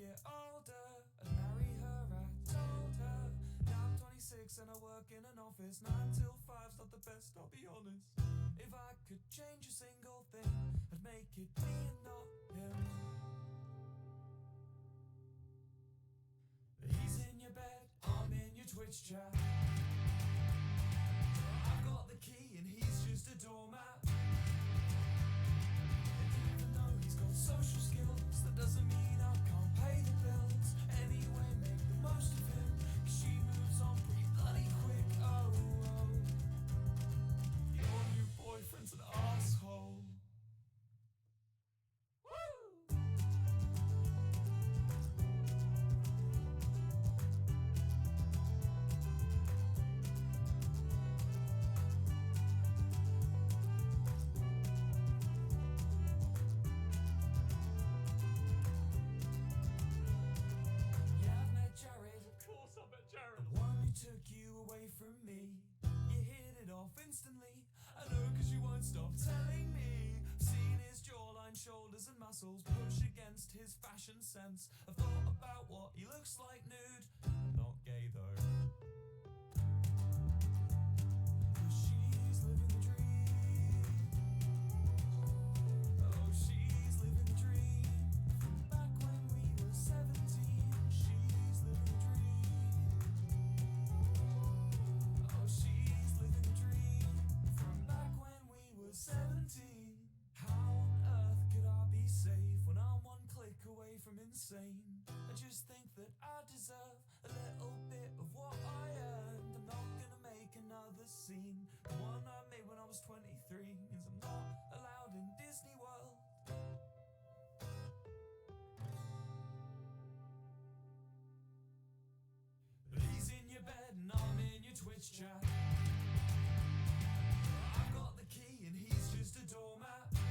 get older, I'd marry her, I told her. Now I'm 26 and I work in an office, 9 till 5's not the best, I'll be honest. If I could change a single thing, I'd make it me and not him. He's in your bed, I'm in your Twitch chat. I've got the key and he's just a doormat. And even though he's got social skills, that doesn't mean I can't pay the bills. Anyway, make the most of him, 'cause she moves on pretty bloody quick. Oh, oh. Your new boyfriend's an asshole. Took you away from me, you hit it off instantly. I know, 'cause you won't stop telling me. Seen his jawline, shoulders and muscles push against his fashion sense. I've thought about what he looks like nude. I'm not gay though. 'Cause she's living the dream. Oh, she's living the dream. From back when we were 17, she's living the dream. She's living the dream from back when we were 17. How on earth could I be safe when I'm one click away from insane? I just think that I deserve a little bit of what I earned. I'm not gonna make another scene. The one I made when I was 23 means I'm not allowed in Disney World. But he's in your bed and I'm in your Twitch chat. I've got the key and he's just a doormat. 'Cause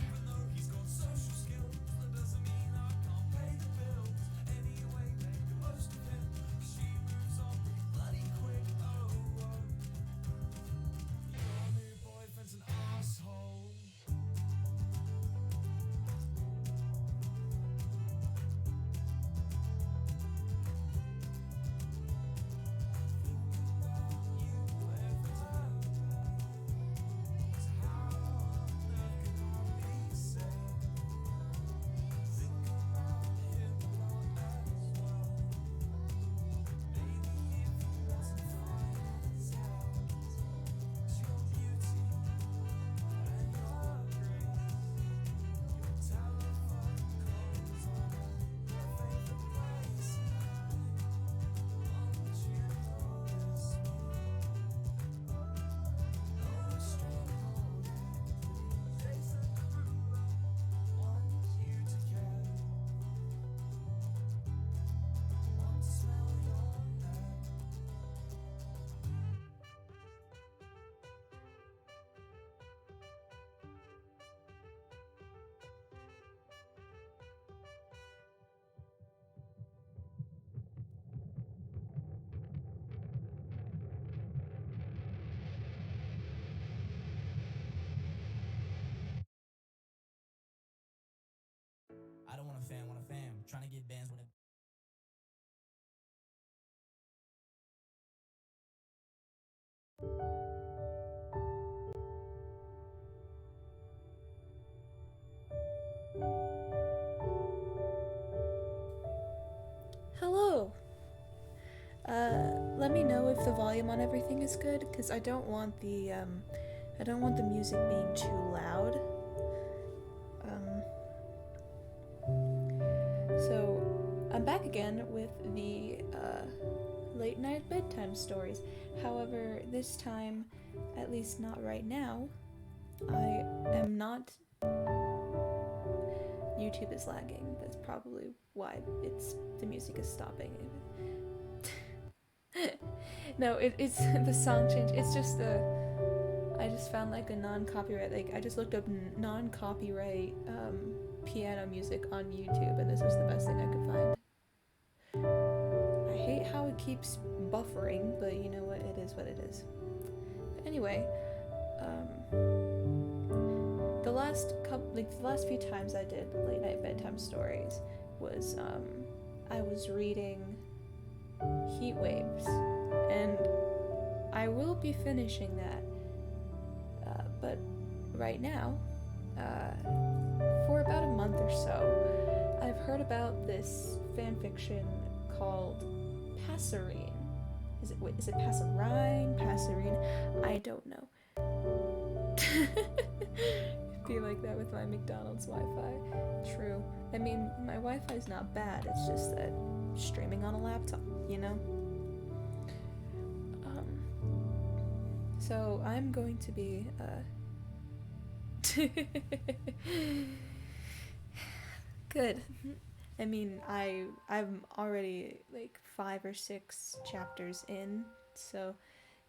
even though he's got social skills, that doesn't mean I can't pay the bills. Anyway, make the most of him, 'cause she moves on pretty bloody quick. Oh, oh. Your new boyfriend's an asshole. I don't want a fam, trying to get bands with it. Hello. Let me know if the volume on everything is good, because I don't want the music being too loud. So I'm back again with the late night bedtime stories. However, this time, at least not right now, I am not. YouTube is lagging. That's probably why the music is stopping. No, it's the song change. It's just I just found like a non-copyright. Like I just looked up non-copyright piano music on YouTube, and this was the best thing I could find. I hate how it keeps buffering, but you know what? It is what it is. But anyway, the the last few times I did late night bedtime stories was I was reading Heat Waves, and I will be finishing that. But right now, for about a month or so, I've heard about this fanfiction called Passerine. Is it Passerine? Passerine? I don't know. Be like that with my McDonald's Wi-Fi. True. I mean, my Wi-Fi's not bad. It's just that streaming on a laptop, you know? So I'm going to be, good. I mean, I'm already like 5 or 6 chapters in, so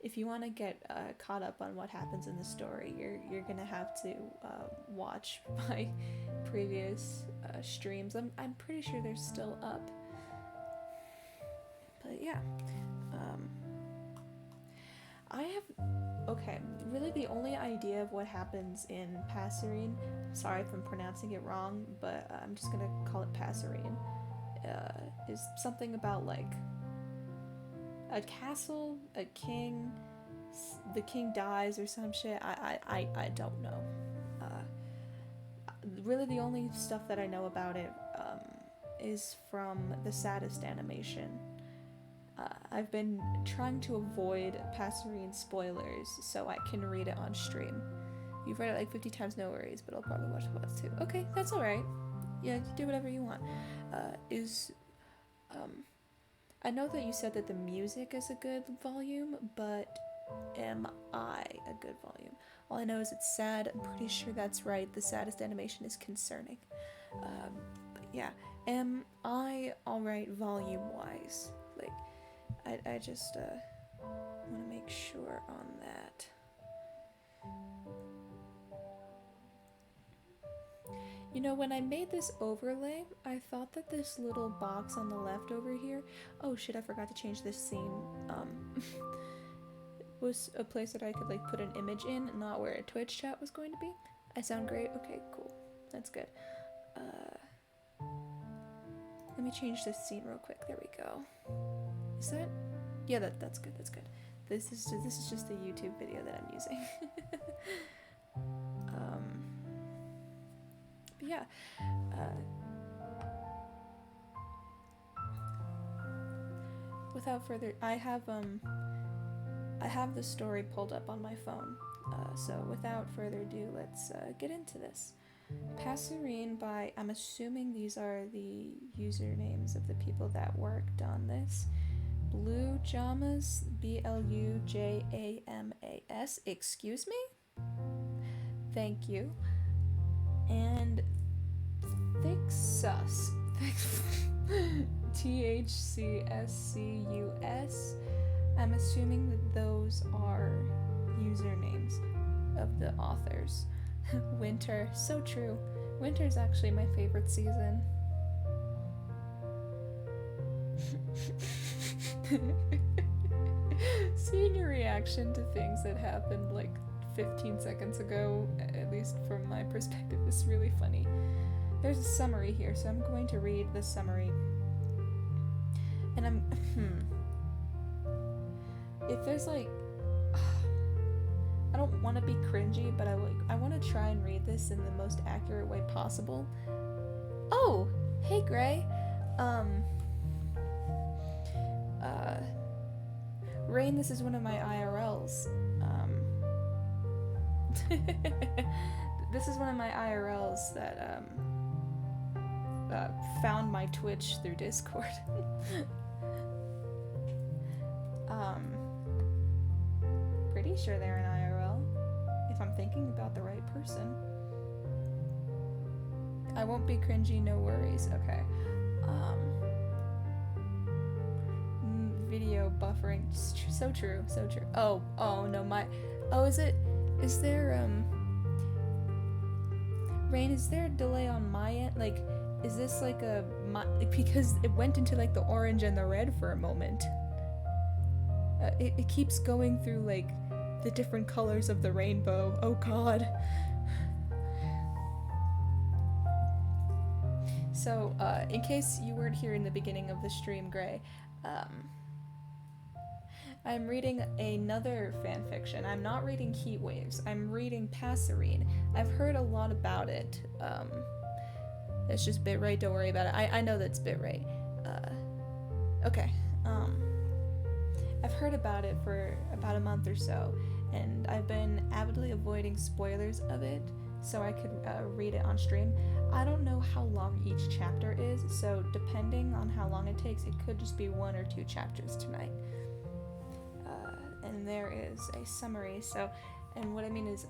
if you want to get caught up on what happens in the story, you're gonna have to watch my previous streams. I'm pretty sure they're still up. But yeah, really the only idea of what happens in Passerine, sorry if I'm pronouncing it wrong, but I'm just gonna call it Passerine, is something about like a castle, a king, the king dies or some shit. I don't know. Really the only stuff that I know about it is from the saddest animation. I've been trying to avoid Passerine spoilers so I can read it on stream. You've read it like 50 times, no worries, but I'll probably watch the VODs too. Okay, that's alright. Yeah, do whatever you want. I know that you said that the music is a good volume, but am I a good volume? All I know is it's sad. I'm pretty sure that's right. The saddest animation is concerning. But yeah, am I alright volume-wise? Like, I just want to make sure on that. You know, when I made this overlay, I thought that this little box on the left over here, oh shit, I forgot to change this scene, was a place that I could like put an image in, not where a Twitch chat was going to be. I sound great? Okay, cool. That's good. Let me change this scene real quick. There we go. Is that? Yeah, that's good. That's good. This is just a YouTube video that I'm using. But yeah. Without further, I have the story pulled up on my phone. So without further ado, let's get into this. Passerine by, I'm assuming these are the usernames of the people that worked on this. Blue Jamas, Blujamas, excuse me? Thank you. And Thcsus, Thcsus. I'm assuming that those are usernames of the authors. Winter, so true. Winter is actually my favorite season. Seeing your reaction to things that happened like 15 seconds ago, at least from my perspective, is really funny. There's a summary here, so I'm going to read the summary. And if there's like, I don't want to be cringy, but I want to try and read this in the most accurate way possible. Oh, hey Gray. Rain, this is one of my IRLs. This is one of my IRLs that found my Twitch through Discord. Pretty sure they're an IRL, if I'm thinking about the right person. I won't be cringy, no worries. Okay. Video buffering, so true, so true. Oh no, is there Rain, is there a delay on my end? Like, is this like because it went into like the orange and the red for a moment. It keeps going through like the different colors of the rainbow. Oh god. So, in case you weren't here in the beginning of the stream, Gray, I'm reading another fanfiction. I'm not reading Heat Waves. I'm reading Passerine. I've heard a lot about it. It's just bitrate. Don't worry about it. I know that's bitrate. Okay. I've heard about it for about a month or so, and I've been avidly avoiding spoilers of it so I could read it on stream. I don't know how long each chapter is, so depending on how long it takes, it could just be 1 or 2 chapters tonight. And there is a summary. So, and what I mean is,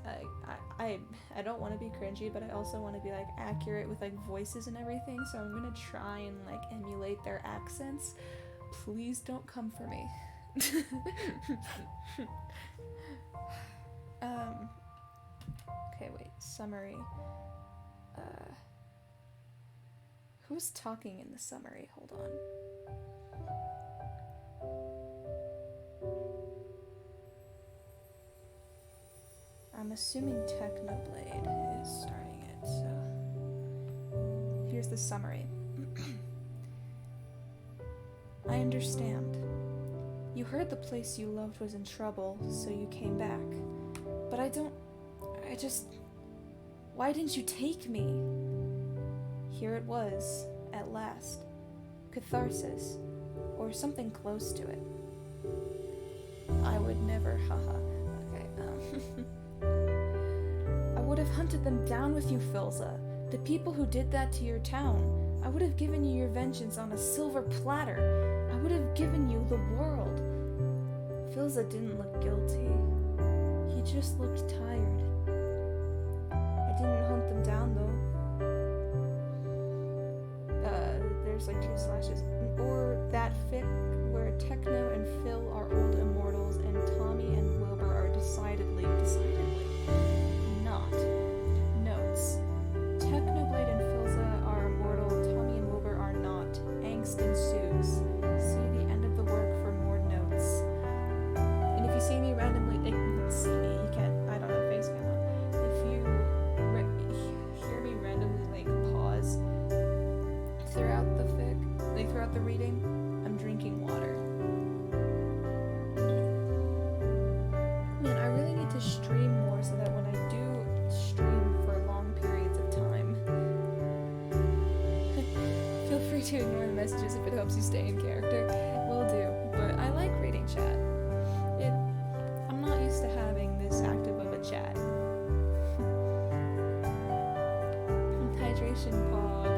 I don't want to be cringy, but I also want to be like accurate with like voices and everything. So I'm gonna try and like emulate their accents. Please don't come for me. Okay, wait. Summary. Who's talking in the summary? Hold on. I'm assuming Technoblade is starting it, so here's the summary. I understand. You heard the place you loved was in trouble, so you came back. But why didn't you take me? Here it was, at last. Catharsis, or something close to it. I would never, haha. Okay, I would have hunted them down with you, Philza. The people who did that to your town. I would have given you your vengeance on a silver platter. I would have given you the world. Philza didn't look guilty. He just looked tired. I didn't hunt them down, though. There's like 2 slashes. Or that fic where Techno and Phil are old immortals and Tommy and Wilbur are decidedly not. Notes. Technoblade and Philza are immortal, Tommy and Wilbur are not. Angst ensues. See the end of the work for more notes. And if you see me randomly, see me, you can't, I don't have face cam on. If you hear me randomly like pause throughout the fic, like throughout the reading, I'm drinking water. Man, I really need to stream more so that when I do stream for long periods of time, feel free to ignore the messages if it helps you stay in character. Will do, but I like reading chat. I'm not used to having this active of a chat. Hydration pod.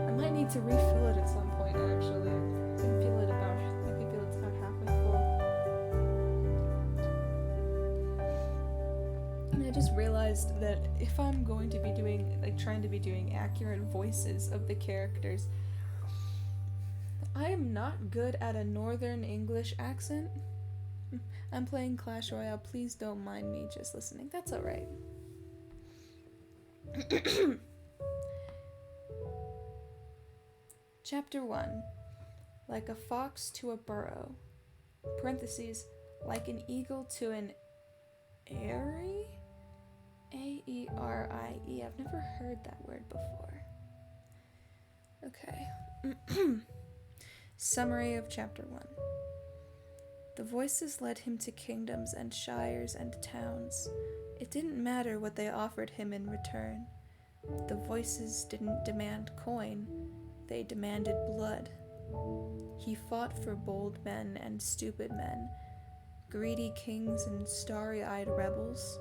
I might need to refill it at some point, actually. I can feel it about, it's about halfway full. And I just realized that if I'm going to be doing, like, trying to be doing accurate voices of the characters, I am not good at a Northern English accent. I'm playing Clash Royale, please don't mind me just listening. That's alright. Chapter 1. Like a fox to a burrow. Parentheses, like an eagle to an airy? A-E-R-I-E. I've never heard that word before. Okay. Summary of Chapter 1. The voices led him to kingdoms and shires and towns. It didn't matter what they offered him in return. The voices didn't demand coin, they demanded blood. He fought for bold men and stupid men, greedy kings and starry-eyed rebels.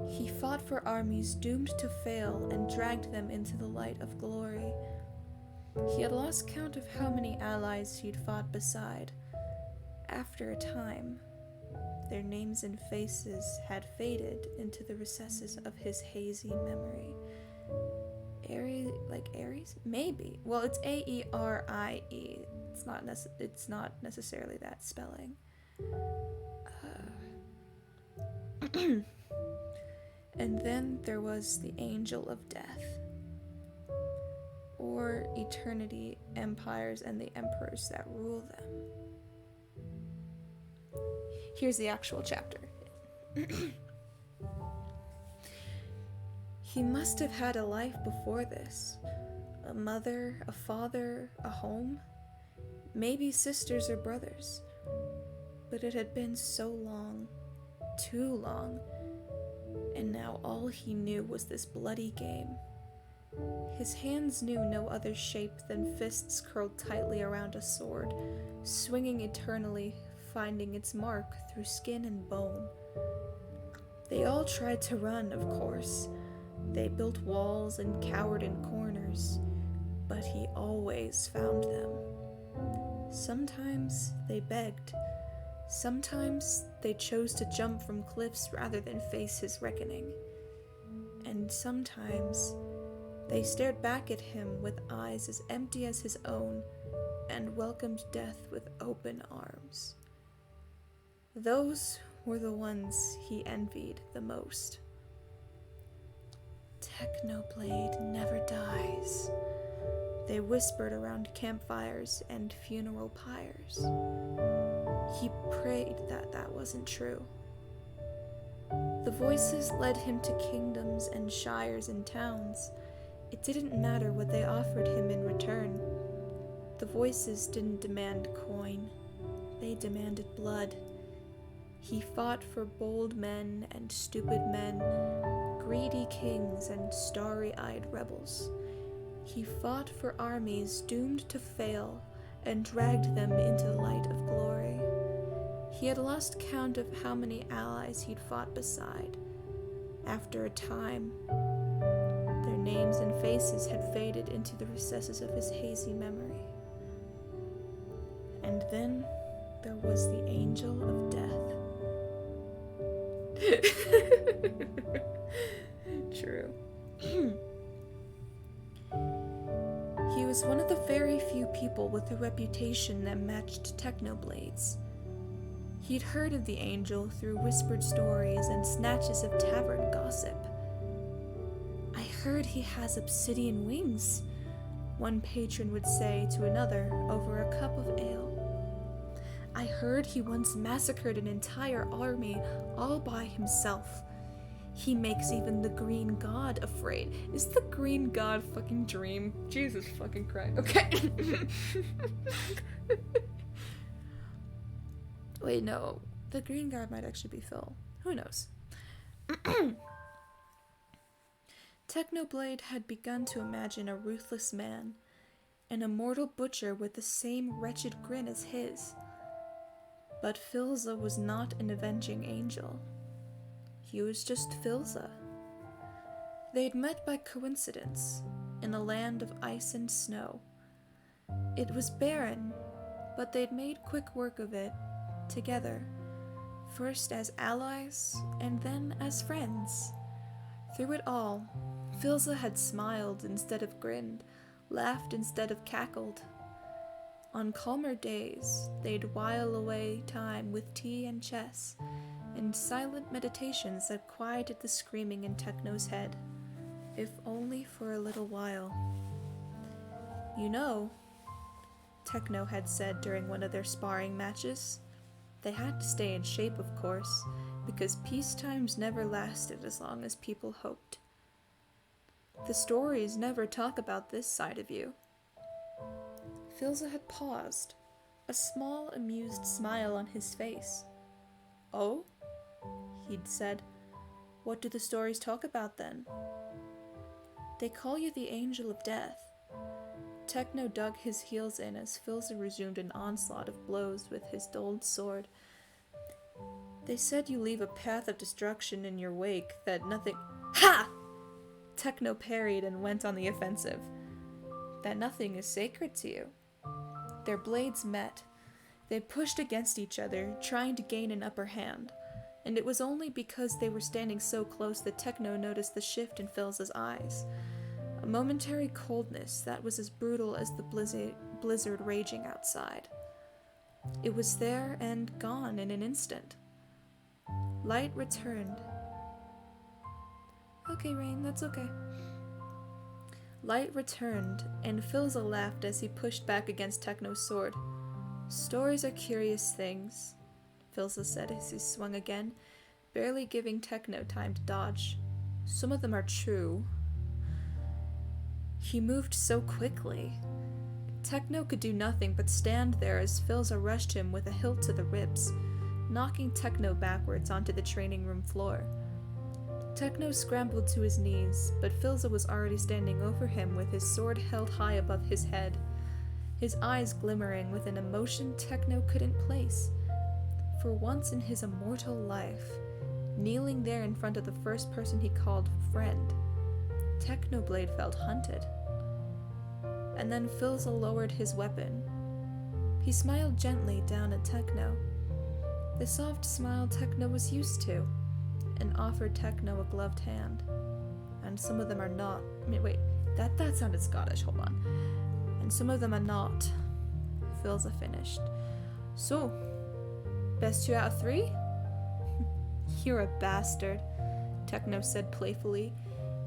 He fought for armies doomed to fail and dragged them into the light of glory. He had lost count of how many allies he'd fought beside. After a time, their names and faces had faded into the recesses of his hazy memory. Aries? Maybe. Well, it's A-E-R-I-E. It's not necessarily that spelling. And then there was the Angel of Death. Or eternity, empires, and the emperors that rule them. Here's the actual chapter. He must have had a life before this. A mother, a father, a home, maybe sisters or brothers. But it had been so long, too long, and now all he knew was this bloody game. His hands knew no other shape than fists curled tightly around a sword, swinging eternally, finding its mark through skin and bone. They all tried to run, of course. They built walls and cowered in corners, but he always found them. Sometimes they begged. Sometimes they chose to jump from cliffs rather than face his reckoning. And sometimes they stared back at him with eyes as empty as his own and welcomed death with open arms. Those were the ones he envied the most. Technoblade never dies, they whispered around campfires and funeral pyres. He prayed that that wasn't true. The voices led him to kingdoms and shires and towns. It didn't matter what they offered him in return. The voices didn't demand coin. They demanded blood. He fought for bold men and stupid men, greedy kings and starry-eyed rebels. He fought for armies doomed to fail and dragged them into the light of glory. He had lost count of how many allies he'd fought beside. After a time, their names and faces had faded into the recesses of his hazy memory. And then there was the Angel of Death. True. He was one of the very few people with a reputation that matched Technoblade's. He'd heard of the angel through whispered stories and snatches of tavern gossip. "I heard he has obsidian wings," one patron would say to another over a cup of ale. "I heard he once massacred an entire army all by himself. He makes even the green god afraid." Is the green god fucking Dream? Jesus fucking Christ. Okay. Wait, no. The green god might actually be Phil. Who knows? Technoblade had begun to imagine a ruthless man, an immortal butcher with the same wretched grin as his. But Philza was not an avenging angel. He was just Philza. They'd met by coincidence, in a land of ice and snow. It was barren, but they'd made quick work of it, together, first as allies, and then as friends. Through it all, Philza had smiled instead of grinned, laughed instead of cackled. On calmer days, they'd while away time with tea and chess, and silent meditations that quieted the screaming in Techno's head, if only for a little while. "You know," Techno had said during one of their sparring matches, they had to stay in shape, of course, because peace times never lasted as long as people hoped. "The stories never talk about this side of you." Philza had paused, a small, amused smile on his face. "Oh?" he'd said. "What do the stories talk about then?" "They call you the Angel of Death." Techno dug his heels in as Philza resumed an onslaught of blows with his dulled sword. "They said you leave a path of destruction in your wake that nothing— Ha! Techno parried and went on the offensive. "That nothing is sacred to you." Their blades met. They pushed against each other, trying to gain an upper hand, and it was only because they were standing so close that Techno noticed the shift in Philza's eyes. A momentary coldness that was as brutal as the blizzard raging outside. It was there and gone in an instant. Light returned. "Okay, Rain, that's okay." Light returned, and Philza laughed as he pushed back against Techno's sword. "Stories are curious things," Philza said as he swung again, barely giving Techno time to dodge. "Some of them are true." He moved so quickly. Techno could do nothing but stand there as Philza rushed him with a hilt to the ribs, knocking Techno backwards onto the training room floor. Techno scrambled to his knees, but Philza was already standing over him with his sword held high above his head, his eyes glimmering with an emotion Techno couldn't place. For once in his immortal life, kneeling there in front of the first person he called friend, Technoblade felt hunted. And then Philza lowered his weapon. He smiled gently down at Techno, the soft smile Techno was used to, and offered Techno a gloved hand. And some of them are not. That sounded Scottish, hold on. And some of them are not. Philza finished. So, best 2 out of 3? You're a bastard, Techno said playfully,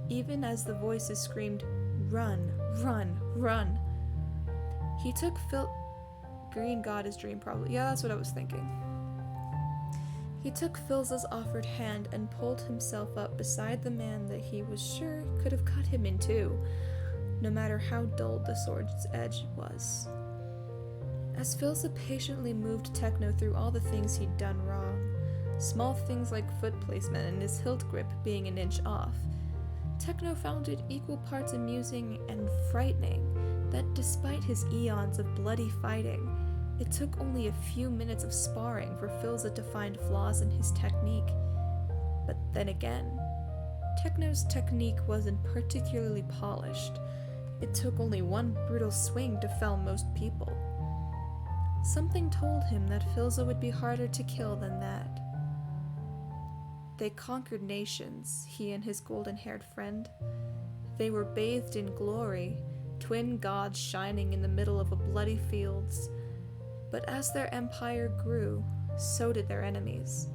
even as the voices screamed, "Run, run, run." He took Green got his dream, probably. Yeah, that's what I was thinking. He took Philza's offered hand and pulled himself up beside the man that he was sure could have cut him in two, no matter how dulled the sword's edge was. As Philza patiently moved Techno through all the things he'd done wrong, small things like foot placement and his hilt grip being an inch off, Techno found it equal parts amusing and frightening that despite his eons of bloody fighting, it took only a few minutes of sparring for Philza to find flaws in his technique. But then again, Techno's technique wasn't particularly polished. It took only one brutal swing to fell most people. Something told him that Philza would be harder to kill than that. They conquered nations, he and his golden-haired friend. They were bathed in glory, twin gods shining in the middle of a bloody fields. But as their empire grew, so did their enemies.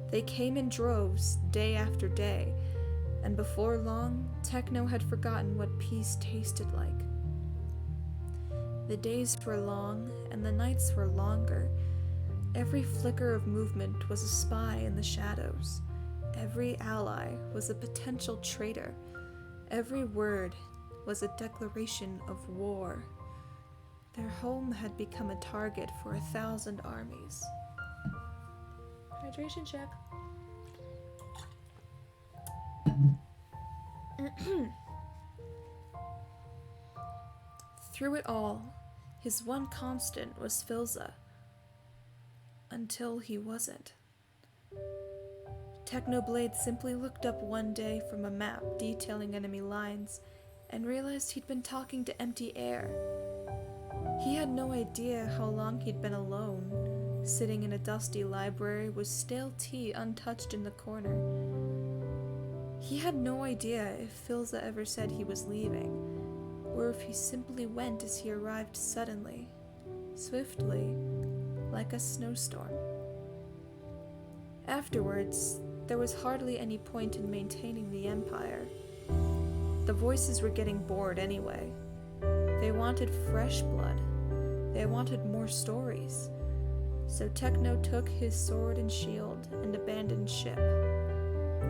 They came in droves, day after day, and before long, Techno had forgotten what peace tasted like. The days were long, and the nights were longer. Every flicker of movement was a spy in the shadows. Every ally was a potential traitor. Every word was a declaration of war. Their home had become a target for 1,000 armies. Hydration check. Through it all, his one constant was Philza. Until he wasn't. Technoblade simply looked up one day from a map detailing enemy lines and realized he'd been talking to empty air. He had no idea how long he'd been alone, sitting in a dusty library with stale tea untouched in the corner. He had no idea if Philza ever said he was leaving, or if he simply went as he arrived suddenly, swiftly, like a snowstorm. Afterwards, there was hardly any point in maintaining the empire. The voices were getting bored anyway. They wanted fresh blood. They wanted more stories. So Techno took his sword and shield and abandoned ship.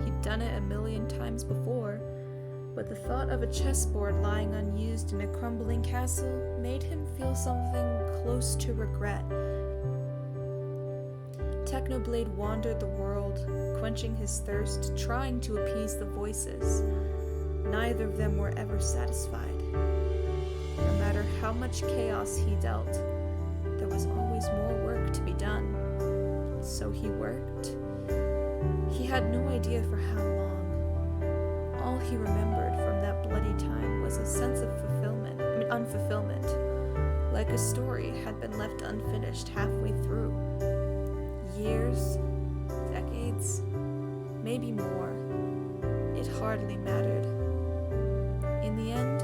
He'd done it 1,000,000 times before, but the thought of a chessboard lying unused in a crumbling castle made him feel something close to regret. Technoblade wandered the world, quenching his thirst, trying to appease the voices. Neither of them were ever satisfied. No matter how much chaos he dealt, there was always more work to be done. So he worked. He had no idea for how long. All he remembered from that bloody time was a sense of unfulfillment, like a story had been left unfinished halfway through. Years, decades, maybe more. It hardly mattered. In the end,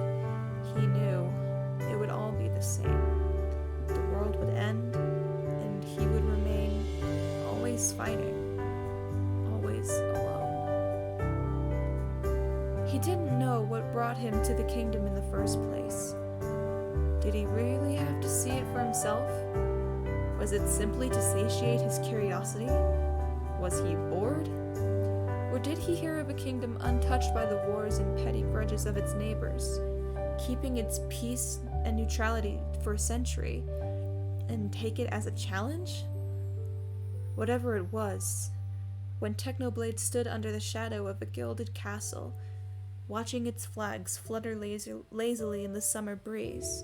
he knew it would all be the same. The world would end, and he would remain always fighting, always alone. He didn't know what brought him to the kingdom in the first place. Did he really have to see it for himself? Was it simply to satiate his curiosity? Was he bored? Or did he hear of a kingdom untouched by the wars and petty grudges of its neighbors, keeping its peace and neutrality for a century, and take it as a challenge? Whatever it was, when Technoblade stood under the shadow of a gilded castle, watching its flags flutter lazily in the summer breeze,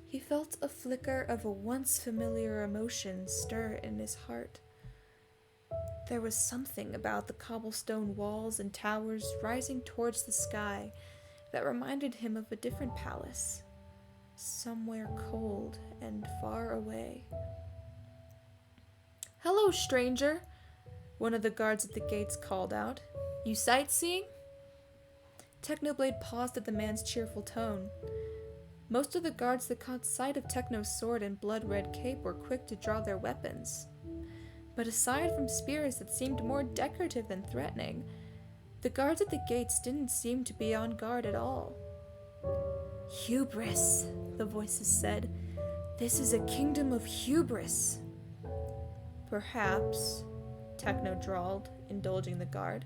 he felt a flicker of a once familiar emotion stir in his heart. There was something about the cobblestone walls and towers rising towards the sky that reminded him of a different palace, somewhere cold and far away. "Hello, stranger," one of the guards at the gates called out. "You sightseeing?" Technoblade paused at the man's cheerful tone. Most of the guards that caught sight of Techno's sword and blood-red cape were quick to draw their weapons. But aside from spears that seemed more decorative than threatening, the guards at the gates didn't seem to be on guard at all. "Hubris," the voices said. "This is a kingdom of hubris." "Perhaps," Techno drawled, indulging the guard.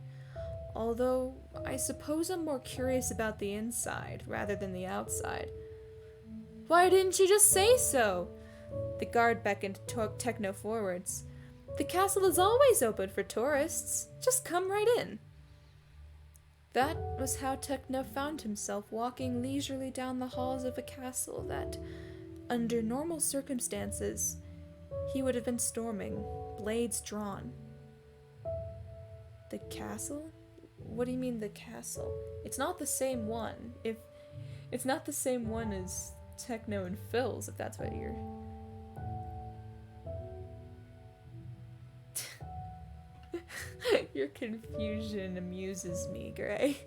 "Although, I suppose I'm more curious about the inside rather than the outside." "Why didn't you just say so?" The guard beckoned Techno forwards. "The castle is always open for tourists. Just come right in." That was how Techno found himself walking leisurely down the halls of a castle that, under normal circumstances, he would have been storming, blades drawn. The castle? What do you mean, the castle? It's not the same one. It's not the same one as Techno and Phil's, if that's what you're... Your confusion amuses me, Gray.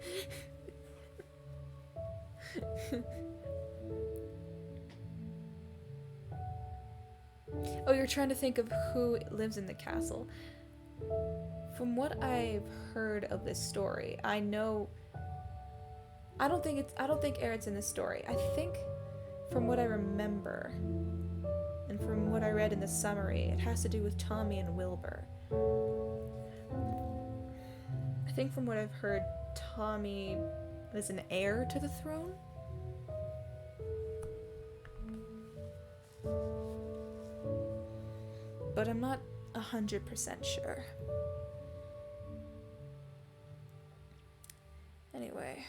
Oh, you're trying to think of who lives in the castle. From what I've heard of this story, I don't think Aerith's in this story. I think, from what I remember, and from what I read in the summary, it has to do with Tommy and Wilbur. I think from what I've heard, Tommy is an heir to the throne? But I'm not 100% sure. Anyway.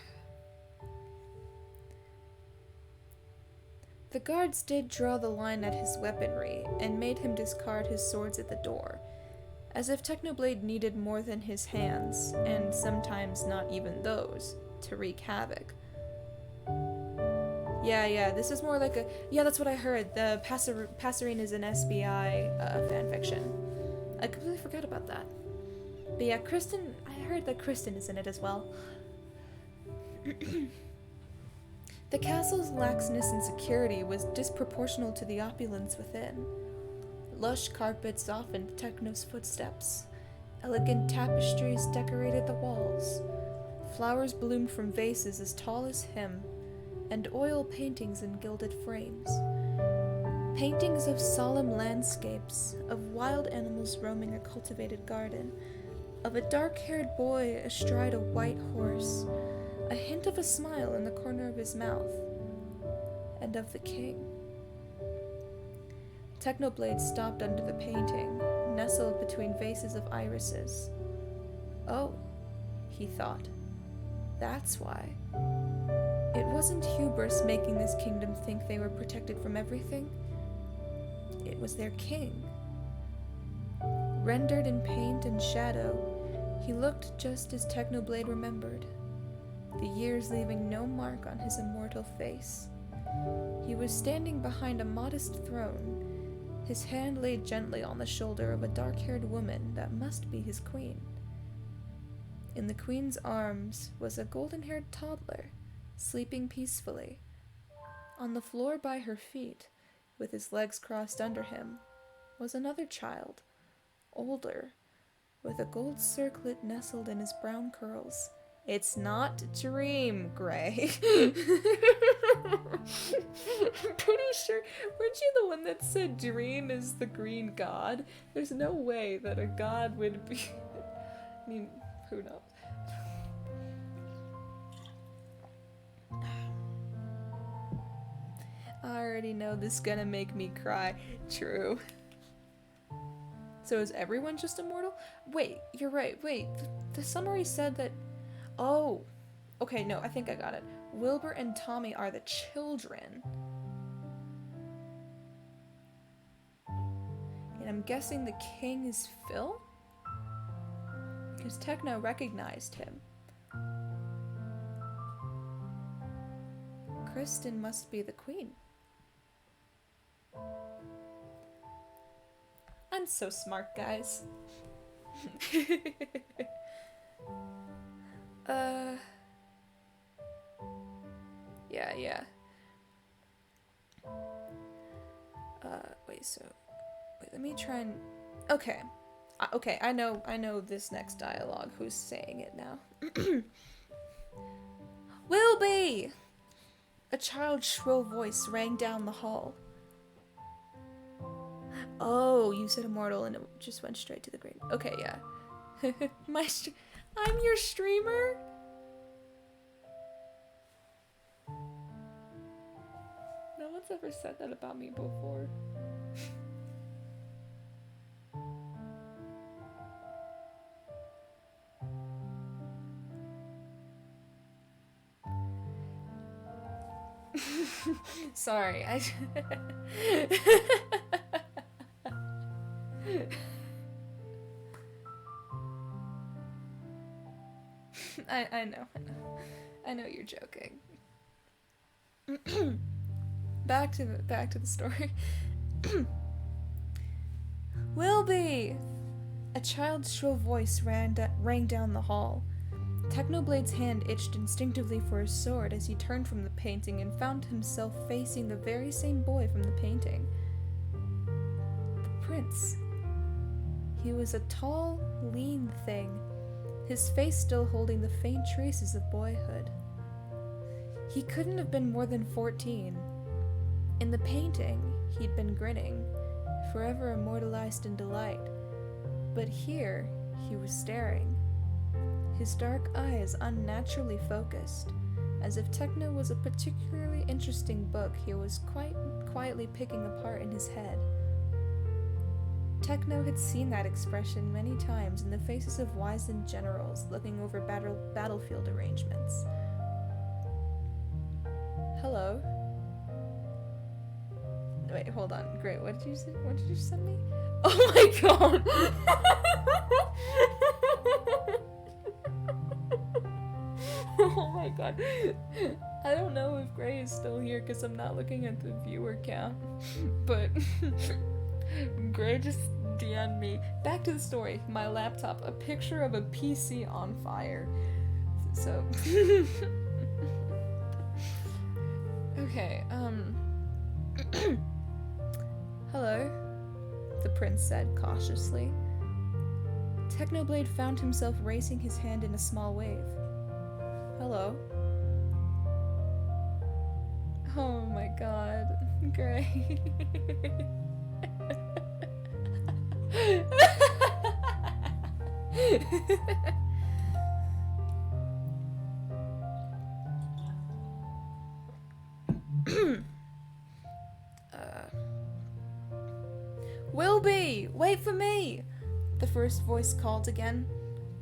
The guards did draw the line at his weaponry and made him discard his swords at the door, as if Technoblade needed more than his hands, and sometimes not even those, to wreak havoc. Yeah, this is more like a... Yeah, that's what I heard. The Passerine is an SBI fanfiction. I completely forgot about that. But yeah, Kristen... I heard that Kristen is in it as well. The castle's laxness and security was disproportional to the opulence within. Lush carpets softened Techno's footsteps. Elegant tapestries decorated the walls. Flowers bloomed from vases as tall as him, and oil paintings in gilded frames. Paintings of solemn landscapes, of wild animals roaming a cultivated garden, of a dark-haired boy astride a white horse, a hint of a smile in the corner of his mouth, and of the king. Technoblade stopped under the painting, nestled between vases of irises. Oh, he thought. That's why. It wasn't hubris making this kingdom think they were protected from everything. It was their king. Rendered in paint and shadow, he looked just as Technoblade remembered, the years leaving no mark on his immortal face. He was standing behind a modest throne, his hand laid gently on the shoulder of a dark-haired woman that must be his queen. In the queen's arms was a golden-haired toddler, sleeping peacefully. On the floor by her feet, with his legs crossed under him, was another child, older, with a gold circlet nestled in his brown curls. It's not Dream, Gray. I'm pretty sure, weren't you the one that said Dream is the green god? There's no way that a god would be... I mean, who knows? I already know this is gonna make me cry. True. So is everyone just immortal? Wait, you're right. Wait, the summary said that... Oh. Okay, no, I think I got it. Wilbur and Tommy are the children. And I'm guessing the king is Phil? Because Techno recognized him. Kristen must be the queen. I'm so smart, guys. Yeah. Wait, let me try and... Okay. Okay, I know this next dialogue. Who's saying it now? Wilby! A child's shrill voice rang down the hall. Oh, you said immortal and it just went straight to the grave. Okay, yeah. I'm your streamer? No one's ever said that about me before. Sorry, I know you're joking. Back to the story. Wilby! A child's shrill voice rang down the hall. Technoblade's hand itched instinctively for his sword as he turned from the painting and found himself facing the very same boy from the painting. The prince. He was a tall, lean thing, his face still holding the faint traces of boyhood. He couldn't have been more than 14. In the painting, he'd been grinning, forever immortalized in delight. But here, he was staring. His dark eyes unnaturally focused, as if Techno was a particularly interesting book he was quite quietly picking apart in his head. Techno had seen that expression many times in the faces of wizened generals looking over battlefield arrangements. Hello? Wait, hold on. Great, what did you say? What did you send me? Oh my god! Oh my god. I don't know if Gray is still here because I'm not looking at the viewer count. But Gray just DM'd me. Back to the story. My laptop. A picture of a PC on fire. So... Okay, Hello, the prince said cautiously. Technoblade found himself raising his hand in a small wave. Hello. Oh my god, Gray. Wilby, wait for me! The first voice called again,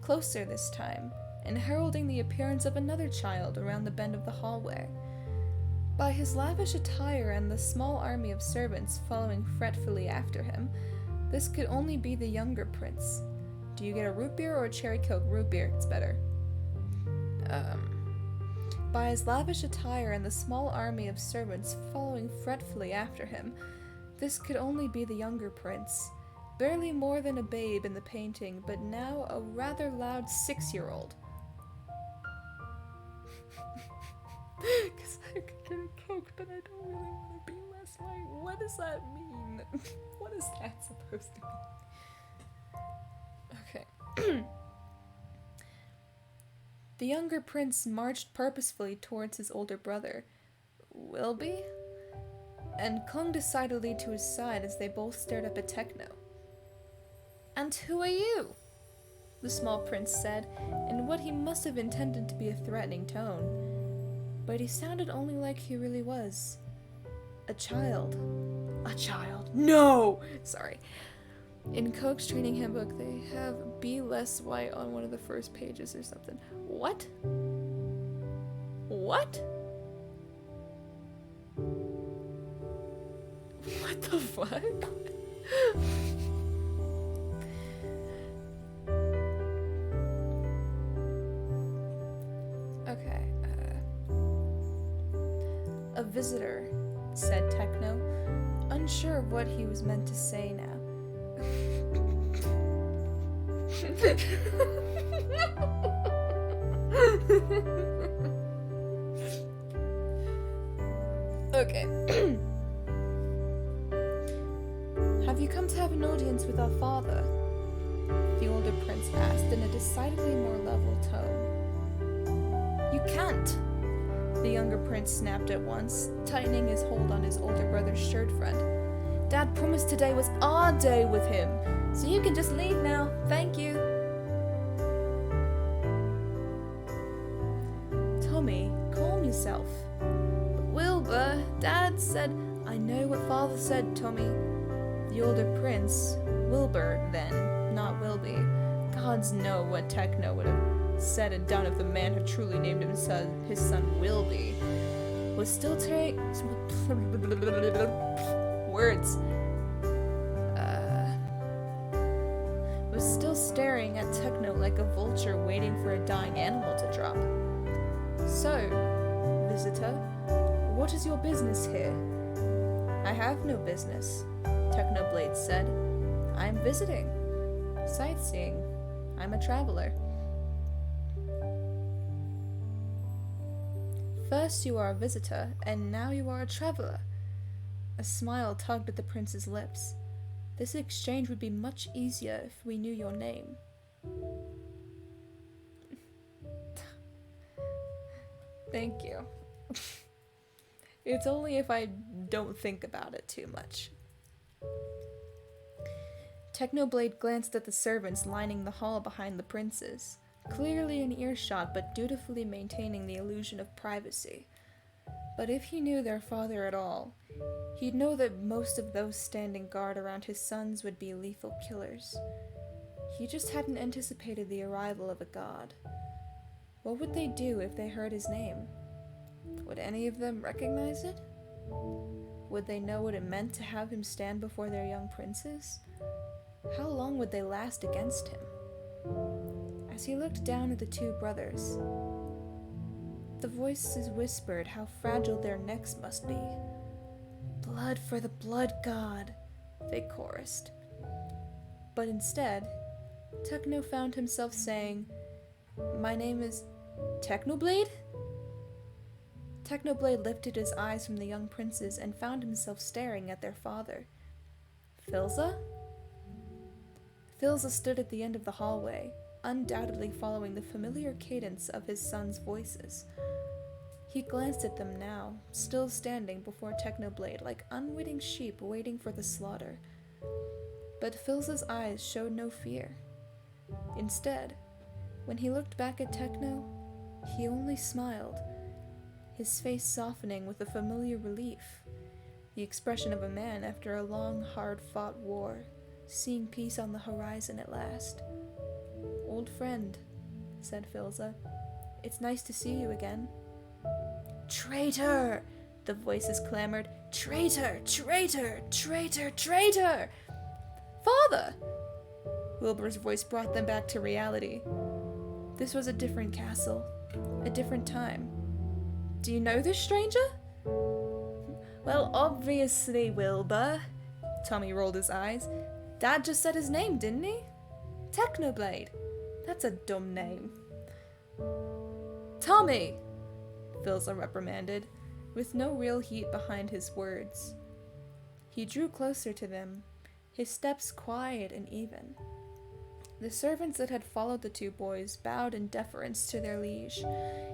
closer this time, and heralding the appearance of another child around the bend of the hallway. By his lavish attire and the small army of servants following fretfully after him, this could only be the younger prince. Do you get a root beer or a cherry coke? Root beer, it's better. By his lavish attire and the small army of servants following fretfully after him, this could only be the younger prince, barely more than a babe in the painting, but now a rather loud 6-year-old. Because I could get a coke, but I don't really want to be less white. What does that mean? What is that supposed to mean? Okay. The younger prince marched purposefully towards his older brother, Wilby, and clung decidedly to his side as they both stared up at Techno. And who are you? The small prince said, in what he must have intended to be a threatening tone, but he sounded only like he really was. A child. A child. No! Sorry. In Coke's training handbook, they have be less white on one of the first pages or something. What? What? What the fuck? Okay. A visitor, said Techno, unsure of what he was meant to say now. Okay. Have you come to have an audience with our father? The older prince asked in a decidedly more level tone. You can't! The younger prince snapped at once, tightening his hold on his older brother's shirt front. Dad promised today was our day with him, so you can just leave now. Thank you. Tommy, calm yourself. But Wilbur, Dad said, I know what Father said, Tommy. The older prince, Wilbur then, not Wilby. Gods know what Techno would have said and done if the man had truly named his son Wilby. Was still words. Was still staring at Techno like a vulture waiting for a dying animal to drop. So, visitor, what is your business here? I have no business, Technoblade said. I am visiting. Sightseeing. I'm a traveler. First you are a visitor, and now you are a traveler. A smile tugged at the prince's lips. This exchange would be much easier if we knew your name. Thank you. It's only if I don't think about it too much. Technoblade glanced at the servants lining the hall behind the princes, clearly in earshot but dutifully maintaining the illusion of privacy. But if he knew their father at all, he'd know that most of those standing guard around his sons would be lethal killers. He just hadn't anticipated the arrival of a god. What would they do if they heard his name? Would any of them recognize it? Would they know what it meant to have him stand before their young princes? How long would they last against him? As he looked down at the two brothers, the voices whispered how fragile their necks must be. Blood for the blood god, they chorused. But instead, Techno found himself saying, My name is Technoblade? Technoblade lifted his eyes from the young princes and found himself staring at their father. Philza? Philza stood at the end of the hallway, undoubtedly following the familiar cadence of his sons' voices. He glanced at them now, still standing before Technoblade like unwitting sheep waiting for the slaughter. But Philza's eyes showed no fear. Instead, when he looked back at Techno, he only smiled, his face softening with a familiar relief, the expression of a man after a long, hard-fought war, seeing peace on the horizon at last. Old friend, said Philza. It's nice to see you again. Traitor! The voices clamored. Traitor! Traitor! Traitor! Traitor! Father! Wilbur's voice brought them back to reality. This was a different castle, a different time. Do you know this stranger? Well, obviously, Wilbur. Tommy rolled his eyes. Dad just said his name, didn't he? Technoblade. That's a dumb name. Tommy! Philza reprimanded, with no real heat behind his words. He drew closer to them, his steps quiet and even. The servants that had followed the two boys bowed in deference to their liege,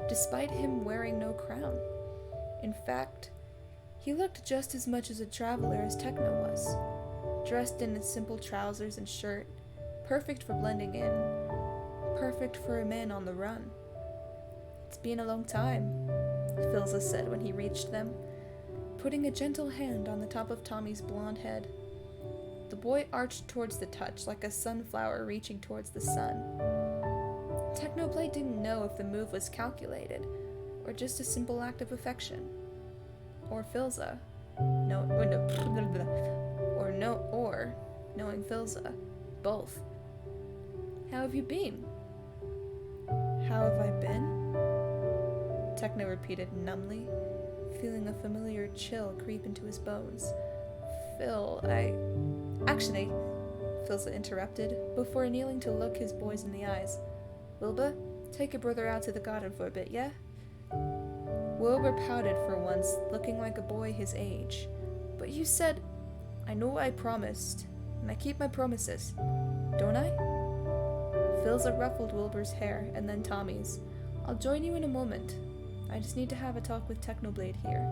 despite him wearing no crown. In fact, he looked just as much as a traveler as Techno was, dressed in simple trousers and shirt, perfect for blending in, perfect for a man on the run. It's been a long time, Philza said when he reached them. putting a gentle hand on the top of Tommy's blonde head. The boy arched towards the touch like a sunflower reaching towards the sun. Technoblade didn't know if the move was calculated, or just a simple act of affection. Or Philza. Knowing Philza. Both. How have you been? How have I been? Techno repeated numbly, feeling a familiar chill creep into his bones. Actually, Philza interrupted, before kneeling to look his boys in the eyes. Wilbur, take your brother out to the garden for a bit, yeah? Wilbur pouted for once, looking like a boy his age. But you said... I know I promised, and I keep my promises. Don't I? Philza ruffled Wilbur's hair, and then Tommy's. I'll join you in a moment. I just need to have a talk with Technoblade here.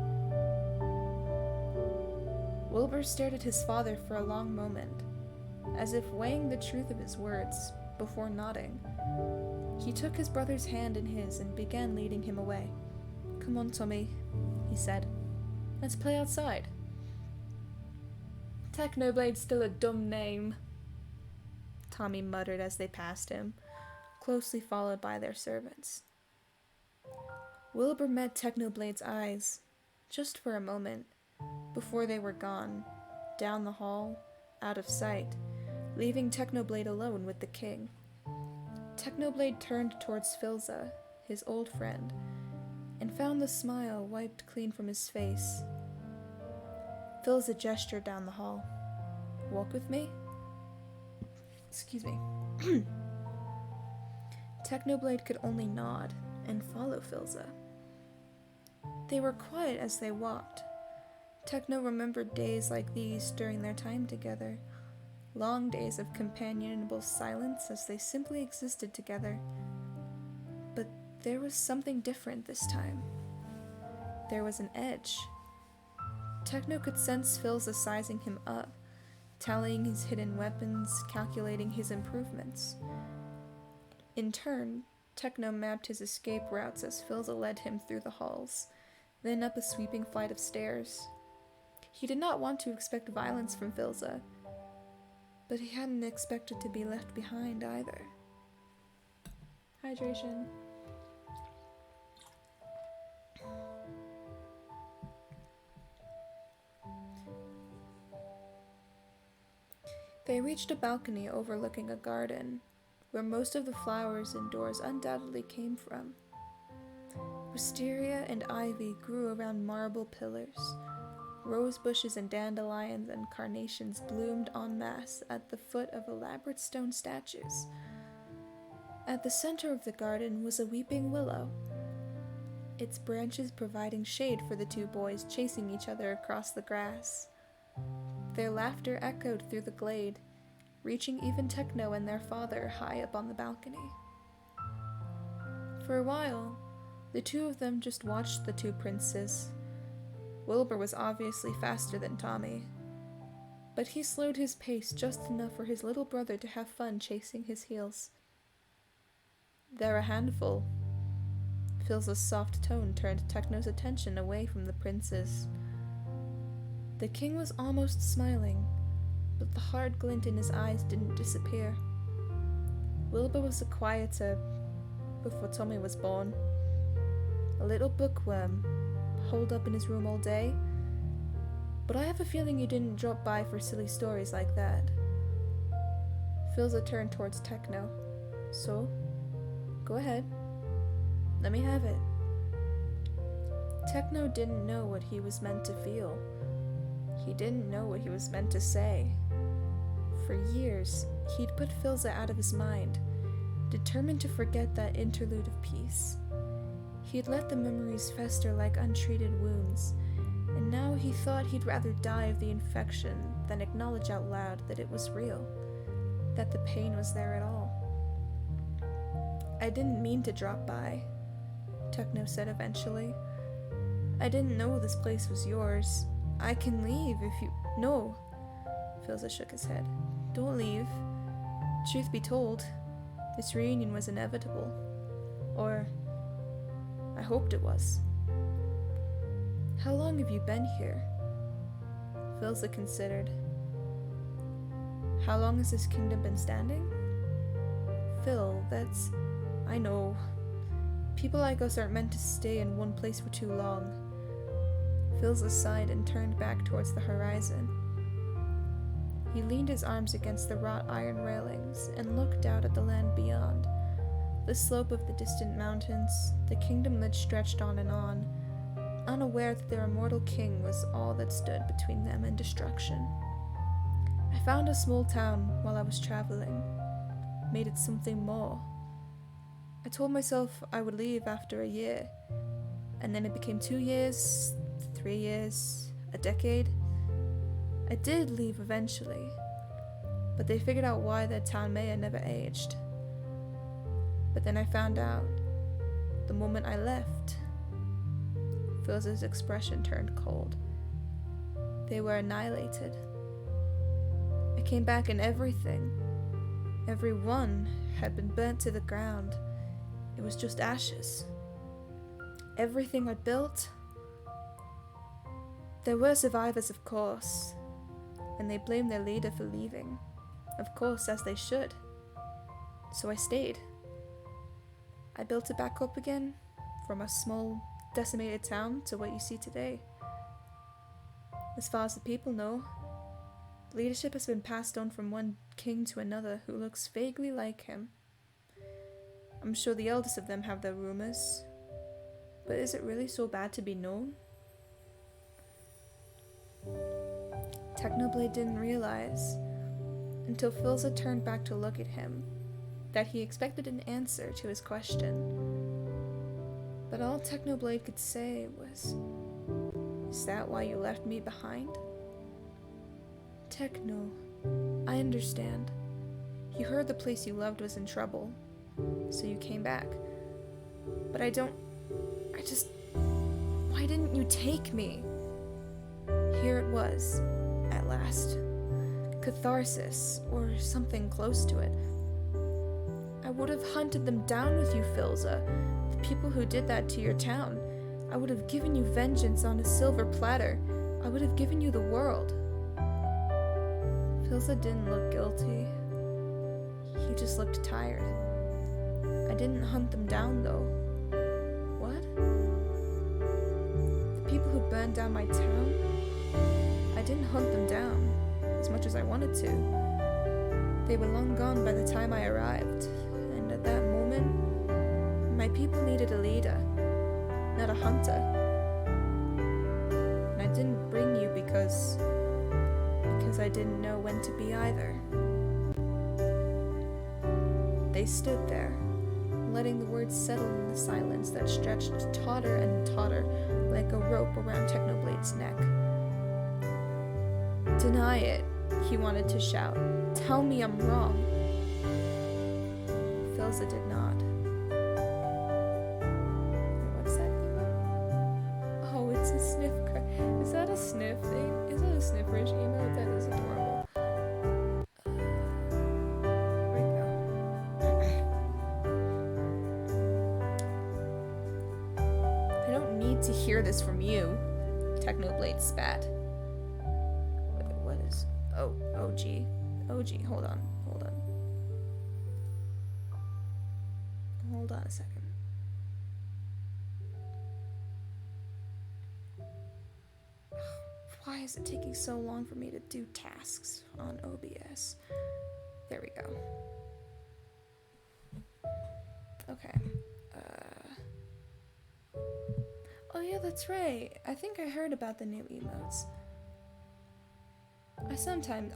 Wilbur stared at his father for a long moment, as if weighing the truth of his words, before nodding. He took his brother's hand in his and began leading him away. Come on, Tommy, he said. Let's play outside. Technoblade's still a dumb name, Tommy muttered as they passed him, closely followed by their servants. Wilbur met Technoblade's eyes, just for a moment, before they were gone, down the hall, out of sight, leaving Technoblade alone with the king. Technoblade turned towards Philza, his old friend, and found the smile wiped clean from his face. Philza gestured down the hall. Walk with me? Excuse me. Technoblade could only nod and follow Philza. They were quiet as they walked. Techno remembered days like these during their time together, long days of companionable silence as they simply existed together. But there was something different this time. There was an edge. Techno could sense Philza sizing him up, tallying his hidden weapons, calculating his improvements. In turn, Techno mapped his escape routes as Philza led him through the halls, then up a sweeping flight of stairs. He did not want to expect violence from Philza, but he hadn't expected to be left behind either. Hydration. They reached a balcony overlooking a garden, where most of the flowers indoors undoubtedly came from. Wisteria and ivy grew around marble pillars. Rose bushes and dandelions and carnations bloomed en masse at the foot of elaborate stone statues. At the center of the garden was a weeping willow, its branches providing shade for the two boys chasing each other across the grass. Their laughter echoed through the glade, reaching even Techno and their father high up on the balcony. For a while, the two of them just watched the two princes. Wilbur was obviously faster than Tommy, but he slowed his pace just enough for his little brother to have fun chasing his heels. They're a handful. Philza's soft tone turned Techno's attention away from the princes. The king was almost smiling, but the hard glint in his eyes didn't disappear. Wilbur was a quieter before Tommy was born. A little bookworm, holed up in his room all day. But I have a feeling you didn't drop by for silly stories like that. Philza turned towards Techno. So, go ahead. Let me have it. Techno didn't know what he was meant to feel. He didn't know what he was meant to say. For years, he'd put Philza out of his mind, determined to forget that interlude of peace. He'd let the memories fester like untreated wounds, and now he thought he'd rather die of the infection than acknowledge out loud that it was real, that the pain was there at all. I didn't mean to drop by, Techno said eventually. I didn't know this place was yours. I can leave if you... No. Philza shook his head. Don't leave. Truth be told, this reunion was inevitable. Or... I hoped it was. How long have you been here? Philza considered. How long has this kingdom been standing? Phil, that's... I know. People like us aren't meant to stay in one place for too long. Philza sighed and turned back towards the horizon. He leaned his arms against the wrought iron railings and looked out at the land beyond. The slope of the distant mountains, the kingdom that stretched on and on, unaware that their immortal king was all that stood between them and destruction. I found a small town while I was traveling, made it something more. I told myself I would leave after a year, and then it became 2 years, 3 years, a decade. I did leave eventually, but they figured out why that town mayor never aged. But then I found out the moment I left. Phil's expression turned cold. They were annihilated. I came back and everything, everyone had been burnt to the ground. It was just ashes. Everything I'd built. There were survivors, of course, and they blamed their leader for leaving. Of course, as they should. So I stayed. I built it back up again, from a small, decimated town to what you see today. As far as the people know, leadership has been passed on from one king to another who looks vaguely like him. I'm sure the eldest of them have their rumors, but is it really so bad to be known? Technoblade didn't realize, until Philza turned back to look at him, that he expected an answer to his question. But all Technoblade could say was, "Is that why you left me behind?" Techno, I understand. You heard the place you loved was in trouble, so you came back. But why didn't you take me? Here it was, at last. Catharsis, or something close to it. I would have hunted them down with you, Philza. The people who did that to your town. I would have given you vengeance on a silver platter. I would have given you the world. Philza didn't look guilty. He just looked tired. I didn't hunt them down, though. What? The people who burned down my town? I didn't hunt them down, as much as I wanted to. They were long gone by the time I arrived, and at that moment, my people needed a leader, not a hunter. And I didn't bring you because I didn't know when to be either. They stood there, letting the words settle in the silence that stretched taut and tauter like a rope around Technoblade's neck. Deny it, he wanted to shout. Tell me I'm wrong. Philza did not. What's that? Oh, it's a sniff cry. Is that a sniff thing? Is that a snifferish emote? That is adorable. Here we go. I don't need to hear this from you, Technoblade spat. What is... Oh, OG. OG, hold on. Hold on a second. Why is it taking so long for me to do tasks on OBS? There we go. Okay. Oh yeah, that's right. I think I heard about the new emotes.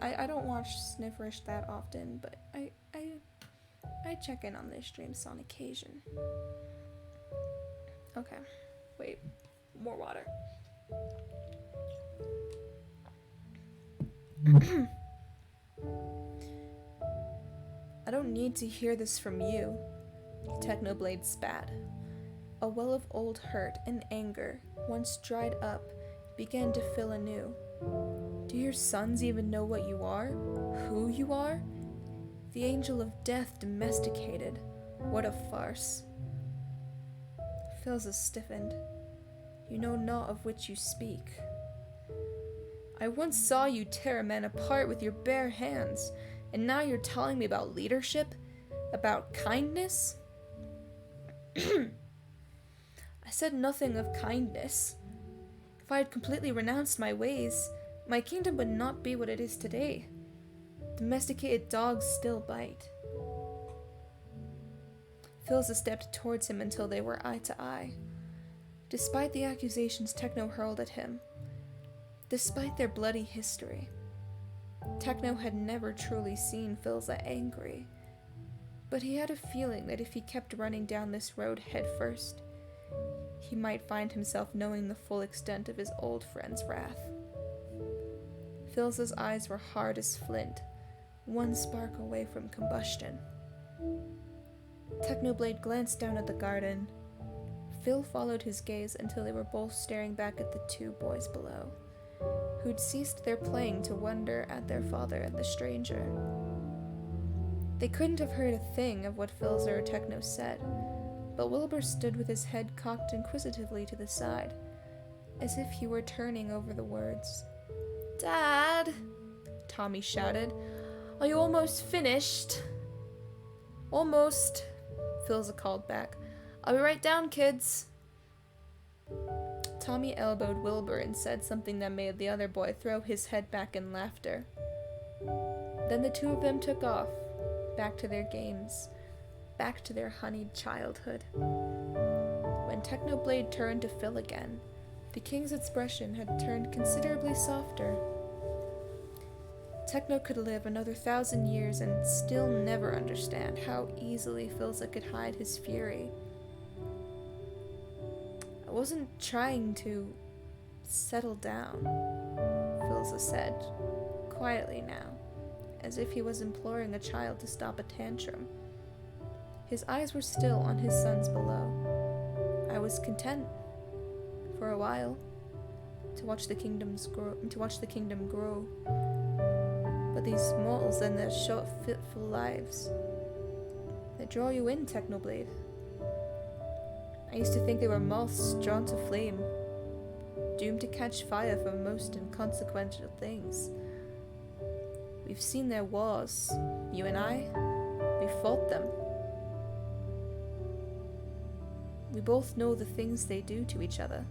I don't watch Snifferish that often, but I check in on their streams on occasion. Okay. Wait. More water. I don't need to hear this from you, Technoblade spat. A well of old hurt and anger, once dried up, began to fill anew. Do your sons even know what you are? Who you are? The angel of death domesticated. What a farce. Philza stiffened. You know not of which you speak. I once saw you tear a man apart with your bare hands, and now you're telling me about leadership? About kindness? I said nothing of kindness. If I had completely renounced my ways, my kingdom would not be what it is today. Domesticated dogs still bite. Philza stepped towards him until they were eye to eye. Despite the accusations Techno hurled at him, despite their bloody history, Techno had never truly seen Philza angry. But he had a feeling that if he kept running down this road head first, he might find himself knowing the full extent of his old friend's wrath. Philza's eyes were hard as flint, one spark away from combustion. Technoblade glanced down at the garden. Phil followed his gaze until they were both staring back at the two boys below, who'd ceased their playing to wonder at their father and the stranger. They couldn't have heard a thing of what Philza or Techno said, but Wilbur stood with his head cocked inquisitively to the side, as if he were turning over the words. "Dad!" Tommy shouted. "Are you almost finished?" "Almost," Philza called back. "I'll be right down, kids." Tommy elbowed Wilbur and said something that made the other boy throw his head back in laughter. Then the two of them took off, back to their games, back to their honeyed childhood. When Technoblade turned to Phil again, the king's expression had turned considerably softer. Techno could live another 1,000 years and still never understand how easily Philza could hide his fury. "I wasn't trying to settle down," Philza said, quietly now, as if he was imploring a child to stop a tantrum. His eyes were still on his sons below. "I was content, for a while, to watch the kingdom grow. But these mortals and their short, fitful lives, they draw you in, Technoblade. I used to think they were moths drawn to flame, doomed to catch fire for most inconsequential things. We've seen their wars, you and I. We fought them. We both know the things they do to each other."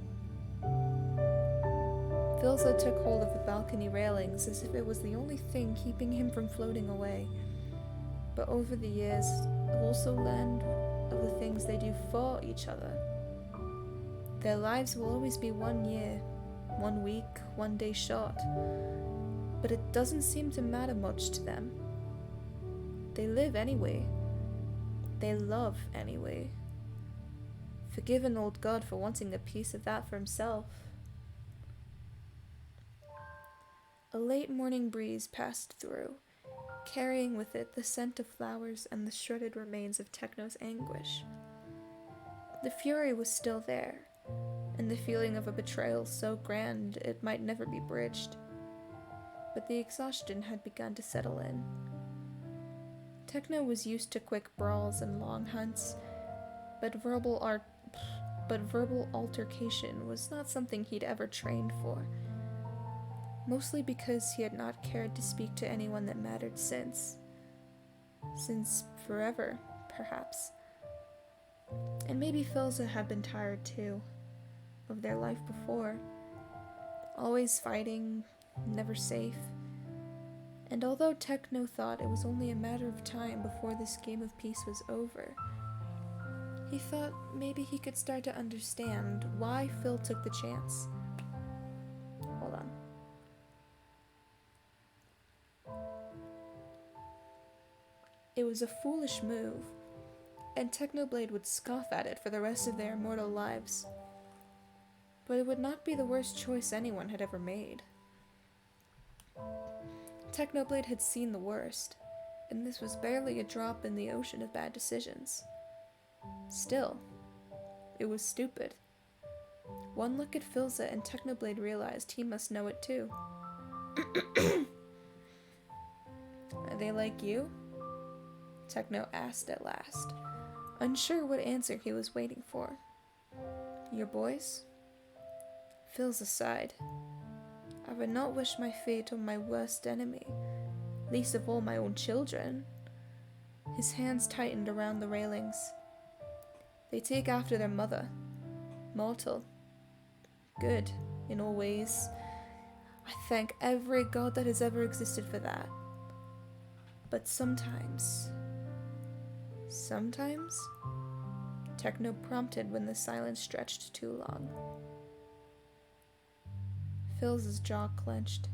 Philza took hold of the balcony railings as if it was the only thing keeping him from floating away. But over the years, I've also learned of the things they do for each other. Their lives will always be 1 year, 1 week, 1 day short, but it doesn't seem to matter much to them. They live anyway. They love anyway. Forgive an old god for wanting a piece of that for himself. A late morning breeze passed through, carrying with it the scent of flowers and the shredded remains of Techno's anguish. The fury was still there, and the feeling of a betrayal so grand it might never be bridged. But the exhaustion had begun to settle in. Techno was used to quick brawls and long hunts, but verbal altercation was not something he'd ever trained for. Mostly because he had not cared to speak to anyone that mattered since forever, perhaps. And maybe Philza had been tired too, of their life before. Always fighting, never safe. And although Techno thought it was only a matter of time before this game of peace was over, he thought maybe he could start to understand why Phil took the chance. Hold on. It was a foolish move, and Technoblade would scoff at it for the rest of their immortal lives. But it would not be the worst choice anyone had ever made. Technoblade had seen the worst, and this was barely a drop in the ocean of bad decisions. Still, it was stupid. One look at Philza and Technoblade realized he must know it too. "Are they like you?" Techno asked at last, unsure what answer he was waiting for. "Your boys?" Phil's aside. I would not wish my fate on my worst enemy, least of all my own children. His hands tightened around the railings. They take after their mother, mortal, good in all ways. I thank every god that has ever existed for that. But sometimes, Techno prompted when the silence stretched too long. Phil's jaw clenched.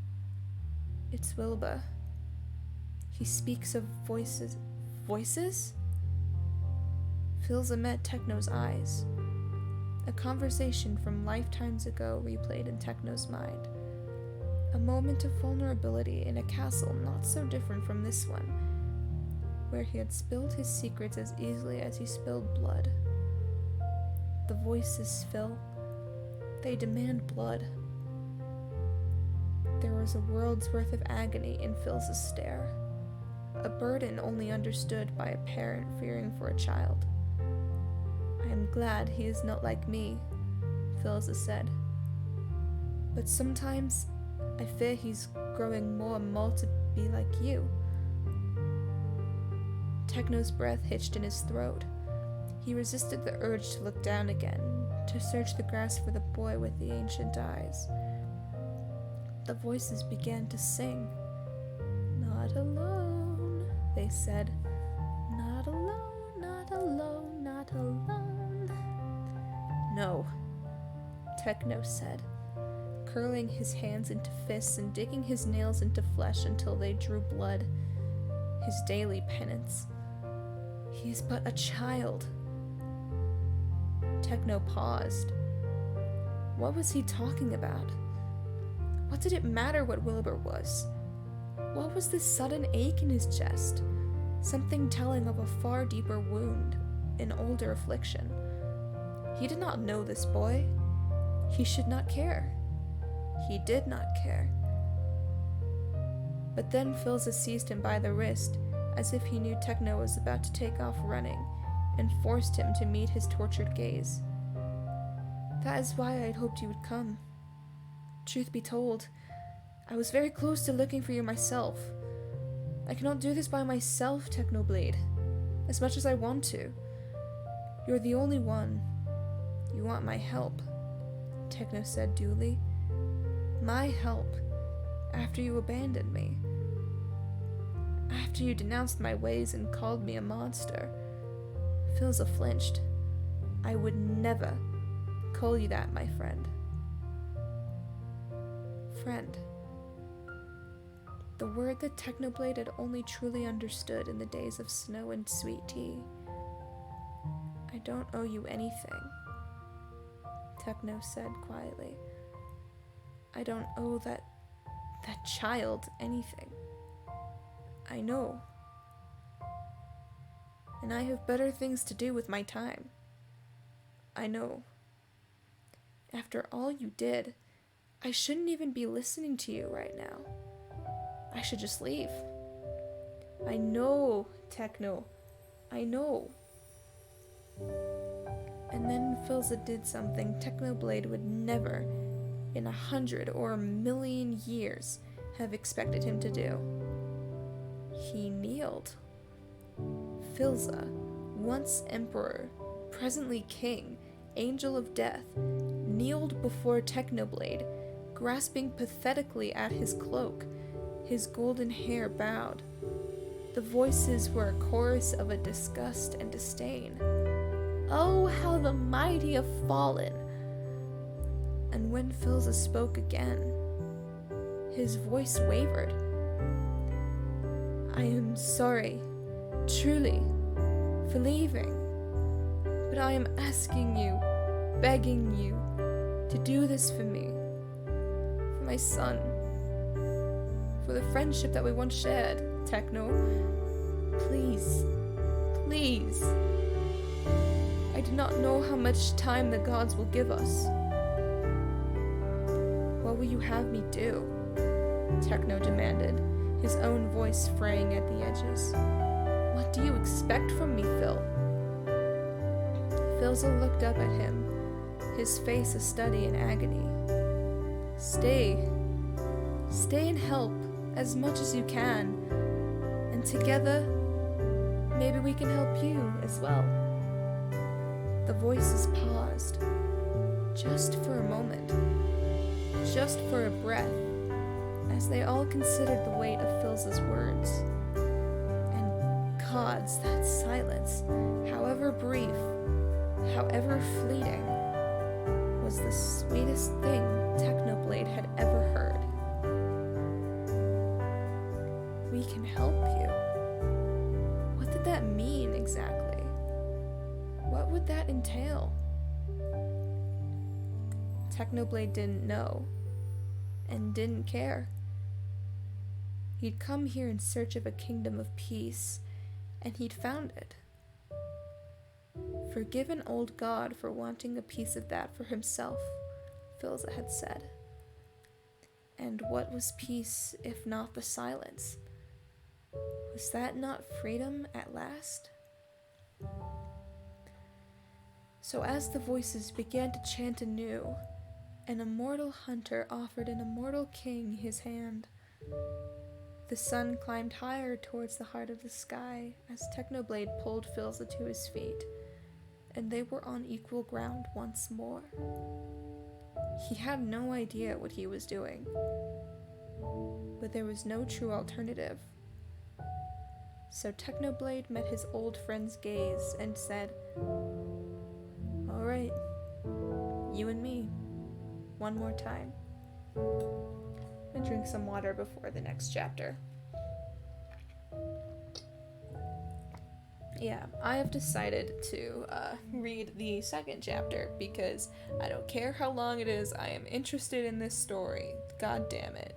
It's Wilbur. He speaks of voices. Voices? Philza met Techno's eyes. A conversation from lifetimes ago replayed in Techno's mind. A moment of vulnerability in a castle not so different from this one, where he had spilled his secrets as easily as he spilled blood. The voices, Phil. They demand blood. There was a world's worth of agony in Phil's stare. A burden only understood by a parent fearing for a child. I am glad he is not like me, Philza said. But sometimes I fear he's growing more and more to be like you. Techno's breath hitched in his throat. He resisted the urge to look down again, to search the grass for the boy with the ancient eyes. The voices began to sing. Not alone, they said. Not alone, not alone, not alone. No, Techno said, curling his hands into fists and digging his nails into flesh until they drew blood. His daily penance. He is but a child. Techno paused. What was he talking about? What did it matter what Wilbur was? What was this sudden ache in his chest? Something telling of a far deeper wound, an older affliction. He did not know this boy. He should not care. He did not care. But then Philza seized him by the wrist, as if he knew Techno was about to take off running, and forced him to meet his tortured gaze. That is why I had hoped you would come. Truth be told, I was very close to looking for you myself. I cannot do this by myself, Technoblade, as much as I want to. You're the only one. You want my help, Techno said dully. My help, after you abandoned me. After you denounced my ways and called me a monster. Philza flinched. I would never call you that, my friend. Friend. The word that Technoblade had only truly understood in the days of snow and sweet tea. I don't owe you anything, Techno said quietly. I don't owe that child anything. I know. And I have better things to do with my time. I know. After all you did, I shouldn't even be listening to you right now. I should just leave. I know, Techno. I know. And then Philza did something Technoblade would never, in 100 or 1,000,000 years, have expected him to do. He kneeled. Philza, once emperor, presently king, angel of death, kneeled before Technoblade, grasping pathetically at his cloak, his golden hair bowed. The voices were a chorus of a disgust and disdain. Oh, how the mighty have fallen! And when Philza spoke again, his voice wavered. I am sorry, truly, for leaving, but I am asking you, begging you, to do this for me, for my son, for the friendship that we once shared, Techno. Please, please. I do not know how much time the gods will give us. What will you have me do? Techno demanded, his own voice fraying at the edges. What do you expect from me, Phil? Philza looked up at him, his face a study in agony. Stay. Stay and help as much as you can. And together, maybe we can help you as well. The voices paused, just for a moment, just for a breath, as they all considered the weight of Phil's words. And gods, that silence, however brief, however fleeting, was the sweetest thing Technoblade had ever heard. We can help you. What did that mean exactly? What would that entail? Technoblade didn't know, and didn't care. He'd come here in search of a kingdom of peace, and he'd found it. Forgive an old god for wanting a piece of that for himself, Philza had said. And what was peace if not the silence? Was that not freedom at last? So as the voices began to chant anew, an immortal hunter offered an immortal king his hand. The sun climbed higher towards the heart of the sky as Technoblade pulled Philza to his feet, and they were on equal ground once more. He had no idea what he was doing, but there was no true alternative. So Technoblade met his old friend's gaze and said, "All right, you and me, one more time." And drink some water before the next chapter. Yeah, I have decided to read the second chapter because I don't care how long it is, I am interested in this story. God damn it.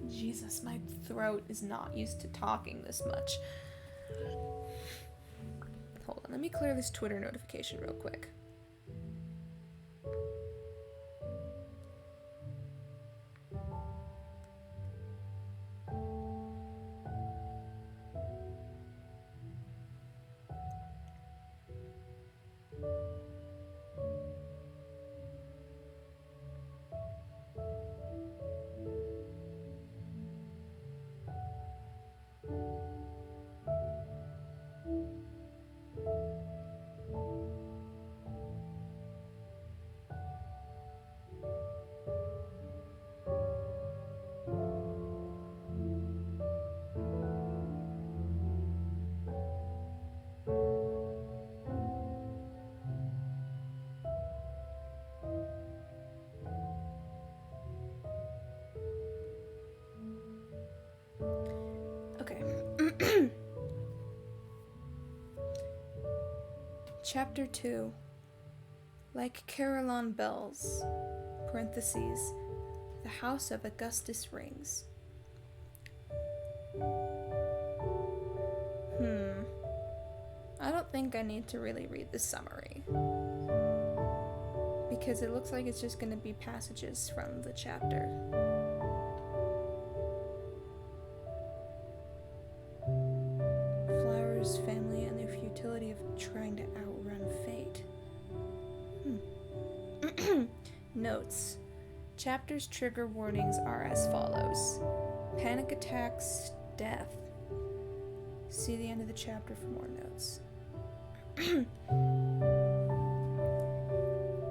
Jesus, my throat is not used to talking this much. Hold on, let me clear this Twitter notification real quick. Okay. Chapter 2. Like Carillon bells, parentheses, the house of Augustus rings. I don't think I need to really read the summary, because it looks like it's just going to be passages from the chapter. Flower's family and their futility of trying to outrun fate. Notes. Chapter's trigger warnings are as follows: panic attacks, death. See the end of the chapter for more notes.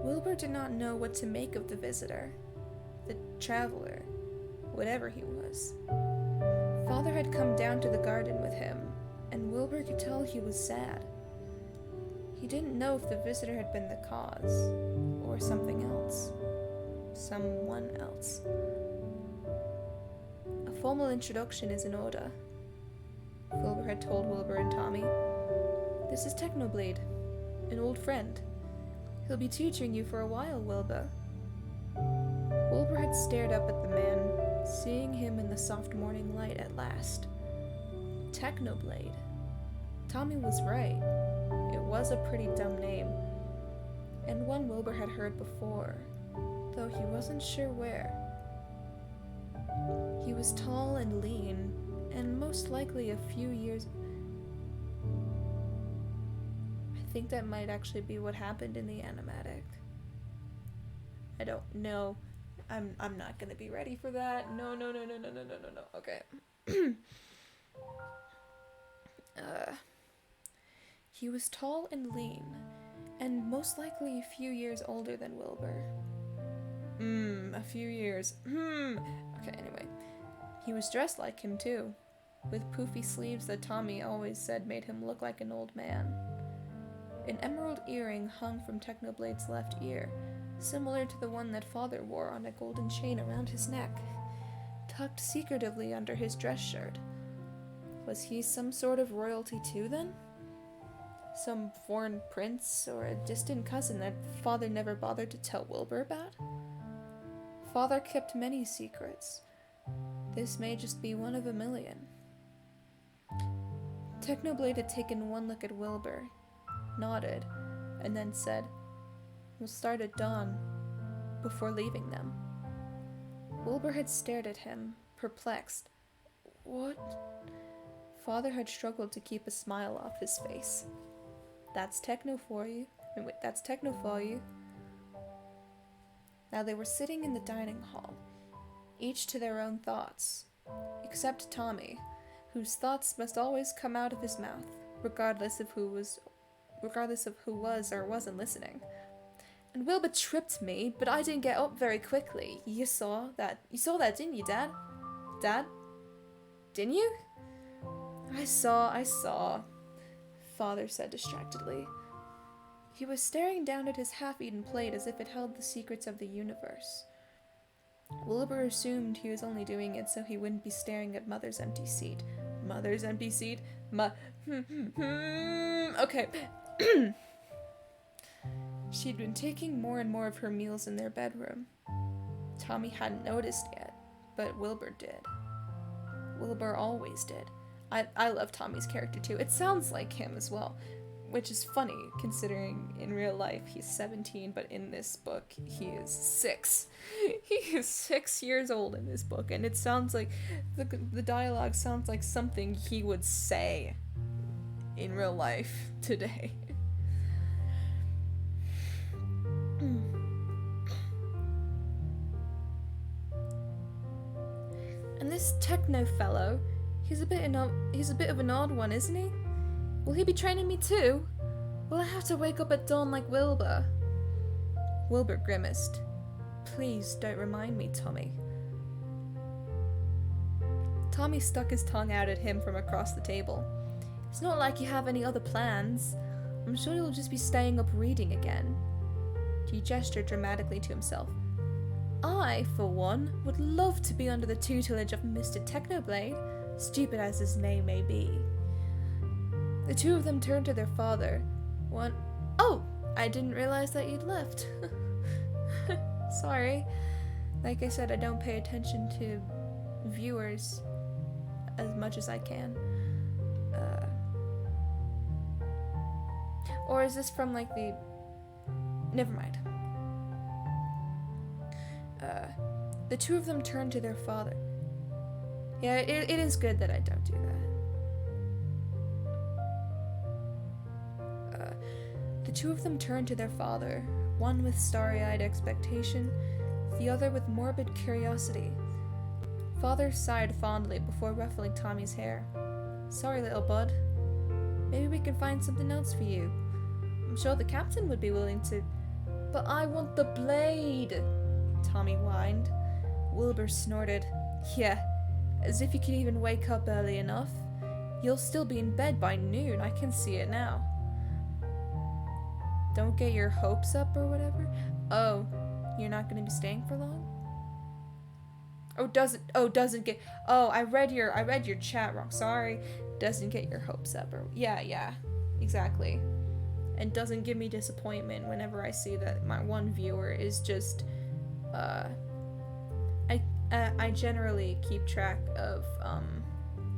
Wilbur did not know what to make of the visitor, the traveler, whatever he was. Father had come down to the garden with him, and Wilbur could tell he was sad. He didn't know if the visitor had been the cause, or something else. Someone else. A formal introduction is in order, Wilbur had told Wilbur and Tommy. This is Technoblade, an old friend. He'll be tutoring you for a while, Wilbur. Wilbur had stared up at the man, seeing him in the soft morning light at last. Technoblade. Tommy was right. It was a pretty dumb name, and one Wilbur had heard before, though he wasn't sure where. He was tall and lean, and most likely a few years think that might actually be what happened in the animatic. I don't know. I'm not gonna be ready for that. No. Okay. He was tall and lean, and most likely a few years older than Wilbur. A few years. Okay, anyway. He was dressed like him too, with poofy sleeves that Tommy always said made him look like an old man. An emerald earring hung from Technoblade's left ear, similar to the one that Father wore on a golden chain around his neck, tucked secretively under his dress shirt. Was he some sort of royalty too, then? Some foreign prince or a distant cousin that Father never bothered to tell Wilbur about? Father kept many secrets. This may just be one of a million. Technoblade had taken one look at Wilbur, nodded, and then said, "We'll start at dawn," before leaving them. Wilbur had stared at him, perplexed. What? Father had struggled to keep a smile off his face. That's techno for you. That's techno for you. Now they were sitting in the dining hall, each to their own thoughts, except Tommy, whose thoughts must always come out of his mouth, regardless of who was or wasn't listening. "And Wilbur tripped me, but I didn't get up very quickly. You saw that, didn't you, Dad? Dad? Didn't you?" I saw, Father said distractedly. He was staring down at his half-eaten plate as if it held the secrets of the universe. Wilbur assumed he was only doing it so he wouldn't be staring at Mother's empty seat. Mother's empty seat? Okay. She'd been taking more and more of her meals in their bedroom. Tommy hadn't noticed yet, but Wilbur did. Wilbur always did. I love Tommy's character too. It sounds like him as well, which is funny considering in real life he's 17, but in this book he is 6. He is 6 years old in this book, and it sounds like the dialogue sounds like something he would say in real life today. And this techno fellow, he's a bit of an odd one, isn't he? Will he be training me too? Will I have to wake up at dawn like Wilbur? Wilbur grimaced. Please don't remind me, Tommy. Tommy stuck his tongue out at him from across the table. It's not like you have any other plans. I'm sure you'll just be staying up reading again. He gestured dramatically to himself. I, for one, would love to be under the tutelage of Mr. Technoblade, stupid as his name may be. The two of them turned to their father. One, "Oh, I didn't realize that you'd left." Sorry. Like I said, I don't pay attention to viewers as much as I can. Or is this from like the... Never mind. The two of them turned to their father. Yeah, it is good that I don't do that. The two of them turned to their father, one with starry-eyed expectation, the other with morbid curiosity. Father sighed fondly before ruffling Tommy's hair. Sorry, little bud. Maybe we can find something else for you. I'm sure the captain would be willing to... But I want the blade, Tommy whined. Wilbur snorted. Yeah, as if you could even wake up early enough. You'll still be in bed by noon, I can see it now. Don't get your hopes up or whatever? Oh, you're not going to be staying for long? I read your chat wrong. Sorry. Doesn't get your hopes up or yeah, exactly. And doesn't give me disappointment whenever I see that my one viewer is just I generally keep track of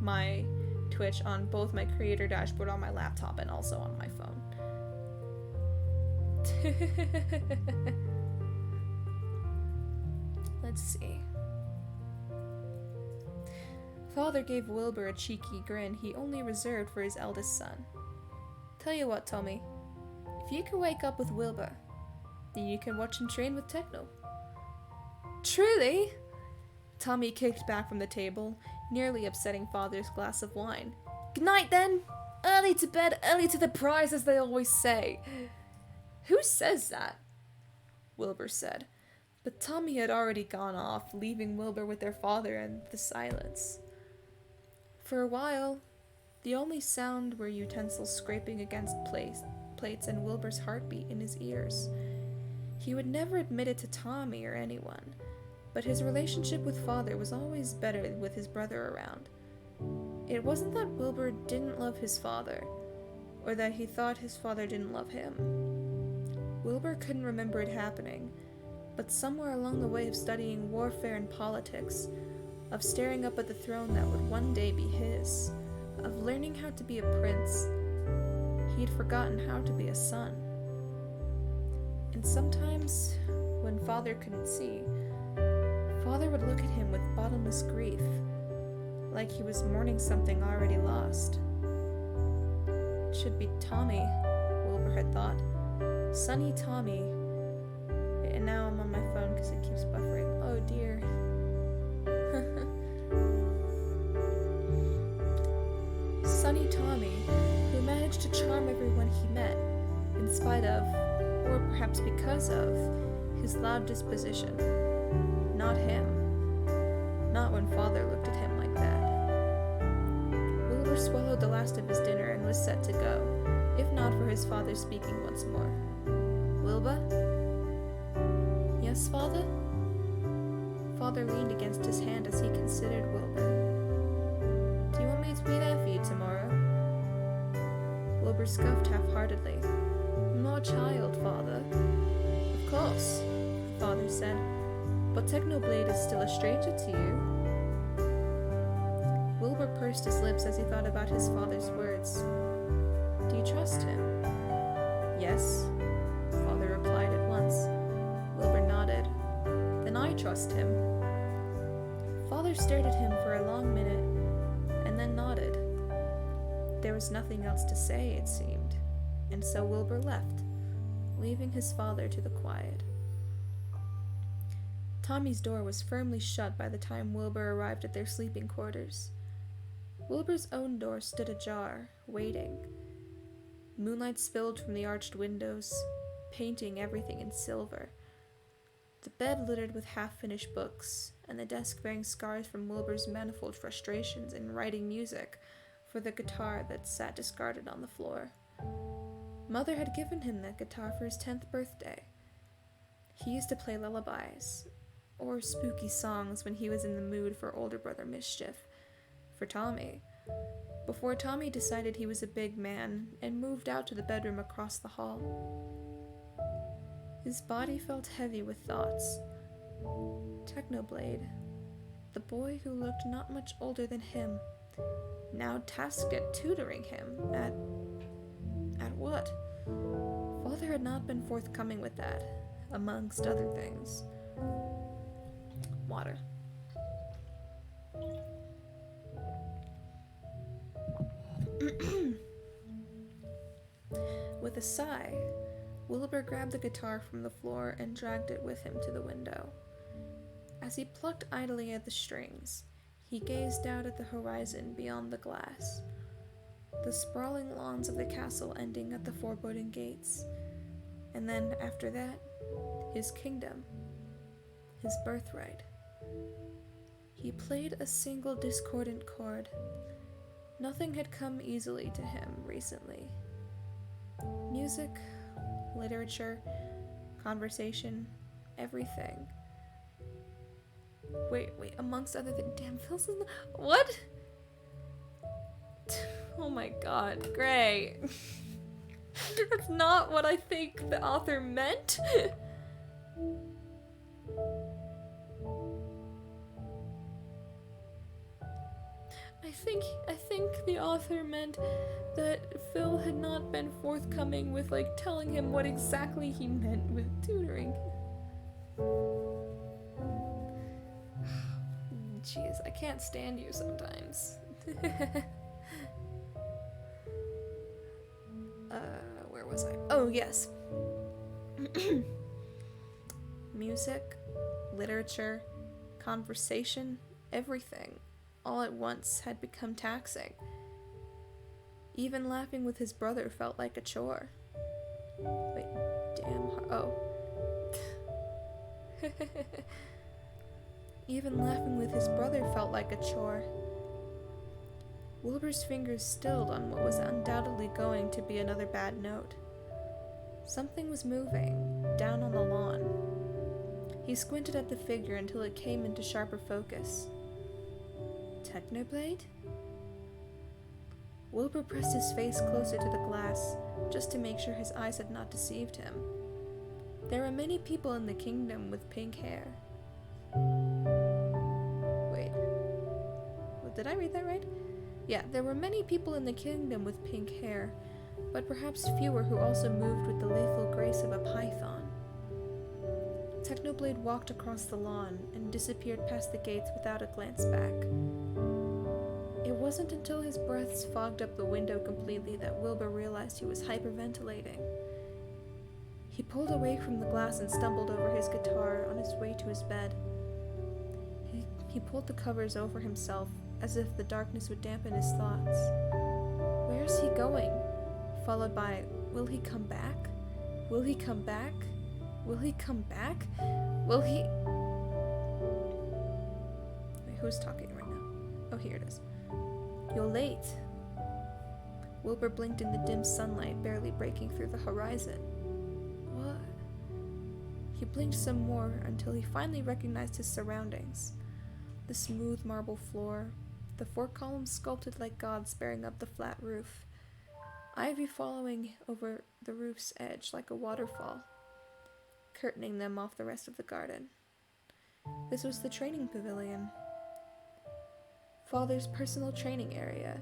my Twitch on both my creator dashboard on my laptop and also on my phone. Let's see. Father gave Wilbur a cheeky grin he only reserved for his eldest son. Tell you what, Tommy. If you can wake up with Wilbur, then you can watch him train with Techno. Truly? Tommy kicked back from the table, nearly upsetting Father's glass of wine. Good night then! Early to bed, early to the prize, as they always say. Who says that? Wilbur said. But Tommy had already gone off, leaving Wilbur with their father and the silence. For a while, the only sound were utensils scraping against plates and Wilbur's heartbeat in his ears. He would never admit it to Tommy or anyone, but his relationship with Father was always better with his brother around. It wasn't that Wilbur didn't love his father, or that he thought his father didn't love him. Wilbur couldn't remember it happening, but somewhere along the way of studying warfare and politics, of staring up at the throne that would one day be his, of learning how to be a prince, he had forgotten how to be a son. And sometimes, when Father couldn't see, Father would look at him with bottomless grief, like he was mourning something already lost. It should be Tommy, Wilbur had thought. Sonny Tommy. And now I'm on my phone because it keeps buffering. Oh dear. Sonny Tommy, who managed to charm everyone he met, in spite of, or perhaps because of, his loud disposition. Not him. Not when Father looked at him like that. Wilbur swallowed the last of his dinner and was set to go, if not for his father speaking once more. Wilbur? Yes, Father? Father leaned against his hand as he considered Wilbur. Do you want me to be there for you tomorrow? Wilbur scoffed half-heartedly. I'm not a child, Father. Of course, Father said, but Technoblade is still a stranger to you. Wilbur pursed his lips as he thought about his father's words. Do you trust him? Yes, Father replied at once. Wilbur nodded. Then I trust him. Father stared at him for a long minute, and then nodded. There was nothing else to say, it seemed, and so Wilbur left, leaving his father to the quiet. Tommy's door was firmly shut by the time Wilbur arrived at their sleeping quarters. Wilbur's own door stood ajar, waiting. Moonlight spilled from the arched windows, painting everything in silver. The bed littered with half-finished books, and the desk bearing scars from Wilbur's manifold frustrations in writing music for the guitar that sat discarded on the floor. Mother had given him that guitar for his 10th birthday. He used to play lullabies, or spooky songs when he was in the mood for older brother mischief, for Tommy, before Tommy decided he was a big man and moved out to the bedroom across the hall. His body felt heavy with thoughts. Technoblade, the boy who looked not much older than him, now tasked at tutoring him at what? Father had not been forthcoming with that, amongst other things. Water. With a sigh, Wilbur grabbed the guitar from the floor and dragged it with him to the window. As he plucked idly at the strings, he gazed out at the horizon beyond the glass, the sprawling lawns of the castle ending at the foreboding gates, and then, after that, his kingdom, his birthright. He played a single discordant chord. Nothing had come easily to him recently. Music, literature, conversation, everything. Wait, amongst other things. Damn, Phil's in the... What? Oh my god, Gray. That's not what I think the author meant. I think the author meant that Phil had not been forthcoming with, like, telling him what exactly he meant with tutoring. Jeez, I can't stand you sometimes. Where was I? Oh, yes. Music, literature, conversation, everything, all at once, had become taxing. Even laughing with his brother felt like a chore. Wait, damn. Oh. Even laughing with his brother felt like a chore. Wilbur's fingers stilled on what was undoubtedly going to be another bad note. Something was moving, down on the lawn. He squinted at the figure until it came into sharper focus. Technoblade? Wilbur pressed his face closer to the glass, just to make sure his eyes had not deceived him. There were many people in the kingdom with pink hair. Wait. Did I read that right? Yeah, there were many people in the kingdom with pink hair, but perhaps fewer who also moved with the lethal grace of a python. Technoblade walked across the lawn and disappeared past the gates without a glance back. It wasn't until his breaths fogged up the window completely that Wilbur realized he was hyperventilating. He pulled away from the glass and stumbled over his guitar on his way to his bed. He pulled the covers over himself, as if the darkness would dampen his thoughts. Where's he going? Followed by, will he come back? Will he come back? Will he come back? Will he... Wait, who's talking right now? Oh, here it is. You're late. Wilbur blinked in the dim sunlight barely breaking through the horizon. What? He blinked some more until he finally recognized his surroundings. The smooth marble floor, the 4 columns sculpted like gods bearing up the flat roof, ivy following over the roof's edge like a waterfall, curtaining them off the rest of the garden. This was the training pavilion. Father's personal training area,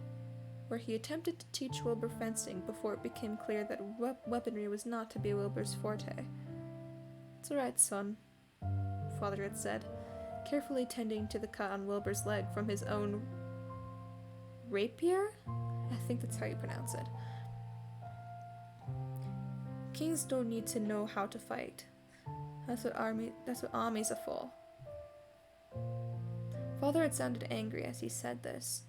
where he attempted to teach Wilbur fencing before it became clear that weaponry was not to be Wilbur's forte. It's alright, son, Father had said, carefully tending to the cut on Wilbur's leg from his own rapier? I think that's how you pronounce it. Kings don't need to know how to fight. That's what armies are for. Father had sounded angry as he said this,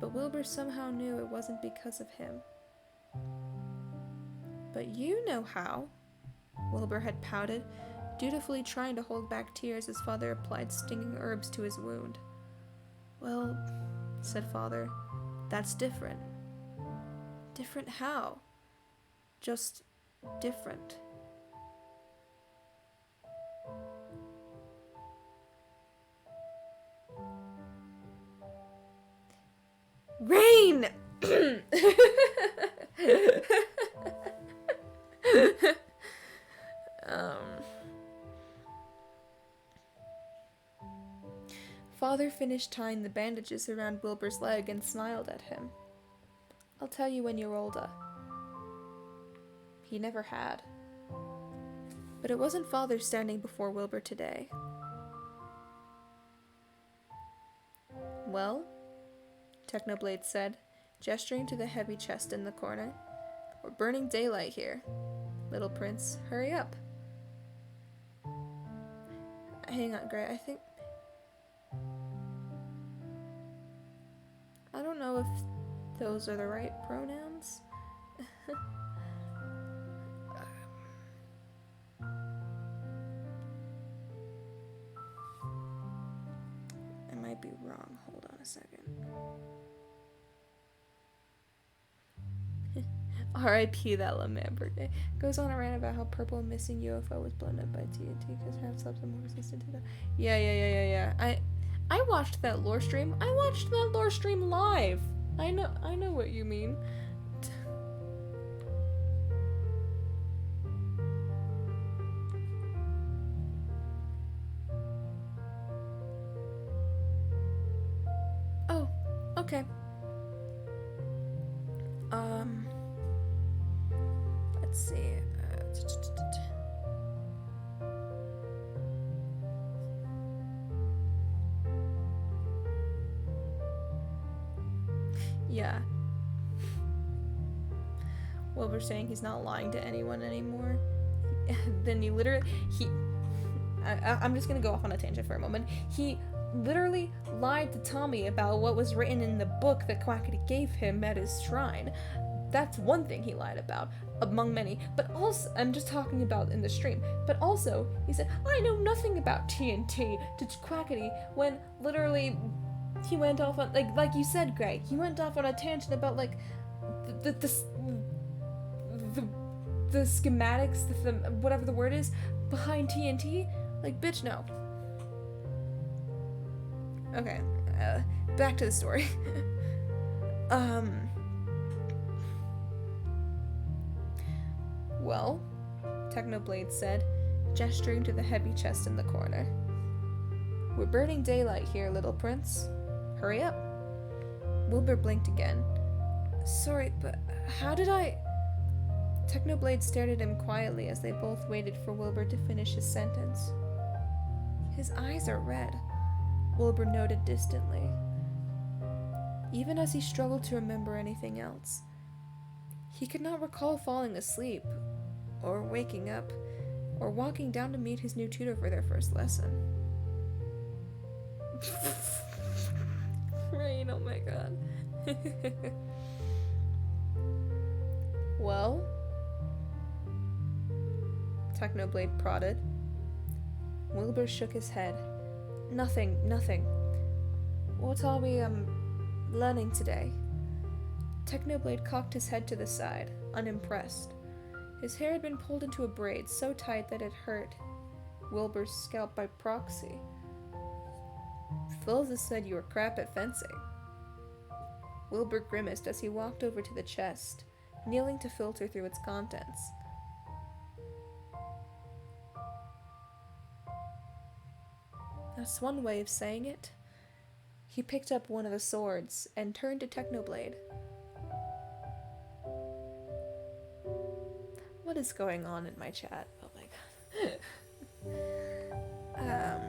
but Wilbur somehow knew it wasn't because of him. But you know how, Wilbur had pouted, dutifully trying to hold back tears as Father applied stinging herbs to his wound. Well, said Father, that's different. Different how? Just different. Rain! Father finished tying the bandages around Wilbur's leg and smiled at him. I'll tell you when you're older. He never had. But it wasn't Father standing before Wilbur today. Well, Technoblade said, gesturing to the heavy chest in the corner. We're burning daylight here. Little Prince, hurry up. Hang on, Gray, I don't know if those are the right pronouns. I might be wrong. Hold on a second. R.I.P. that Lament birthday. Goes on a rant about how purple missing UFO was blown up by TNT because half subs are more resistant to that. Yeah. I watched that lore stream. I watched that lore stream live. I know what you mean. Oh, okay. Let's see. Yeah. Wilbur saying he's not lying to anyone anymore. Then I'm just gonna go off on a tangent for a moment. He literally lied to Tommy about what was written in the book that Quackity gave him at his shrine. That's one thing he lied about, among many. But also, I'm just talking about in the stream. But also, he said, I know nothing about TNT to Quackity, when literally he went off on, like you said, Greg, he went off on a tangent about, like, the schematics, whatever the word is, behind TNT. Like, bitch, no. Okay, back to the story. Well, Technoblade said, gesturing to the heavy chest in the corner. We're burning daylight here, little prince. Hurry up. Wilbur blinked again. Sorry, but how did I... Technoblade stared at him quietly as they both waited for Wilbur to finish his sentence. His eyes are red, Wilbur noted distantly, even as he struggled to remember anything else. He could not recall falling asleep, or waking up, or walking down to meet his new tutor for their first lesson. Rain, oh my god. Well? Technoblade prodded. Wilbur shook his head. Nothing. What are we, learning today? Technoblade cocked his head to the side, unimpressed. His hair had been pulled into a braid so tight that it hurt Wilbur's scalp by proxy. Phyllis said you were crap at fencing. Wilbur grimaced as he walked over to the chest, kneeling to filter through its contents. That's one way of saying it. He picked up one of the swords and turned to Technoblade. What is going on in my chat? Oh my god.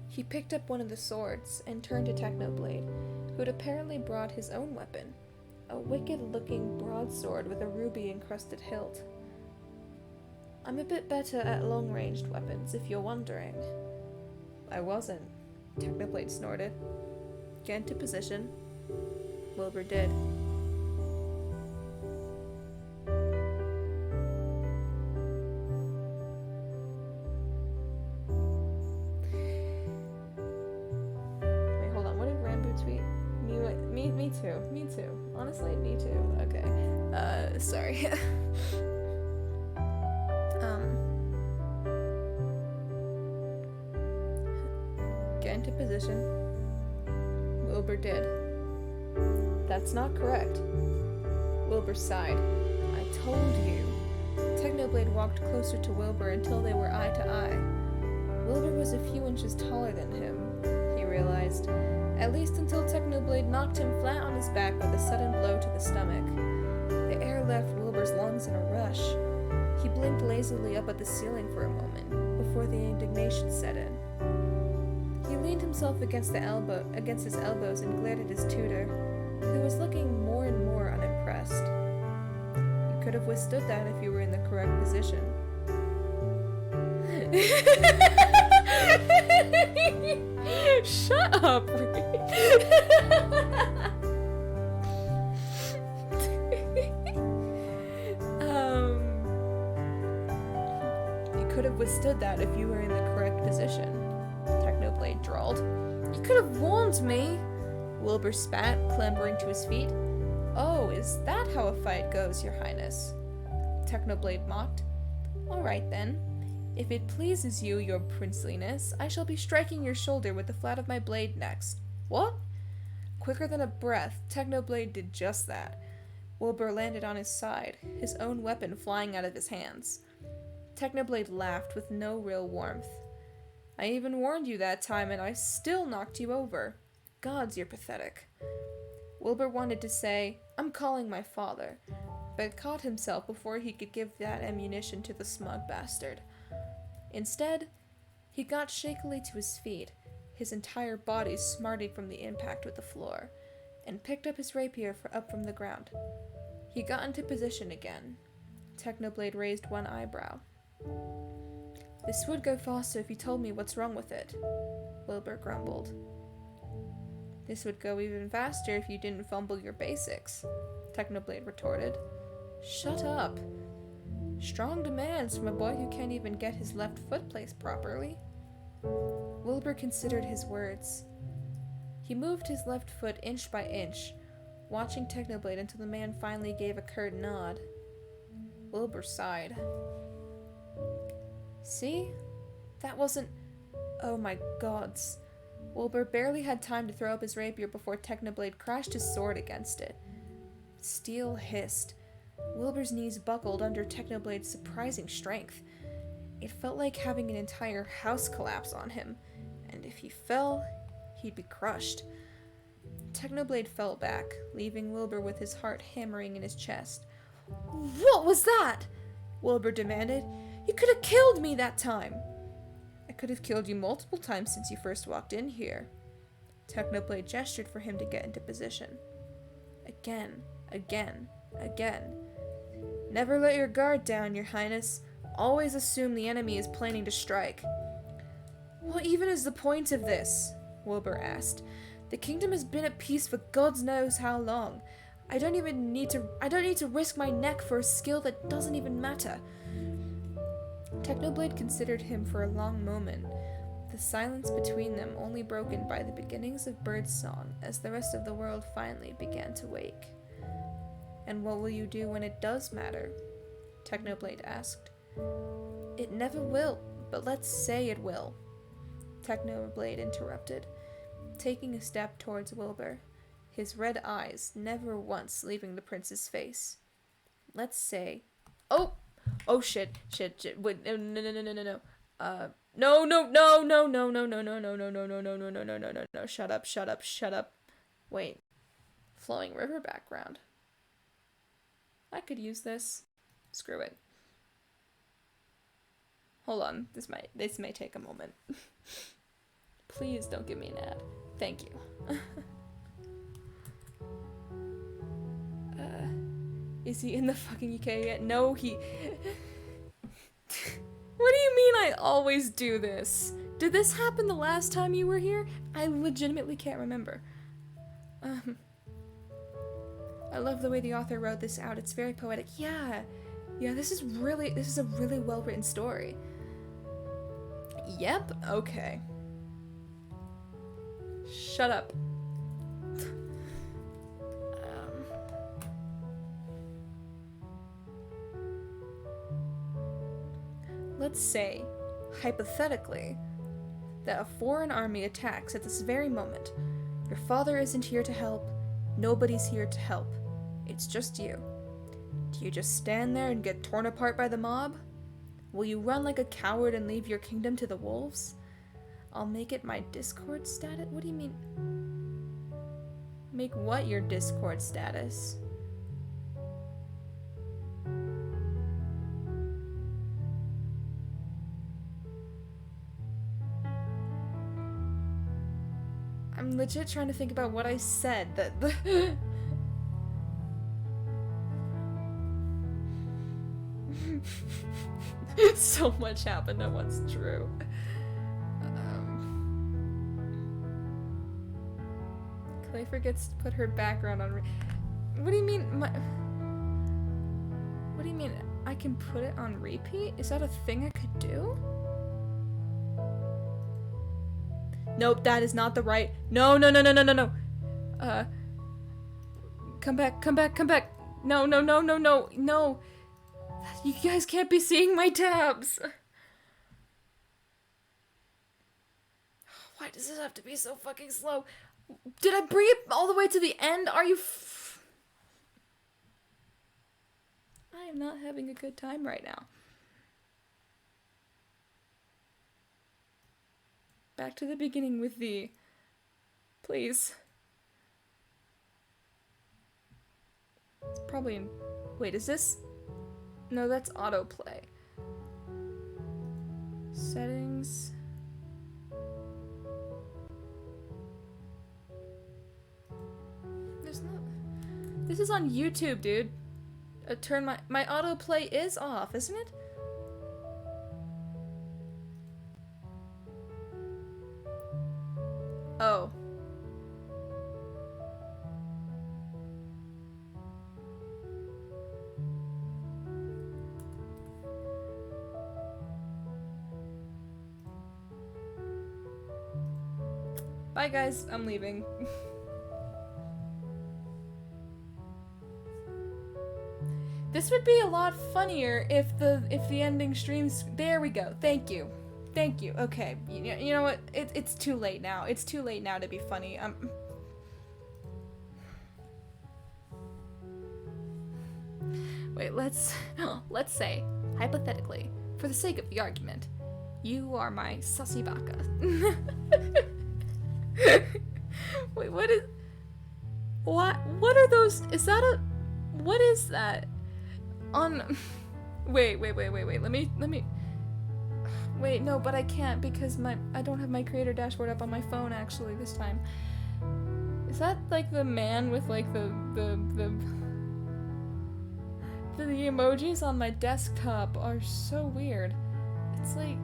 He picked up one of the swords and turned to Technoblade, who had apparently brought his own weapon, a wicked-looking broadsword with a ruby-encrusted hilt. I'm a bit better at long-ranged weapons, if you're wondering. I wasn't, Technoblade snorted. Get into position. Wilbur did. Wait, hold on. What did Rambo tweet? Me too. Me too. Honestly, me too. Okay. Sorry. Get into position. Wilbur did. That's not correct. Wilbur sighed. I told you. Technoblade walked closer to Wilbur until they were eye to eye. Wilbur was a few inches taller than him, he realized, at least until Technoblade knocked him flat on his back with a sudden blow to the stomach. The air left Wilbur's lungs in a rush. He blinked lazily up at the ceiling for a moment, before the indignation set in. He leaned himself against his elbows and glared at his tutor, who was looking more and more unimpressed. You could have withstood that if you were in the correct position. Shut up! You could have withstood that if you were in the correct position, Technoblade drawled. You could have warned me! Wilbur spat, clambering to his feet. Oh, is that how a fight goes, your highness? Technoblade mocked. All right, then. If it pleases you, your princeliness, I shall be striking your shoulder with the flat of my blade next. What? Quicker than a breath, Technoblade did just that. Wilbur landed on his side, his own weapon flying out of his hands. Technoblade laughed with no real warmth. I even warned you that time, and I still knocked you over. Gods, you're pathetic. Wilbur wanted to say, I'm calling my father, but caught himself before he could give that ammunition to the smug bastard. Instead, he got shakily to his feet, his entire body smarting from the impact with the floor. and picked up his rapier up from the ground. He got into position again. Technoblade raised one eyebrow. This would go faster if you told me what's wrong with it, Wilbur grumbled. This would go even faster if you didn't fumble your basics, Technoblade retorted. Shut up. Strong demands from a boy who can't even get his left foot placed properly. Wilbur considered his words. He moved his left foot inch by inch, watching Technoblade until the man finally gave a curt nod. Wilbur sighed. See? That wasn't... Oh my gods. Wilbur barely had time to throw up his rapier before Technoblade crashed his sword against it. Steel hissed. Wilbur's knees buckled under Technoblade's surprising strength. It felt like having an entire house collapse on him, and if he fell, he'd be crushed. Technoblade fell back, leaving Wilbur with his heart hammering in his chest. What was that? Wilbur demanded. You could have killed me that time. I could have killed you multiple times since you first walked in here. Technoblade gestured for him to get into position. Again, again, again. Never let your guard down, Your Highness. Always assume the enemy is planning to strike. What even is the point of this? Wilbur asked. The kingdom has been at peace for God knows how long. I don't need to risk my neck for a skill that doesn't even matter. Technoblade considered him for a long moment, the silence between them only broken by the beginnings of birdsong as the rest of the world finally began to wake. And what will you do when it does matter? Technoblade asked. It never will, but let's say it will. Technoblade interrupted, taking a step towards Wilbur, his red eyes never once leaving the prince's face. Let's say... Oh shit, wait, no. No, shut up. Wait. Flowing river background. I could use this. Screw it. Hold on, this may take a moment. Please don't give me an ad. Thank you. Is he in the fucking UK yet? No, he... What do you mean I always do this? Did this happen the last time you were here? I legitimately can't remember. I love the way the author wrote this out. It's very poetic. Yeah, this is a really well-written story. Yep, okay. Shut up. Let's say, hypothetically, that a foreign army attacks at this very moment. Your father isn't here to help. Nobody's here to help. It's just you. Do you just stand there and get torn apart by the mob? Will you run like a coward and leave your kingdom to the wolves? I'll make it my Discord status? What do you mean? Make what your Discord status? I'm legit trying to think about what I said that so much happened at once, true. Clay forgets to put her background on. What do you mean? What do you mean? I can put it on repeat? Is that a thing I could do? Nope, that is not the right. No. Come back. No. You guys can't be seeing my tabs. Why does this have to be so fucking slow? Did I bring it all the way to the end? Are you I am not having a good time right now. Back to the beginning with the... Please. It's probably in... Wait, is this... No, that's autoplay. Settings... This is on YouTube, dude. Turn my autoplay is off, isn't it? Oh. Bye guys, I'm leaving. This would be a lot funnier if the ending streams. There we go. Thank you. Thank you. Okay. You know what? It's too late now. It's too late now to be funny. Wait, let's say, hypothetically, for the sake of the argument, you are my sussy baka. Wait, what are those? Is that a, what is that? Wait, let me, wait, no, but I can't because I don't have my creator dashboard up on my phone actually this time. Is that like the man with like the emojis on my desktop are so weird. It's like,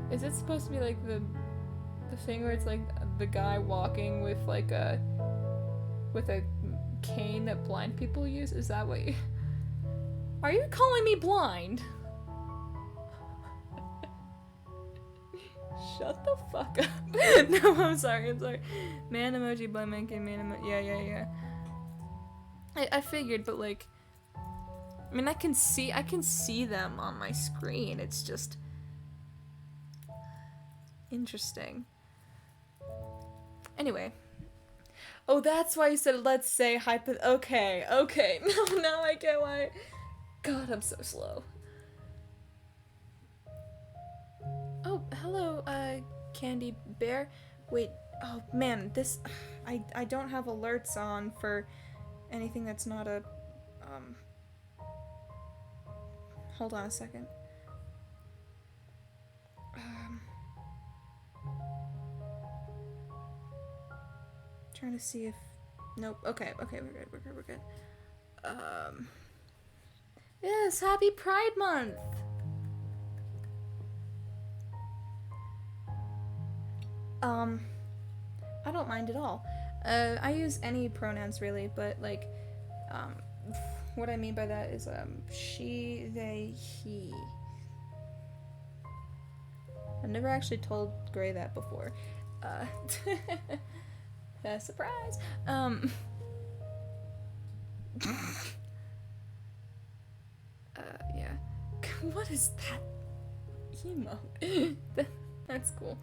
is it supposed to be like the thing where it's like the guy walking with like a cane that blind people use? Is that what you... Are you calling me blind? Shut the fuck up. No, I'm sorry. Man emoji, blind man cane, man emoji. Yeah. I figured, but like, I mean, I can see them on my screen. It's just interesting. Anyway. Oh, that's why you said let's say okay. Now I get why. God, I'm so slow. Oh, hello, Candy Bear. Wait, oh man, this, I don't have alerts on for anything that's not a, hold on a second. Trying to see if, nope, okay, we're good. Yes, happy Pride Month! I don't mind at all. I use any pronouns really, but like, what I mean by that is, she, they, he. I've never actually told Gray that before. Surprise! Yeah. What is that emote? That's cool.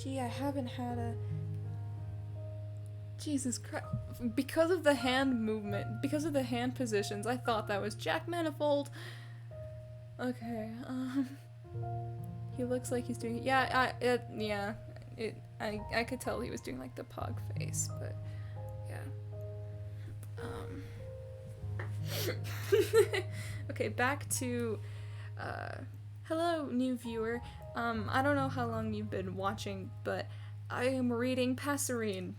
Gee, I haven't had a... Jesus Christ. Because of the hand movement, because of the hand positions, I thought that was Jack Manifold. Okay, he looks like he's doing... Yeah, I could tell he was doing like the pog face, but yeah. Okay, back to, hello, new viewer. I don't know how long you've been watching, but I am reading PASSERINE.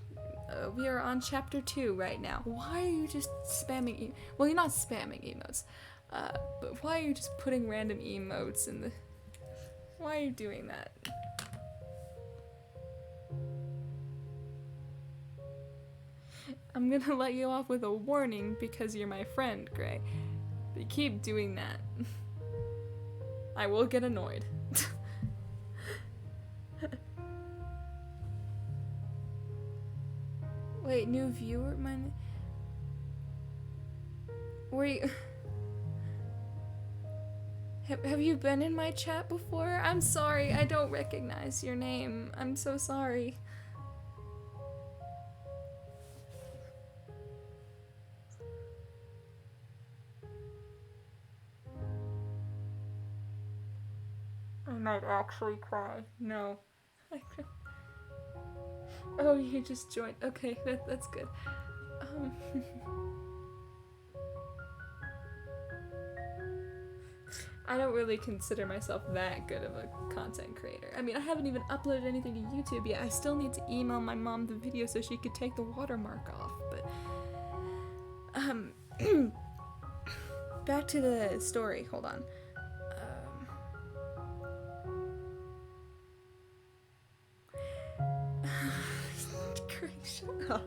We are on chapter 2 right now. Why are you just spamming well, you're not spamming emotes, but why are you just putting random emotes in the... Why are you doing that? I'm gonna let you off with a warning because you're my friend, Gray. But you keep doing that, I will get annoyed. Wait, new viewer? Were you... Have you been in my chat before? I'm sorry, I don't recognize your name. I'm so sorry. I might actually cry. No. Oh, you just joined. Okay, that's good. I don't really consider myself that good of a content creator. I mean, I haven't even uploaded anything to YouTube yet. I still need to email my mom the video so she could take the watermark off, but back to the story. Hold on. Great, shut up.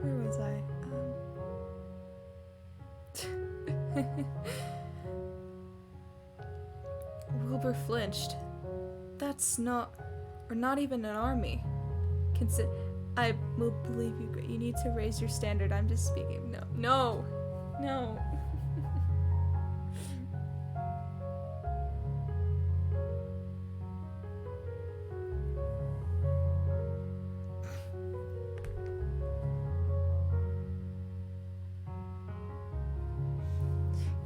Where was I? Wilbur flinched. That's not, or not even an army. I will believe you. You need to raise your standard. I'm just speaking. No.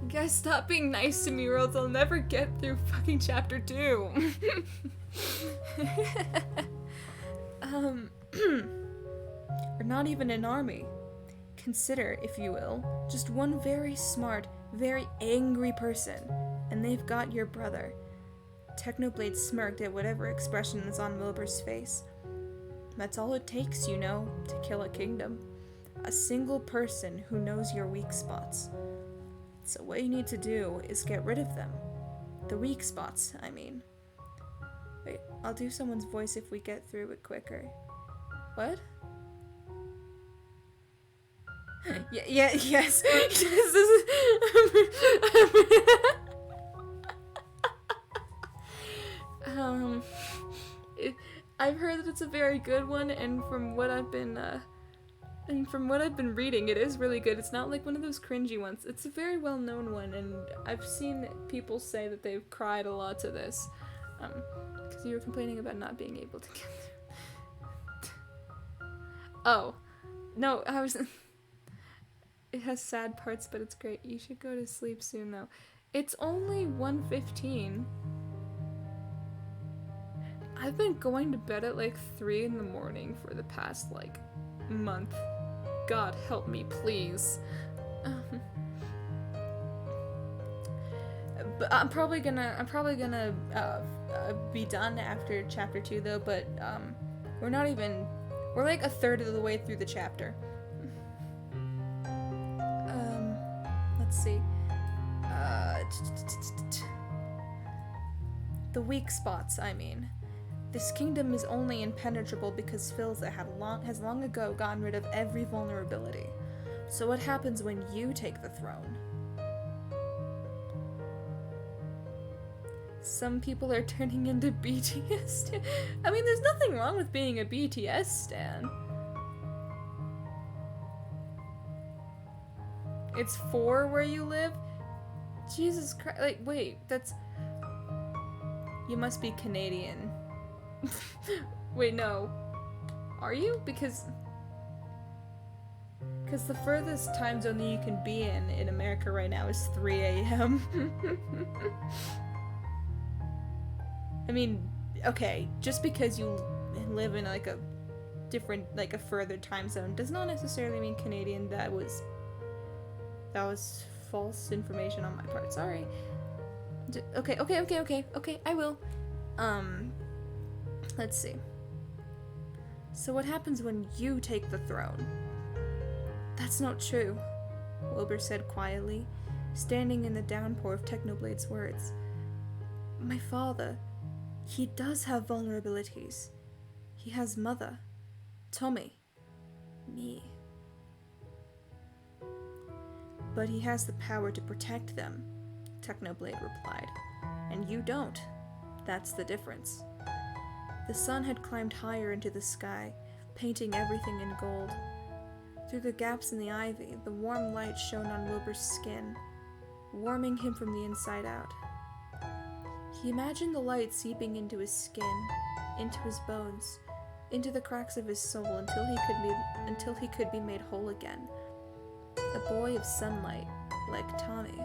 You guys, stop being nice to me or else I'll never get through fucking chapter 2. Or not even an army. Consider, if you will, just one very smart, very angry person, and they've got your brother. Technoblade smirked at whatever expression was on Wilbur's face. That's all it takes, you know, to kill a kingdom. A single person who knows your weak spots. So what you need to do is get rid of them. The weak spots, I mean. Wait, I'll do someone's voice if we get through it quicker. What? Yes. This is I've heard that it's a very good one, and from what I've been reading, it is really good. It's not like one of those cringy ones. It's a very well-known one, and I've seen people say that they've cried a lot to this. Because you were complaining about not being able to get through. Oh. No, I was... It has sad parts, but it's great. You should go to sleep soon, though. It's only 1:15. I've been going to bed at like 3 in the morning for the past, like, month. God help me, please. But I'm probably gonna be done after chapter 2, though, but, we're like a third of the way through the chapter. Let's see. The weak spots, I mean. This kingdom is only impenetrable because Philza has long ago gotten rid of every vulnerability. So what happens when you take the throne? Some people are turning into BTS stan. I mean, there's nothing wrong with being a BTS stan. It's 4 where you live? Jesus Christ. Like, wait, that's... You must be Canadian. Wait, no. Are you? Because the furthest time zone that you can be in America right now is 3 a.m. I mean, okay, just because you live in like a different, like a further time zone does not necessarily mean Canadian. That was false information on my part. Sorry. Okay, I will. Let's see. So what happens when you take the throne? That's not true, Wilbur said quietly, standing in the downpour of Technoblade's words. My father, he does have vulnerabilities. He has Mother, Tommy, me. But he has the power to protect them, Technoblade replied. And you don't. That's the difference. The sun had climbed higher into the sky, painting everything in gold. Through the gaps in the ivy, the warm light shone on Wilbur's skin, warming him from the inside out. He imagined the light seeping into his skin, into his bones, into the cracks of his soul until he could be made whole again. A boy of sunlight, like Tommy.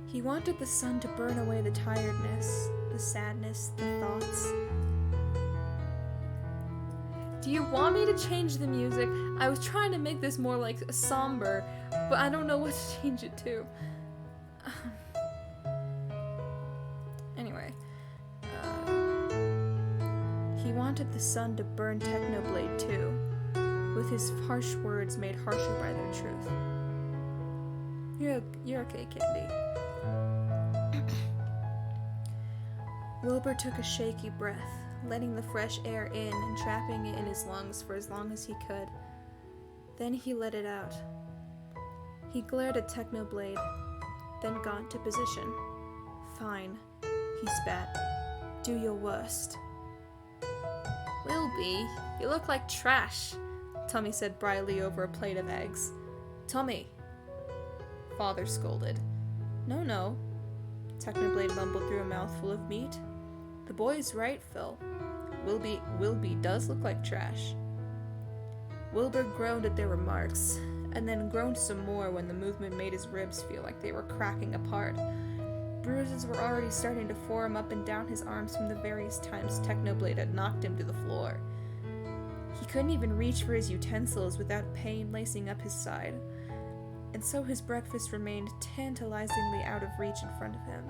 He wanted the sun to burn away the tiredness, the sadness, the thoughts. Do you want me to change the music? I was trying to make this more like somber, but I don't know what to change it to. Anyway. He wanted the sun to burn Technoblade too, with his harsh words made harsher by their truth. You're okay, Candy. Wilbur took a shaky breath, letting the fresh air in and trapping it in his lungs for as long as he could. Then he let it out. He glared at Technoblade, then got into position. Fine, he spat. Do your worst. Wilby, you look like trash, Tommy said brightly over a plate of eggs. Tommy, Father scolded. No, Technoblade mumbled through a mouthful of meat. The boy's right, Phil. Wilby does look like trash. Wilbur groaned at their remarks, and then groaned some more when the movement made his ribs feel like they were cracking apart. Bruises were already starting to form up and down his arms from the various times Technoblade had knocked him to the floor. He couldn't even reach for his utensils without pain lacing up his side, and so his breakfast remained tantalizingly out of reach in front of him.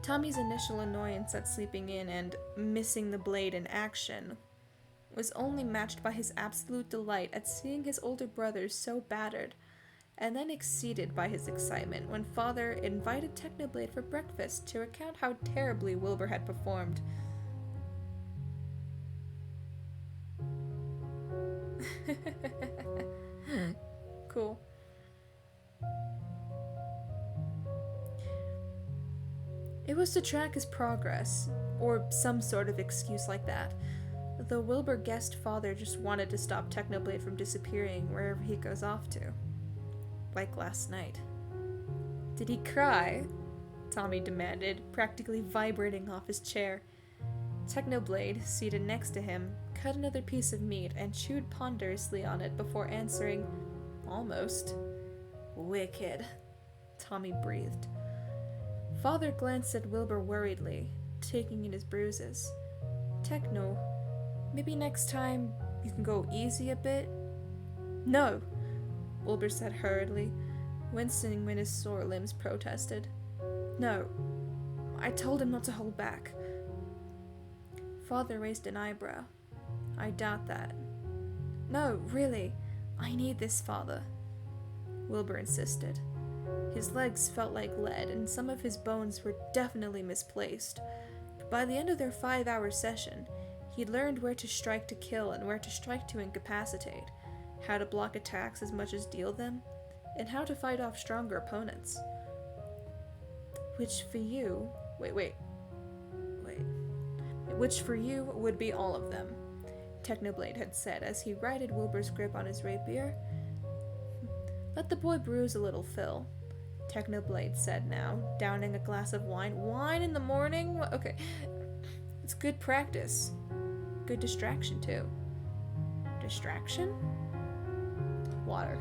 Tommy's initial annoyance at sleeping in and missing the blade in action was only matched by his absolute delight at seeing his older brother so battered, and then exceeded by his excitement when Father invited Technoblade for breakfast to recount how terribly Wilbur had performed. Cool. It was to track his progress, or some sort of excuse like that, though Wilbur guessed Father just wanted to stop Technoblade from disappearing wherever he goes off to. Like last night. Did he cry? Tommy demanded, practically vibrating off his chair. Technoblade, seated next to him, cut another piece of meat and chewed ponderously on it before answering, almost. Wicked, Tommy breathed. Father glanced at Wilbur worriedly, taking in his bruises. Techno, maybe next time you can go easy a bit? No, Wilbur said hurriedly, wincing when his sore limbs protested. No, I told him not to hold back. Father raised an eyebrow. I doubt that. No, really, I need this, Father, Wilbur insisted. His legs felt like lead, and some of his bones were definitely misplaced. But by the end of their 5-hour session, he'd learned where to strike to kill and where to strike to incapacitate, how to block attacks as much as deal them, and how to fight off stronger opponents. Which for you... Which for you would be all of them, Technoblade had said as he righted Wilbur's grip on his rapier. Let the boy bruise a little, Phil, Technoblade said now, downing a glass of wine. Wine in the morning? Okay. It's good practice. Good distraction, too. Distraction? Water.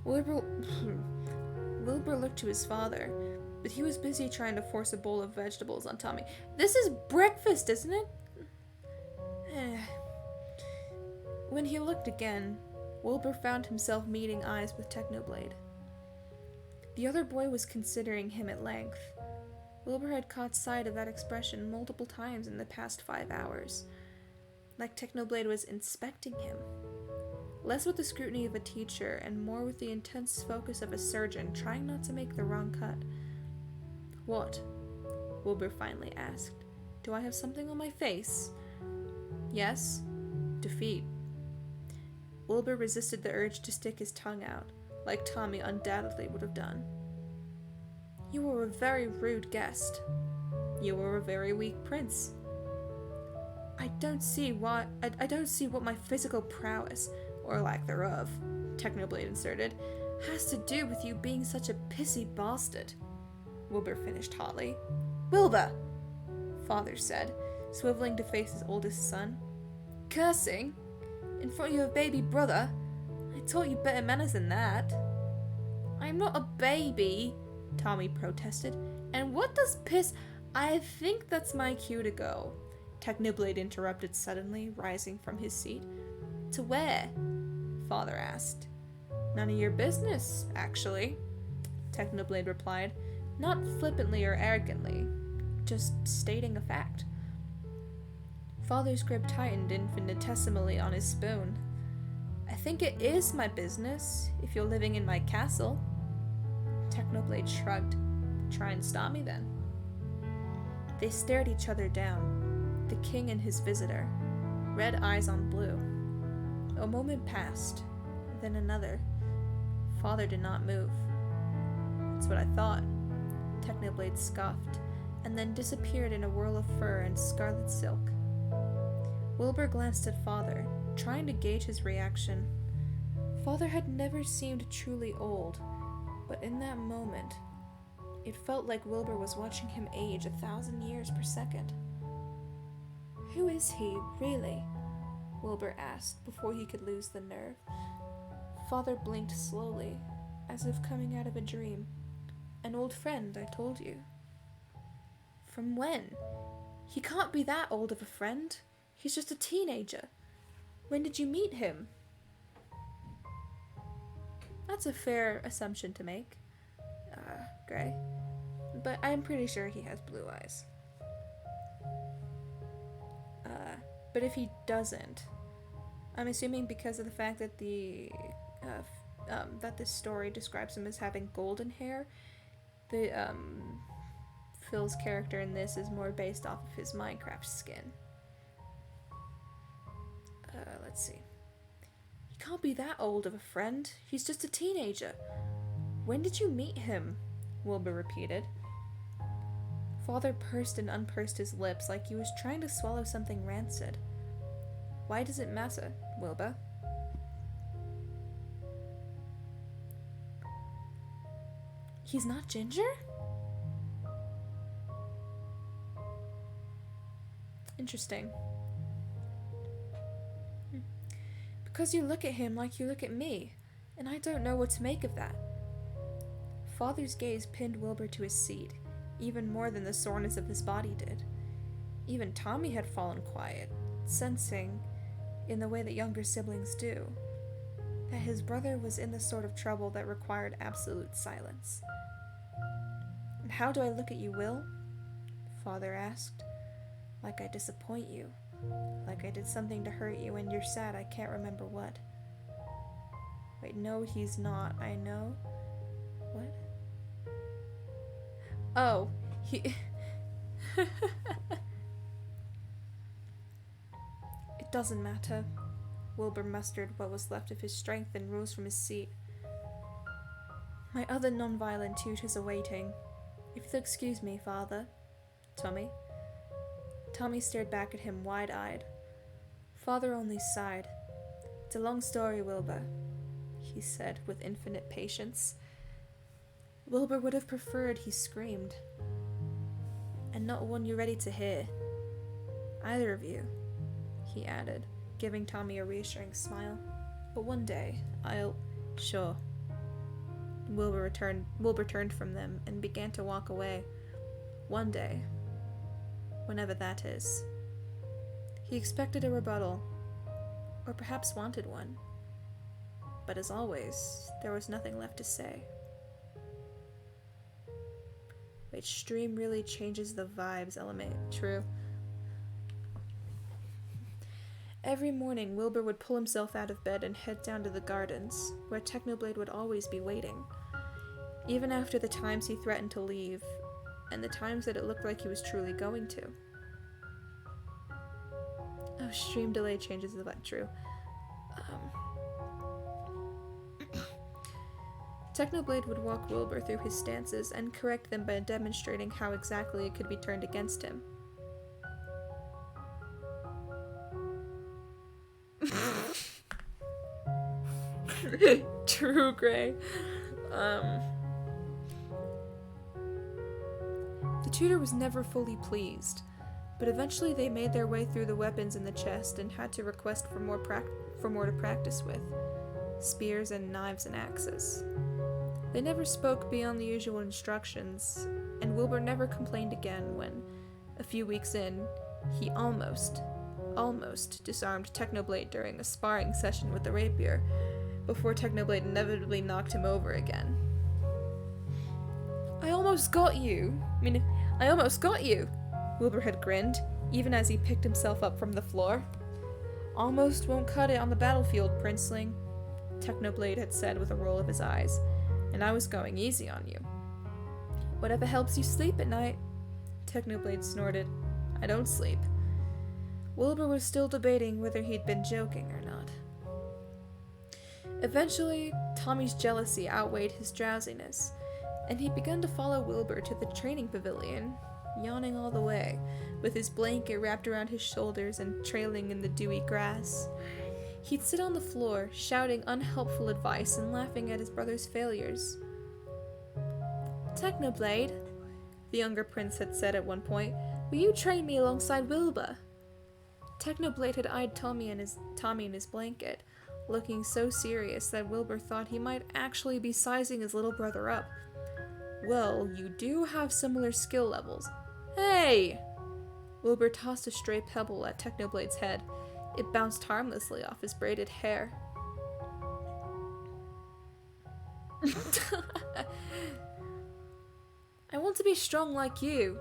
Wilbur looked to his father, but he was busy trying to force a bowl of vegetables on Tommy. This is breakfast, isn't it? When he looked again, Wilbur found himself meeting eyes with Technoblade. The other boy was considering him at length. Wilbur had caught sight of that expression multiple times in the past 5 hours, like Technoblade was inspecting him. Less with the scrutiny of a teacher and more with the intense focus of a surgeon trying not to make the wrong cut. What? Wilbur finally asked. Do I have something on my face? Yes. Defeat. Wilbur resisted the urge to stick his tongue out, like Tommy undoubtedly would have done. You were a very rude guest. You were a very weak prince. I don't see what my physical prowess, or lack thereof, Technoblade inserted, has to do with you being such a pissy bastard, Wilbur finished hotly. Wilbur, Father said, swiveling to face his oldest son. cursing? In front of your baby brother? I taught you better manners than that. I'm not a baby, Tommy protested. And what does piss... I think that's my cue to go, Technoblade interrupted suddenly, rising from his seat. To where? Father asked. None of your business, actually, Technoblade replied, not flippantly or arrogantly, just stating a fact. Father's grip tightened infinitesimally on his spoon. I think it is my business, if you're living in my castle. Technoblade shrugged. Try and stop me then. They stared each other down, the king and his visitor, red eyes on blue. A moment passed, then another. Father did not move. That's what I thought, Technoblade scoffed, and then disappeared in a whirl of fur and scarlet silk. Wilbur glanced at Father, trying to gauge his reaction. Father had never seemed truly old, but in that moment, it felt like Wilbur was watching him age 1,000 years per second. Who is he, really? Wilbur asked before he could lose the nerve. Father blinked slowly, as if coming out of a dream. An old friend, I told you. From when? He can't be that old of a friend. He's just a teenager. When did you meet him? That's a fair assumption to make, Gray. But I'm pretty sure he has blue eyes. But if he doesn't, I'm assuming because of the fact that that this story describes him as having golden hair, Phil's character in this is more based off of his Minecraft skin. Let's see. He can't be that old of a friend. He's just a teenager. When did you meet him? Wilbur repeated. Father pursed and unpursed his lips like he was trying to swallow something rancid. Why does it matter, Wilbur? He's not ginger? Interesting. Because you look at him like you look at me, and I don't know what to make of that. Father's gaze pinned Wilbur to his seat, even more than the soreness of his body did. Even Tommy had fallen quiet, sensing, in the way that younger siblings do, that his brother was in the sort of trouble that required absolute silence. And how do I look at you, Will? Father asked. Like I disappoint you. Like I did something to hurt you and you're sad I can't remember what. Wait, no, he's not. I know. What? Oh, he... It doesn't matter. Wilbur mustered what was left of his strength and rose from his seat. My other non-violent tutor's awaiting. If you'll excuse me, Father. Tommy? Tommy stared back at him wide-eyed. Father only sighed. It's a long story, Wilbur, he said with infinite patience. Wilbur would have preferred he screamed. And not one you're ready to hear. Either of you, he added, giving Tommy a reassuring smile. But one day, Sure. Wilbur turned from them and began to walk away. One day. Whenever that is. He expected a rebuttal, or perhaps wanted one. But as always, there was nothing left to say. Wait, stream really changes the vibes element. True. Every morning, Wilbur would pull himself out of bed and head down to the gardens, where Technoblade would always be waiting. Even after the times he threatened to leave, and the times that it looked like he was truly going to. Oh, stream delay changes the vibe. True. Technoblade would walk Wilbur through his stances and correct them by demonstrating how exactly it could be turned against him. True, Gray. The tutor was never fully pleased, but eventually they made their way through the weapons in the chest and had to request for more to practice with. Spears and knives and axes. They never spoke beyond the usual instructions, and Wilbur never complained again when, a few weeks in, he almost disarmed Technoblade during a sparring session with the rapier, before Technoblade inevitably knocked him over again. I almost got you, Wilbur had grinned, even as he picked himself up from the floor. Almost won't cut it on the battlefield, Princeling, Technoblade had said with a roll of his eyes, and I was going easy on you. Whatever helps you sleep at night, Technoblade snorted. I don't sleep. Wilbur was still debating whether he'd been joking or not. Eventually, Tommy's jealousy outweighed his drowsiness, and he began to follow Wilbur to the training pavilion, yawning all the way, with his blanket wrapped around his shoulders and trailing in the dewy grass. He'd sit on the floor, shouting unhelpful advice and laughing at his brother's failures. Technoblade, the younger prince had said at one point, will you train me alongside Wilbur? Technoblade had eyed Tommy in his blanket, looking so serious that Wilbur thought he might actually be sizing his little brother up. Well, you do have similar skill levels. Hey! Wilbur tossed a stray pebble at Technoblade's head. It bounced harmlessly off his braided hair. I want to be strong like you,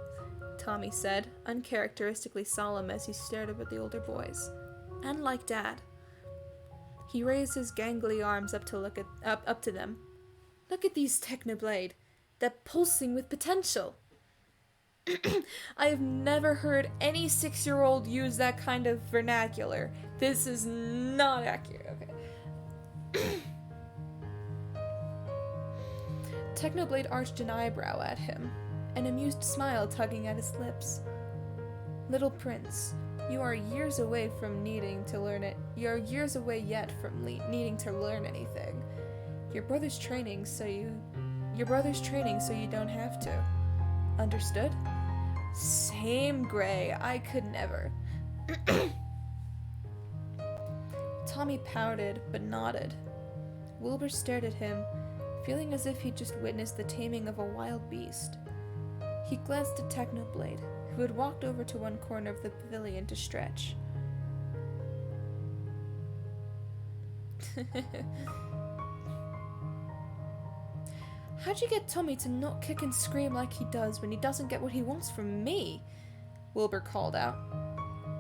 Tommy said, uncharacteristically solemn as he stared up at the older boys. And like Dad. He raised his gangly arms up to them. Look at these, Technoblade. They're pulsing with potential. I have never heard any 6-year-old use that kind of vernacular. This is not accurate. Okay. Technoblade arched an eyebrow at him, an amused smile tugging at his lips. Little Prince, you are years away from needing to learn it. You are years away yet from needing to learn anything. Your brother's training so you don't have to. Understood? Same, Gray. I could never. Tommy pouted, but nodded. Wilbur stared at him, feeling as if he'd just witnessed the taming of a wild beast. He glanced at Technoblade, who had walked over to one corner of the pavilion to stretch. How'd you get Tommy to not kick and scream like he does when he doesn't get what he wants from me? Wilbur called out.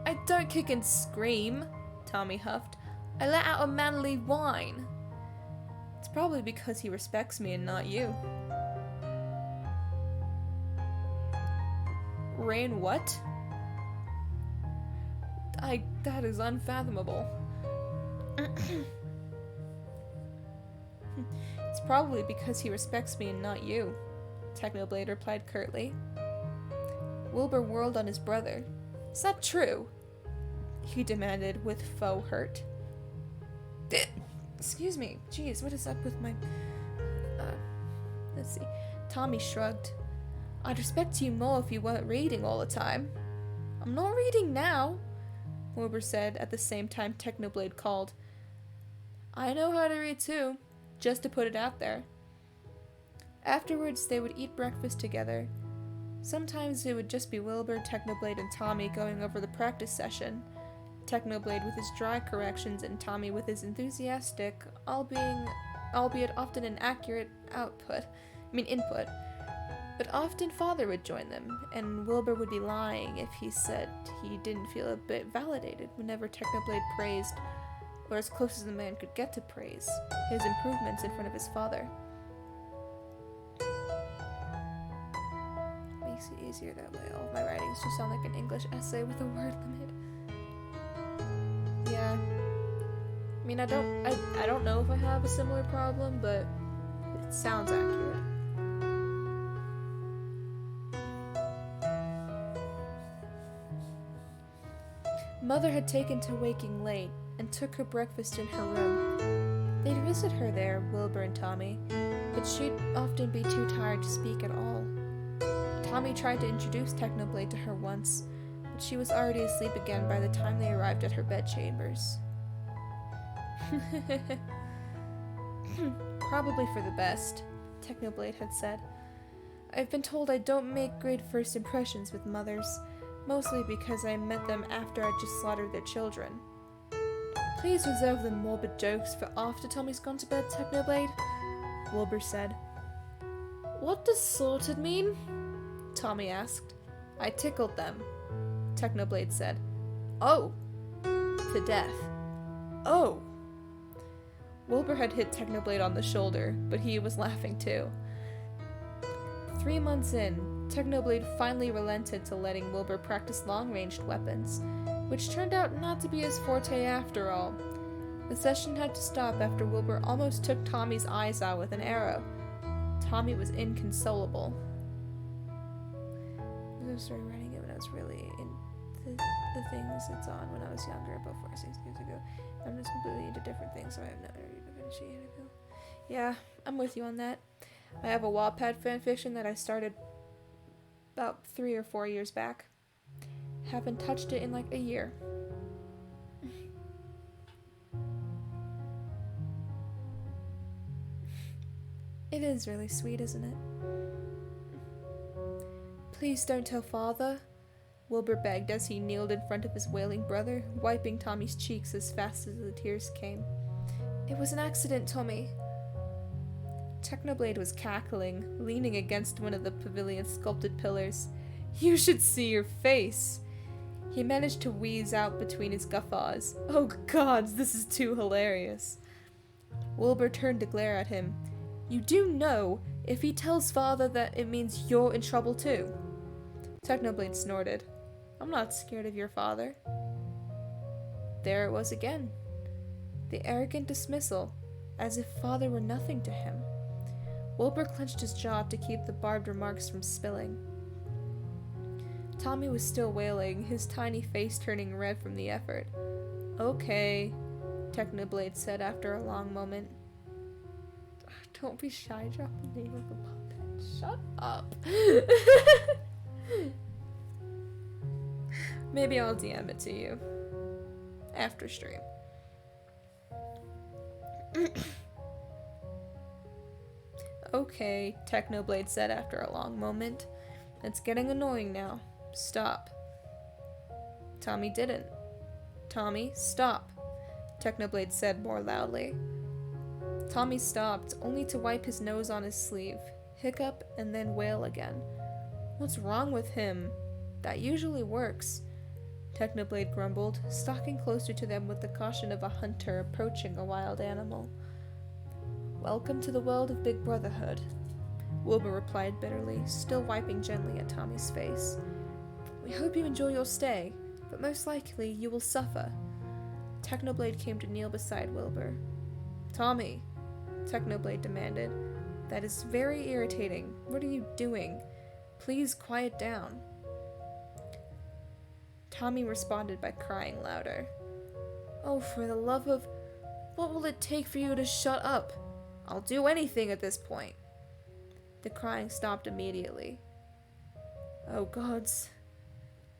I don't kick and scream, Tommy huffed. I let out a manly whine. It's probably because he respects me and not you. Rain what? That is unfathomable. It's probably because he respects me and not you, Technoblade replied curtly. Wilbur whirled on his brother. Is that true? He demanded with faux hurt. Excuse me. Jeez, what is up with my... let's see. Tommy shrugged. I'd respect you more if you weren't reading all the time. I'm not reading now, Wilbur said at the same time Technoblade called. I know how to read too, just to put it out there. Afterwards, they would eat breakfast together. Sometimes it would just be Wilbur, Technoblade, and Tommy going over the practice session. Technoblade with his dry corrections and Tommy with his enthusiastic, albeit often inaccurate input. But often Father would join them, and Wilbur would be lying if he said he didn't feel a bit validated whenever Technoblade praised, or as close as the man could get to praise, his improvements in front of his father. Makes it easier that way. All of my writings just sound like an English essay with a word limit. Yeah. I mean, I don't know if I have a similar problem, but it sounds accurate. Mother had taken to waking late and took her breakfast in her room. They'd visit her there, Wilbur and Tommy, but she'd often be too tired to speak at all. Tommy tried to introduce Technoblade to her once, but she was already asleep again by the time they arrived at her bedchambers. Probably for the best, Technoblade had said. I've been told I don't make great first impressions with mothers, mostly because I met them after I just slaughtered their children. Please reserve the morbid jokes for after Tommy's gone to bed, Technoblade, Wilbur said. What does slaughtered mean? Tommy asked. I tickled them, Technoblade said. Oh! To death. Oh! Wilbur had hit Technoblade on the shoulder, but he was laughing too. 3 months in, Technoblade finally relented to letting Wilbur practice long-ranged weapons, which turned out not to be his forte after all. The session had to stop after Wilbur almost took Tommy's eyes out with an arrow. Tommy was inconsolable. I started writing it when I was really into the things it's on when I was younger, about 4 or 6 years ago. I'm just completely into different things, so I have no idea to finish it. Yeah, I'm with you on that. I have a Wattpad fanfiction that I started about 3 or 4 years back. Haven't touched it in like a year. It is really sweet, isn't it? Please don't tell Father, Wilbur begged as he kneeled in front of his wailing brother, wiping Tommy's cheeks as fast as the tears came. It was an accident, Tommy. Technoblade was cackling, leaning against one of the pavilion's sculpted pillars. You should see your face! He managed to wheeze out between his guffaws. Oh gods, this is too hilarious. Wilbur turned to glare at him. You do know, if he tells Father that it means you're in trouble too. Technoblade snorted. I'm not scared of your father. There it was again. The arrogant dismissal, as if Father were nothing to him. Wilbur clenched his jaw to keep the barbed remarks from spilling. Tommy was still wailing, his tiny face turning red from the effort. Okay, Technoblade said after a long moment. Don't be shy, drop the name of the puppet. Shut up. Maybe I'll DM it to you. After stream. Okay, Technoblade said after a long moment. It's getting annoying now. Stop. Tommy didn't. Tommy, stop, Technoblade said more loudly. Tommy stopped, only to wipe his nose on his sleeve, hiccup, and then wail again. What's wrong with him? That usually works, Technoblade grumbled, stalking closer to them with the caution of a hunter approaching a wild animal. Welcome to the world of Big Brotherhood, Wilbur replied bitterly, still wiping gently at Tommy's face. We hope you enjoy your stay, but most likely you will suffer. Technoblade came to kneel beside Wilbur. Tommy, Technoblade demanded. That is very irritating. What are you doing? Please quiet down. Tommy responded by crying louder. Oh, for the love of... What will it take for you to shut up? I'll do anything at this point. The crying stopped immediately. Oh, gods.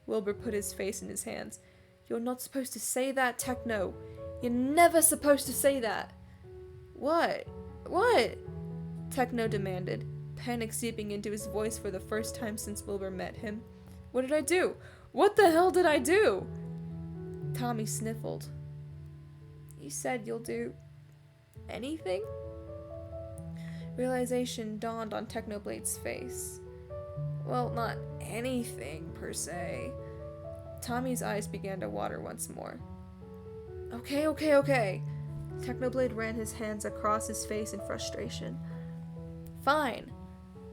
Wilbur put his face in his hands. You're not supposed to say that, Techno. You're never supposed to say that. What? What? Techno demanded, panic seeping into his voice for the first time since Wilbur met him. What did I do? What the hell did I do? Tommy sniffled. You said you'll do... anything? Realization dawned on Technoblade's face. Well, not anything, per se. Tommy's eyes began to water once more. Okay. Technoblade ran his hands across his face in frustration. Fine.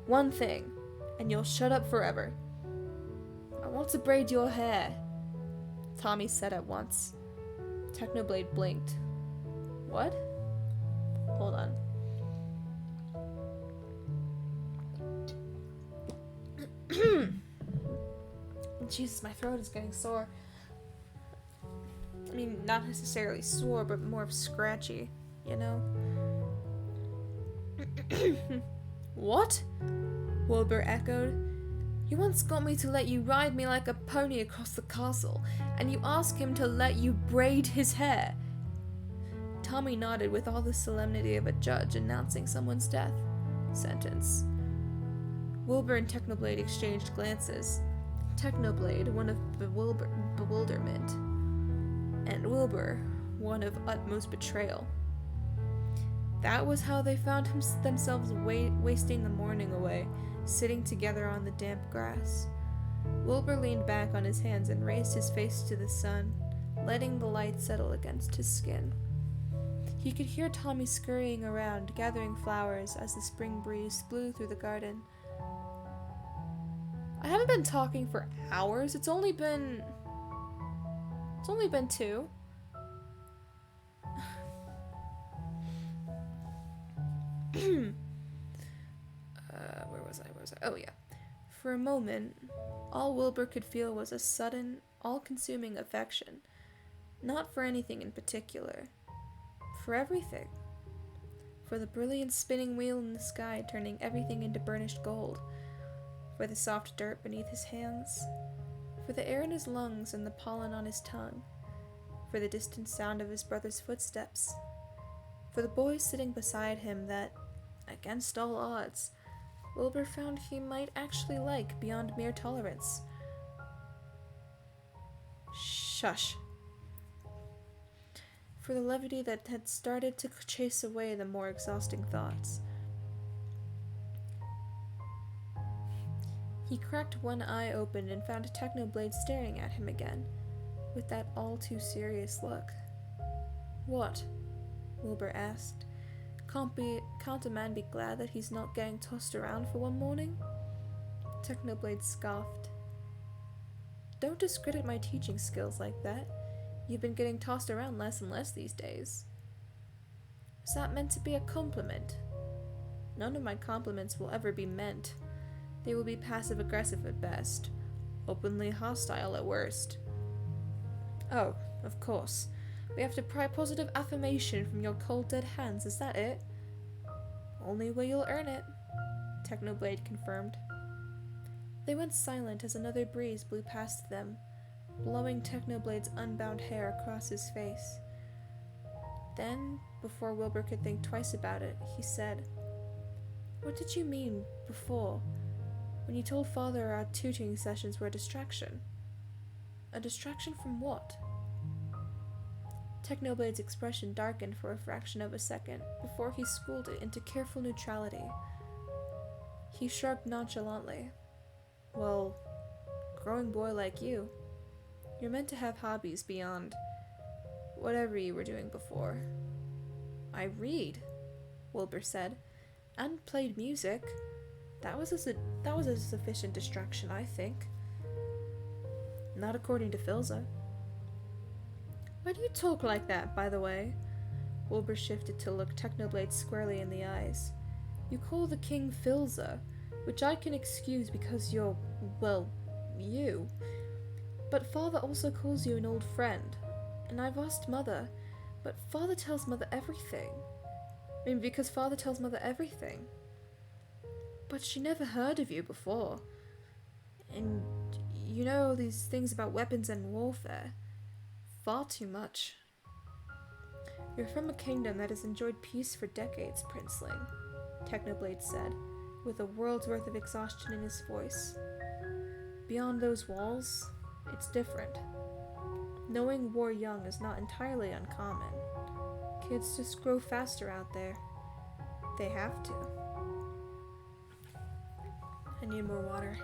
One thing, and you'll shut up forever. I want to braid your hair, Tommy said at once. Technoblade blinked. What? Hold on. Jesus, my throat is getting sore. I mean, not necessarily sore, but more of scratchy, you know? What? Wilbur echoed. You once got me to let you ride me like a pony across the castle, and you ask him to let you braid his hair." Tommy nodded with all the solemnity of a judge announcing someone's death sentence. Wilbur and Technoblade exchanged glances. Technoblade, one of bewilderment, and Wilbur, one of utmost betrayal. That was how they found themselves wasting the morning away, sitting together on the damp grass. Wilbur leaned back on his hands and raised his face to the sun, letting the light settle against his skin. He could hear Tommy scurrying around, gathering flowers as the spring breeze blew through the garden. "I haven't been talking for hours. It's only been 2. Where was I? Oh, yeah. For a moment, all Wilbur could feel was a sudden, all-consuming affection. Not for anything in particular. For everything. For the brilliant spinning wheel in the sky turning everything into burnished gold. For the soft dirt beneath his hands. For the air in his lungs and the pollen on his tongue. For the distant sound of his brother's footsteps. For the boy sitting beside him that, against all odds, Wilbur found he might actually like beyond mere tolerance. Shush. For the levity that had started to chase away the more exhausting thoughts. He cracked one eye open and found Technoblade staring at him again, with that all-too-serious look. "What?" Wilbur asked. Can't a man be glad that he's not getting tossed around for one morning?" Technoblade scoffed. "Don't discredit my teaching skills like that. You've been getting tossed around less and less these days." "Is that meant to be a compliment?" "None of my compliments will ever be meant. They will be passive-aggressive at best, openly hostile at worst." "Oh, of course. We have to pry positive affirmation from your cold dead hands, is that it?" "Only way you'll earn it," Technoblade confirmed. They went silent as another breeze blew past them, blowing Technoblade's unbound hair across his face. Then, before Wilbur could think twice about it, he said, "What did you mean, before, when you told Father our tutoring sessions were a distraction?" "A distraction from what?" Technoblade's expression darkened for a fraction of a second before he schooled it into careful neutrality. He shrugged nonchalantly. "Well, growing boy like you, you're meant to have hobbies beyond whatever you were doing before." "I read," Wilbur said, "and played music. That was a sufficient distraction, I think." "Not according to Thcsus." "Why do you talk like that, by the way?" Wilbur shifted to look Technoblade squarely in the eyes. "You call the king Thcsus, which I can excuse because you're, well, you. But Father also calls you an old friend. And I've asked Mother, but Father tells Mother everything. Because Father tells Mother everything. But she never heard of you before. And you know all these things about weapons and warfare. Far too much. You're from a kingdom that has enjoyed peace for decades, Princeling," Technoblade said, with a world's worth of exhaustion in his voice. "Beyond those walls, it's different. Knowing war young is not entirely uncommon. Kids just grow faster out there. They have to." I need more water.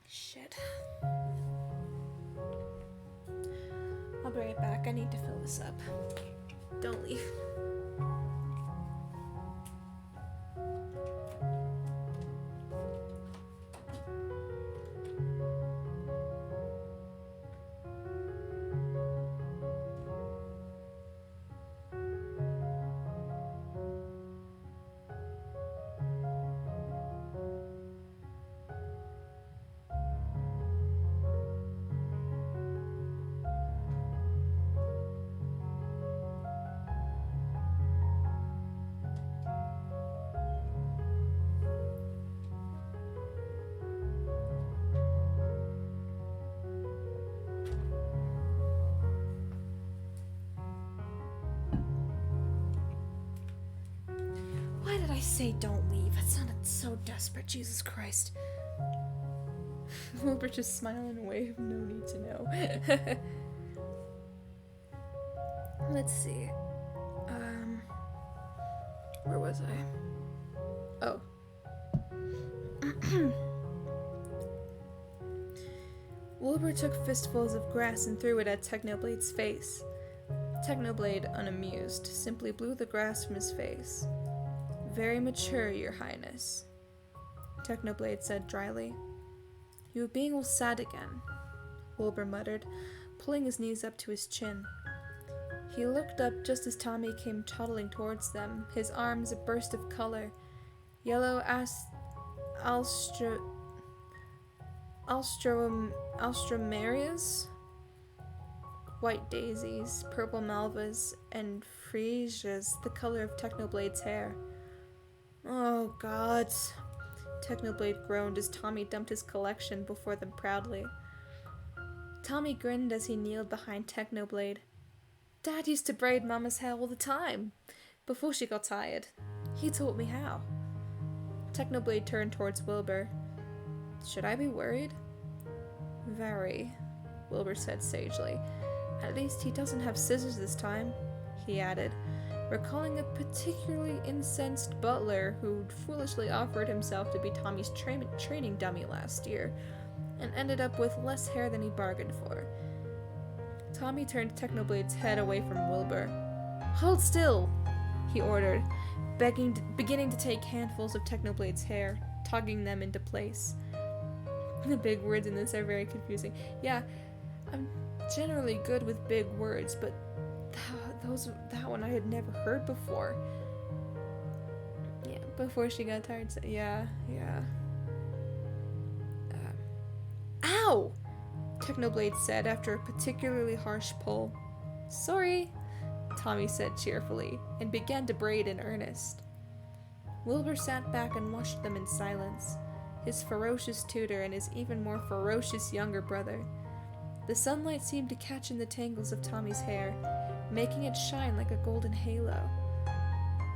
Shit. I'll be right back. I need to fill this up. Don't leave. I say don't leave. That sounded so desperate, Jesus Christ. Wilbur just smiled and waved, no need to know. Let's see. Where was I? Oh. Wilbur took fistfuls of grass and threw it at Technoblade's face. Technoblade, unamused, simply blew the grass from his face. Very mature, Your Highness, Technoblade said dryly. You are being all sad again, Wilbur muttered, pulling his knees up to his chin. He looked up just as Tommy came toddling towards them, his arms a burst of color. Yellow alstromerias, white daisies, purple malvas, and freesias the color of Technoblade's hair. Oh, gods, Technoblade groaned as Tommy dumped his collection before them proudly. Tommy grinned as he kneeled behind Technoblade. Dad used to braid Mama's hair all the time, before she got tired. He taught me how. Technoblade turned towards Wilbur. Should I be worried? Very, Wilbur said sagely. At least he doesn't have scissors this time, he added, recalling a particularly incensed butler who'd foolishly offered himself to be Tommy's training dummy last year, and ended up with less hair than he bargained for. Tommy turned Technoblade's head away from Wilbur. Hold still, he ordered, beginning to take handfuls of Technoblade's hair, tugging them into place. The big words in this are very confusing. Yeah, I'm generally good with big words, but that one I had never heard before. Yeah, before she got tired. So yeah. Ow! Technoblade said after a particularly harsh pull. Sorry, Tommy said cheerfully, and began to braid in earnest. Wilbur sat back and watched them in silence, his ferocious tutor and his even more ferocious younger brother. The sunlight seemed to catch in the tangles of Tommy's hair, making it shine like a golden halo.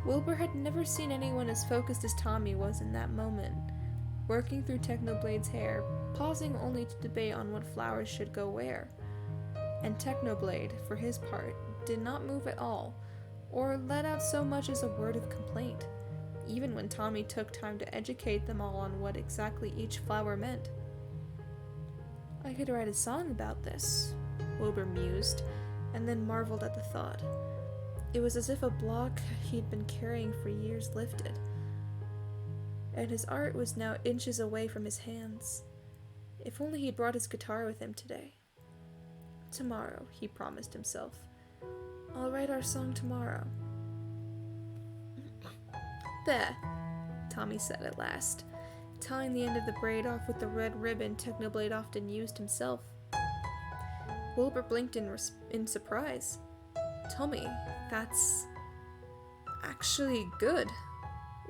Wilbur had never seen anyone as focused as Tommy was in that moment, working through Technoblade's hair, pausing only to debate on what flowers should go where. And Technoblade, for his part, did not move at all, or let out so much as a word of complaint, even when Tommy took time to educate them all on what exactly each flower meant. I could write a song about this, Wilbur mused, and then marveled at the thought. It was as if a block he'd been carrying for years lifted, and his art was now inches away from his hands. If only he'd brought his guitar with him today. Tomorrow, he promised himself. I'll write our song tomorrow. There, Tommy said at last, tying the end of the braid off with the red ribbon Technoblade often used himself. Wilbur blinked in surprise. Tommy, that's actually good.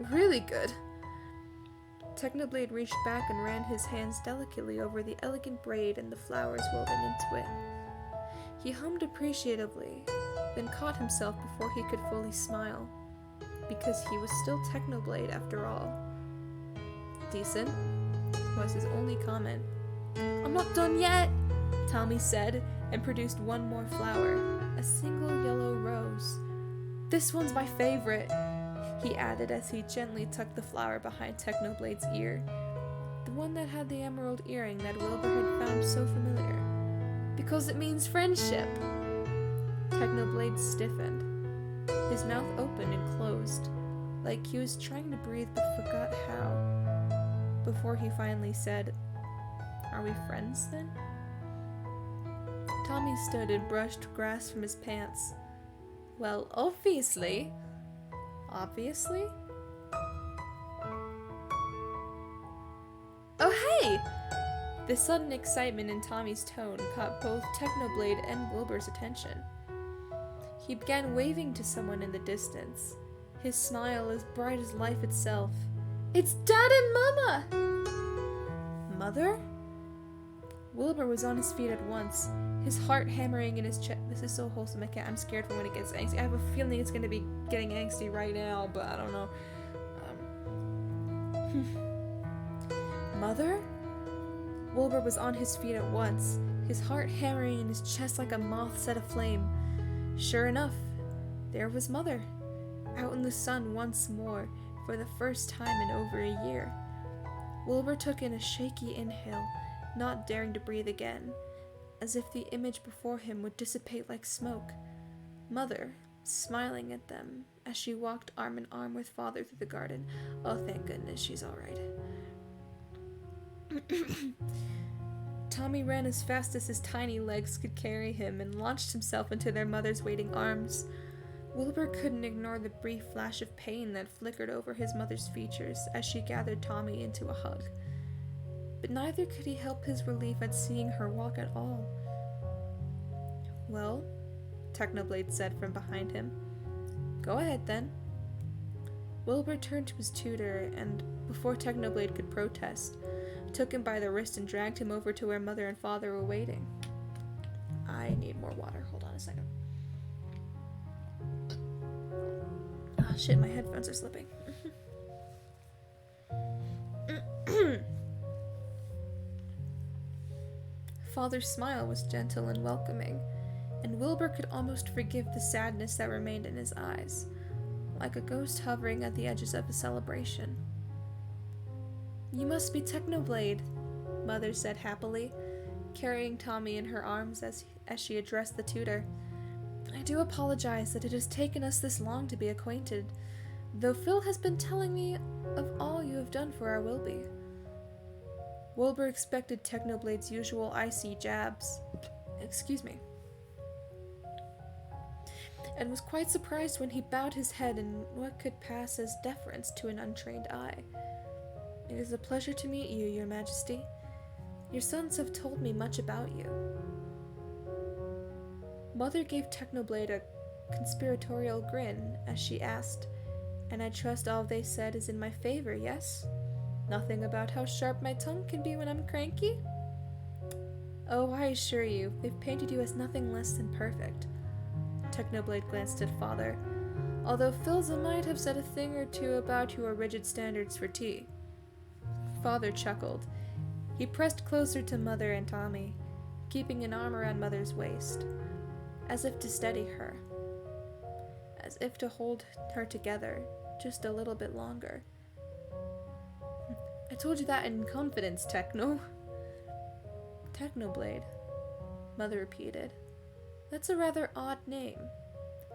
Really good. Technoblade reached back and ran his hands delicately over the elegant braid and the flowers woven into it. He hummed appreciatively, then caught himself before he could fully smile, because he was still Technoblade after all. Decent, was his only comment. I'm not done yet, Tommy said, and produced one more flower, a single yellow rose. This one's my favorite, he added as he gently tucked the flower behind Technoblade's ear, the one that had the emerald earring that Wilbur had found so familiar. Because it means friendship. Technoblade stiffened. His mouth opened and closed, like he was trying to breathe but forgot how, before he finally said, Are we friends then? Tommy stood and brushed grass from his pants. Well, obviously. Obviously? Oh, hey! The sudden excitement in Tommy's tone caught both Technoblade and Wilbur's attention. He began waving to someone in the distance, his smile as bright as life itself. It's Dad and Mama! Mother? Wilbur was on his feet at once, his heart hammering in his chest. This is so wholesome, I'm scared for when it gets angsty. I have a feeling it's going to be getting angsty right now, but I don't know. Mother? Wilbur was on his feet at once, his heart hammering in his chest like a moth set aflame. Sure enough, there was Mother, out in the sun once more, for the first time in over a year. Wilbur took in a shaky inhale, not daring to breathe again, as if the image before him would dissipate like smoke. Mother, smiling at them as she walked arm in arm with Father through the garden. Oh, thank goodness she's all right. Tommy ran as fast as his tiny legs could carry him and launched himself into their mother's waiting arms. Wilbur couldn't ignore the brief flash of pain that flickered over his mother's features as she gathered Tommy into a hug. But neither could he help his relief at seeing her walk at all. Well, Technoblade said from behind him. Go ahead then. Wilbur turned to his tutor and, before Technoblade could protest, took him by the wrist and dragged him over to where Mother and Father were waiting. I need more water. Hold on a second. Oh shit, my headphones are slipping. Father's smile was gentle and welcoming, and Wilbur could almost forgive the sadness that remained in his eyes, like a ghost hovering at the edges of a celebration. You must be Technoblade, Mother said happily, carrying Tommy in her arms as she addressed the tutor. I do apologize that it has taken us this long to be acquainted, though Phil has been telling me of all you have done for our Wilby. Wilbur expected Technoblade's usual icy jabs, and was quite surprised when he bowed his head in what could pass as deference to an untrained eye. It is a pleasure to meet you, Your Majesty. Your sons have told me much about you. Mother gave Technoblade a conspiratorial grin as she asked, and I trust all they said is in my favor, yes? Nothing about how sharp my tongue can be when I'm cranky? Oh, I assure you, they've painted you as nothing less than perfect. Technoblade glanced at Father, although Philza might have said a thing or two about your rigid standards for tea. Father chuckled. He pressed closer to Mother and Tommy, keeping an arm around Mother's waist, as if to steady her, as if to hold her together just a little bit longer. I told you that in confidence, Techno. Technoblade, Mother repeated. That's a rather odd name.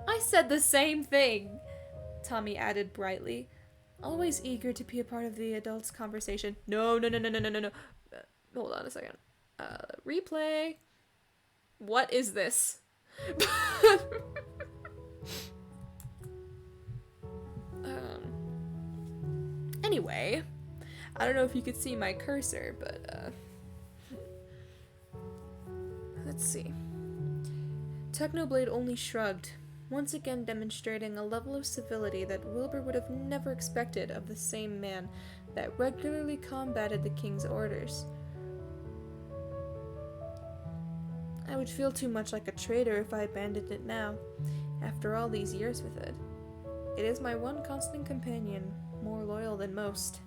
I said the same thing, Tommy added brightly, always eager to be a part of the adults' conversation. No. Hold on a second. Replay. What is this? Anyway, I don't know if you could see my cursor, but let's see. Technoblade only shrugged, once again demonstrating a level of civility that Wilbur would have never expected of the same man that regularly combated the king's orders. I would feel too much like a traitor if I abandoned it now, after all these years with it. It is my one constant companion, more loyal than most.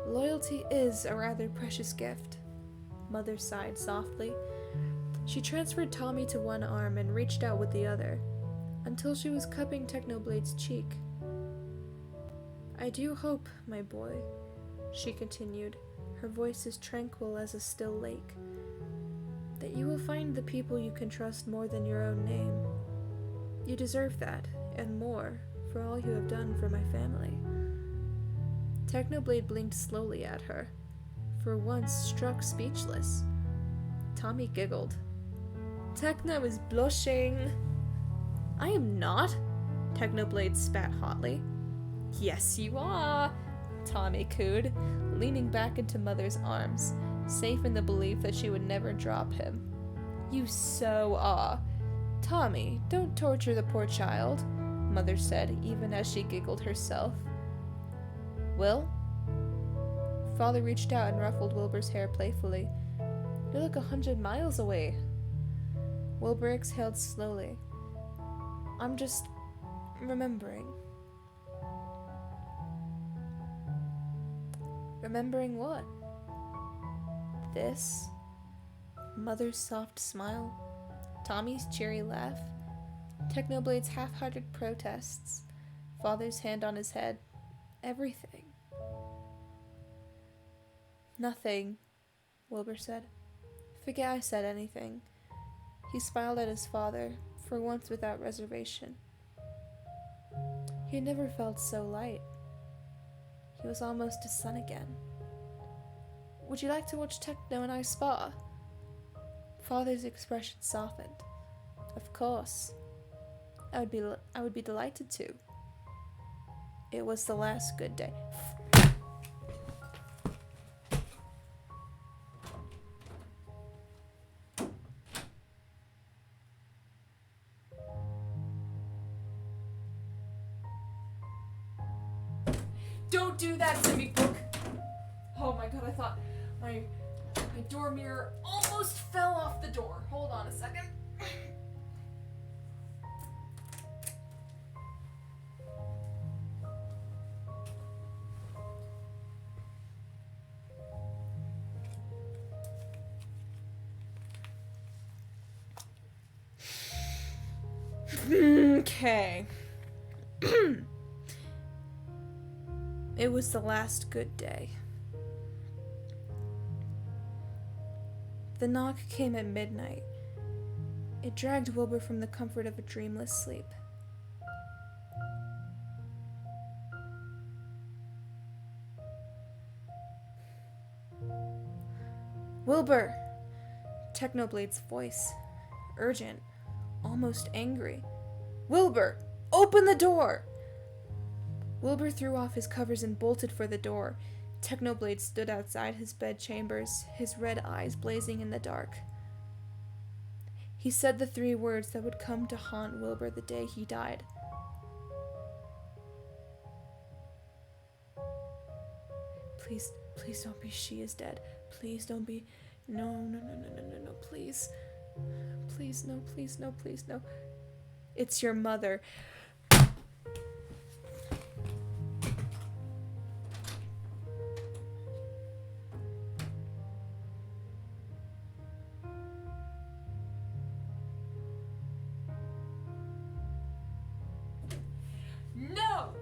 Loyalty is a rather precious gift, Mother sighed softly. She transferred Tommy to one arm and reached out with the other, until she was cupping Technoblade's cheek. I do hope, my boy, she continued, her voice as tranquil as a still lake, that you will find the people you can trust more than your own name. You deserve that, and more, for all you have done for my family. Technoblade blinked slowly at her, for once struck speechless. Tommy giggled. Techno is blushing. I am not, Technoblade spat hotly. Yes, you are, Tommy cooed, leaning back into Mother's arms, safe in the belief that she would never drop him. You so are. Tommy, don't torture the poor child, Mother said, even as she giggled herself. Will? Father reached out and ruffled Wilbur's hair playfully. You look 100 miles away. Wilbur exhaled slowly. I'm just remembering. Remembering what? This? Mother's soft smile? Tommy's cheery laugh? Technoblade's half-hearted protests? Father's hand on his head? Everything. Nothing, Wilbur said. Forget I said anything. He smiled at his father, for once without reservation. He had never felt so light. He was almost a son again. Would you like to watch Techno and I spar? Father's expression softened. Of course. I would be delighted to. It was the last good day. Don't do that to me, book! Oh my god, I thought my door mirror almost fell off the door. Hold on a second. Okay. It was the last good day. The knock came at midnight. It dragged Wilbur from the comfort of a dreamless sleep. Wilbur! Technoblade's voice. Urgent. Almost angry. Wilbur! Open the door! Wilbur threw off his covers and bolted for the door. Technoblade stood outside his bedchambers, his red eyes blazing in the dark. He said the 3 words that would come to haunt Wilbur the day he died. Please don't be she is dead. Please don't be. No, please. Please, no, please, no, please, no. It's your mother. No!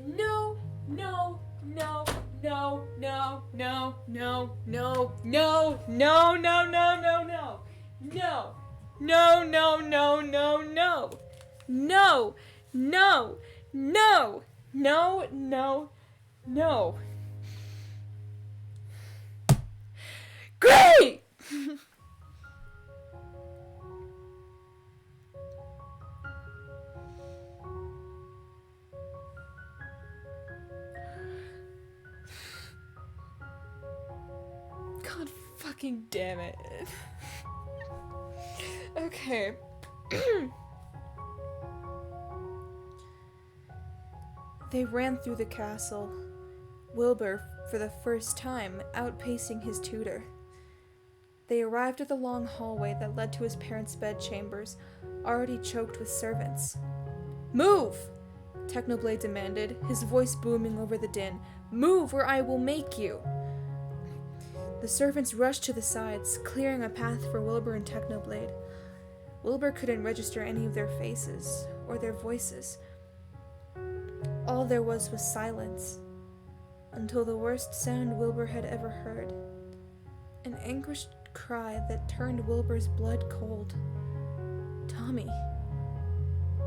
No, no, no, no, no, no, no, no, no, no, no, no, no, no. No, no, no, no, no, no. No, no, no, no, no, no. Great! God fucking damn it. Okay. They ran through the castle, Wilbur, for the first time, outpacing his tutor. They arrived at the long hallway that led to his parents' bedchambers, already choked with servants. Move! Technoblade demanded, his voice booming over the din. Move, or I will make you! The servants rushed to the sides, clearing a path for Wilbur and Technoblade. Wilbur couldn't register any of their faces, or their voices. All there was silence, until the worst sound Wilbur had ever heard. An anguished cry that turned Wilbur's blood cold. Tommy.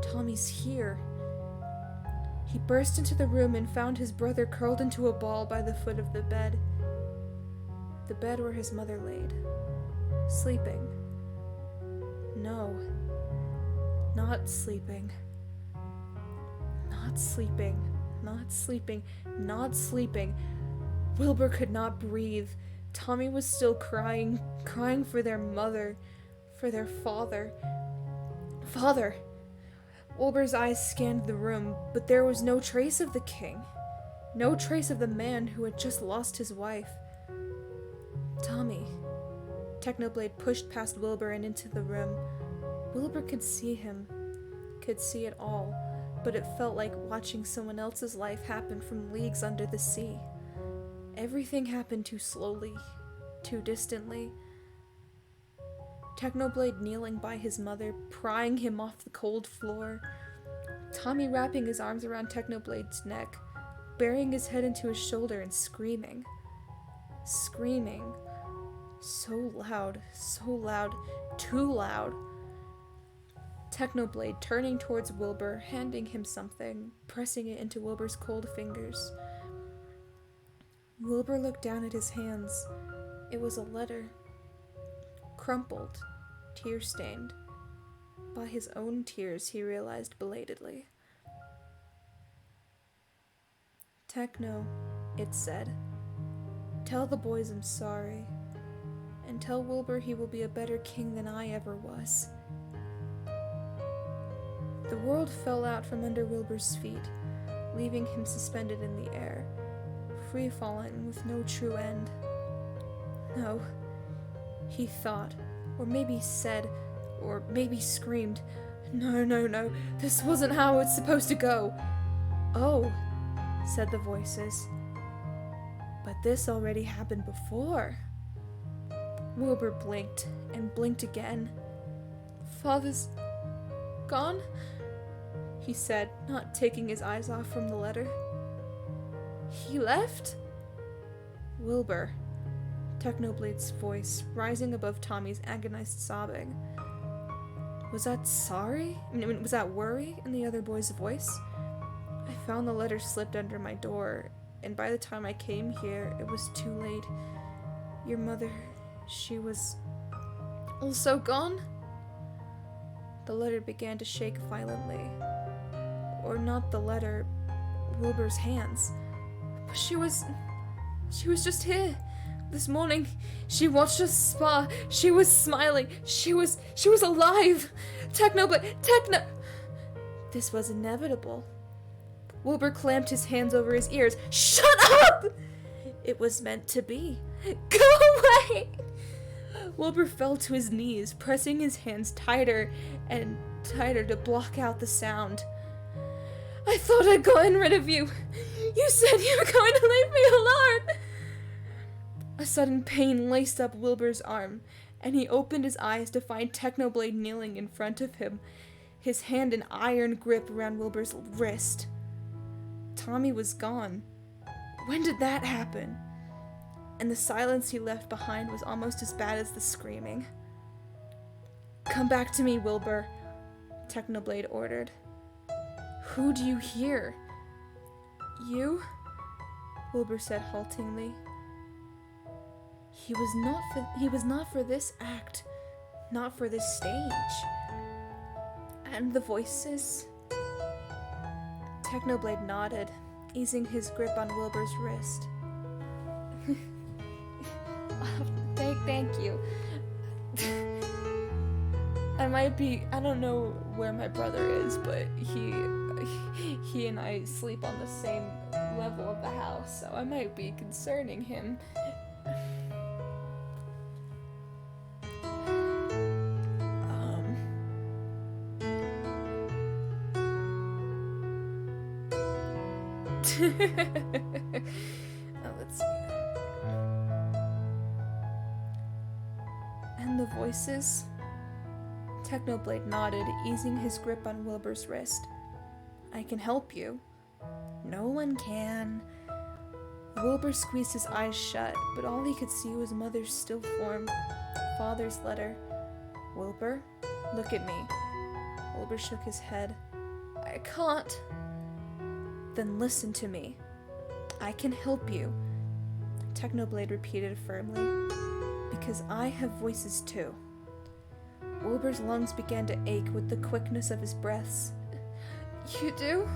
Tommy's here. He burst into the room and found his brother curled into a ball by the foot of the bed. The bed where his mother laid, sleeping. No, not sleeping. Not sleeping. Not sleeping. Not sleeping. Wilbur could not breathe. Tommy was still crying for their mother, for their father. Father! Wilbur's eyes scanned the room, but there was no trace of the king. No trace of the man who had just lost his wife. Tommy. Technoblade pushed past Wilbur and into the room. Wilbur could see him, could see it all, but it felt like watching someone else's life happen from leagues under the sea. Everything happened too slowly, too distantly. Technoblade kneeling by his mother, prying him off the cold floor. Tommy wrapping his arms around Technoblade's neck, burying his head into his shoulder and screaming. Screaming. So loud, too loud. Technoblade turning towards Wilbur, handing him something, pressing it into Wilbur's cold fingers. Wilbur looked down at his hands. It was a letter. Crumpled, tear-stained. By his own tears, he realized belatedly. Techno, it said. Tell the boys I'm sorry. And tell Wilbur he will be a better king than I ever was. The world fell out from under Wilbur's feet, leaving him suspended in the air, free-falling with no true end. No, he thought, or maybe said, or maybe screamed, No, this wasn't how it's supposed to go. Oh, said the voices. But this already happened before. Wilbur blinked, and blinked again. Father's gone? He said, not taking his eyes off from the letter. He left? Wilbur, Technoblade's voice rising above Tommy's agonized sobbing. Was that sorry? Was that worry in the other boy's voice? I found the letter slipped under my door, and by the time I came here, it was too late. Your mother, she was also gone? The letter began to shake violently. Or not the letter, Wilbur's hands. But she was just here. This morning, she watched us spa. She was smiling. She was alive. Techno. This was inevitable. Wilbur clamped his hands over his ears. Shut up! It was meant to be. Go away! Wilbur fell to his knees, pressing his hands tighter and tighter to block out the sound. I thought I'd gotten rid of you. You said you were going to leave me alone. A sudden pain laced up Wilbur's arm, and he opened his eyes to find Technoblade kneeling in front of him, his hand an iron grip around Wilbur's wrist. Tommy was gone. When did that happen? And the silence he left behind was almost as bad as the screaming. Come back to me, Wilbur, Technoblade ordered. Who do you hear? You? Wilbur said haltingly. He was not for this act, not for this stage. And the voices? Technoblade nodded, easing his grip on Wilbur's wrist. Thank you. I don't know where my brother is, but he and I sleep on the same level of the house, so I might be concerning him. Let's see. And the voices? Technoblade nodded, easing his grip on Wilbur's wrist. I can help you. No one can. Wilbur squeezed his eyes shut, but all he could see was Mother's still form, Father's letter. Wilbur, look at me. Wilbur shook his head. I can't. Then listen to me. I can help you, Technoblade repeated firmly, because I have voices too. Wilbur's lungs began to ache with the quickness of his breaths. You do?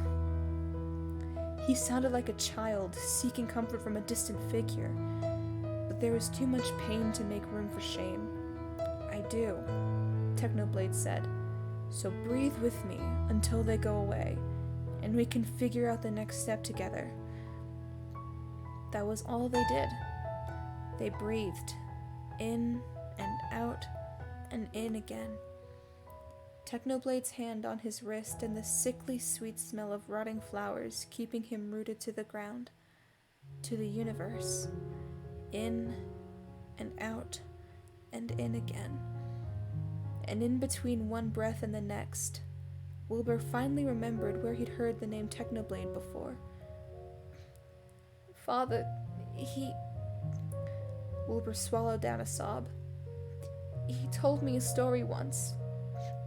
He sounded like a child, seeking comfort from a distant figure, but there was too much pain to make room for shame. I do, Technoblade said, so breathe with me until they go away, and we can figure out the next step together. That was all they did. They breathed, in and out, and in again. Technoblade's hand on his wrist and the sickly sweet smell of rotting flowers keeping him rooted to the ground. to the universe, in and out and in again. And in between one breath and the next, Wilbur finally remembered where he'd heard the name Technoblade before. Father, Wilbur swallowed down a sob. He told me a story once,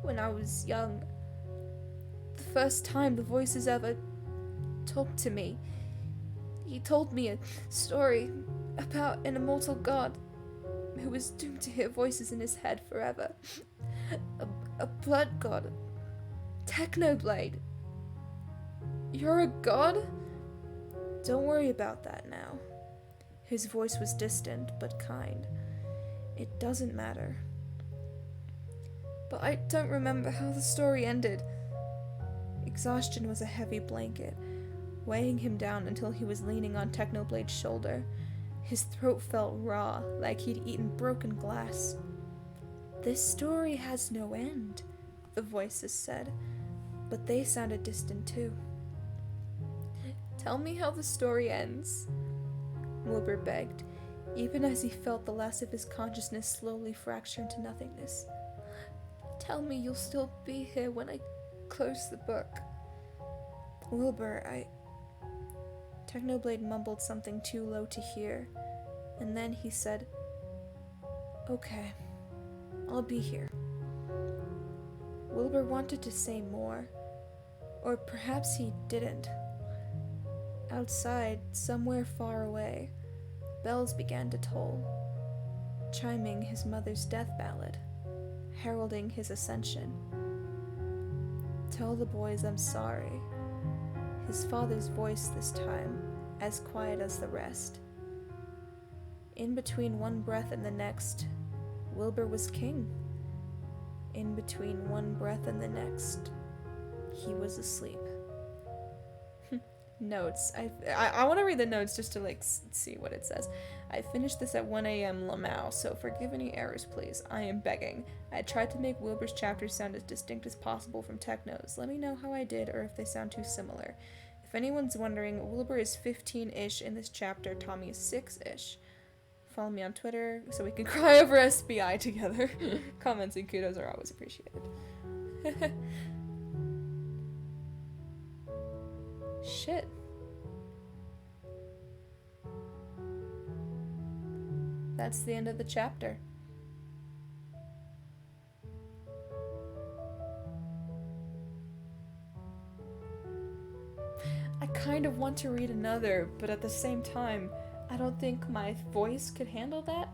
when I was young. The first time the voices ever talked to me. He told me a story about an immortal god who was doomed to hear voices in his head forever. A blood god. Technoblade. You're a god? Don't worry about that now. His voice was distant but kind. It doesn't matter. But I don't remember how the story ended. Exhaustion was a heavy blanket, weighing him down until he was leaning on Technoblade's shoulder. His throat felt raw, like he'd eaten broken glass. This story has no end, the voices said, but they sounded distant too. Tell me how the story ends, Wilbur begged, even as he felt the last of his consciousness slowly fracture into nothingness. Tell me you'll still be here when I close the book. Wilbur, Technoblade mumbled something too low to hear, and then he said, Okay, I'll be here. Wilbur wanted to say more, or perhaps he didn't. Outside, somewhere far away, bells began to toll, chiming his mother's death ballad, heralding his ascension. Tell the boys I'm sorry. His father's voice this time, as quiet as the rest. In between one breath and the next, Wilbur was king. In between one breath and the next, he was asleep. Notes. I want to read the notes just to see what it says. I finished this at 1 a.m. Lamau, so forgive any errors, please. I am begging. I tried to make Wilbur's chapters sound as distinct as possible from Techno's. Let me know how I did or if they sound too similar. If anyone's wondering, Wilbur is 15-ish in this chapter, Tommy is 6-ish. Follow me on Twitter so we can cry over SBI together. Comments and kudos are always appreciated. Shit. That's the end of the chapter. I kind of want to read another, but at the same time, I don't think my voice could handle that,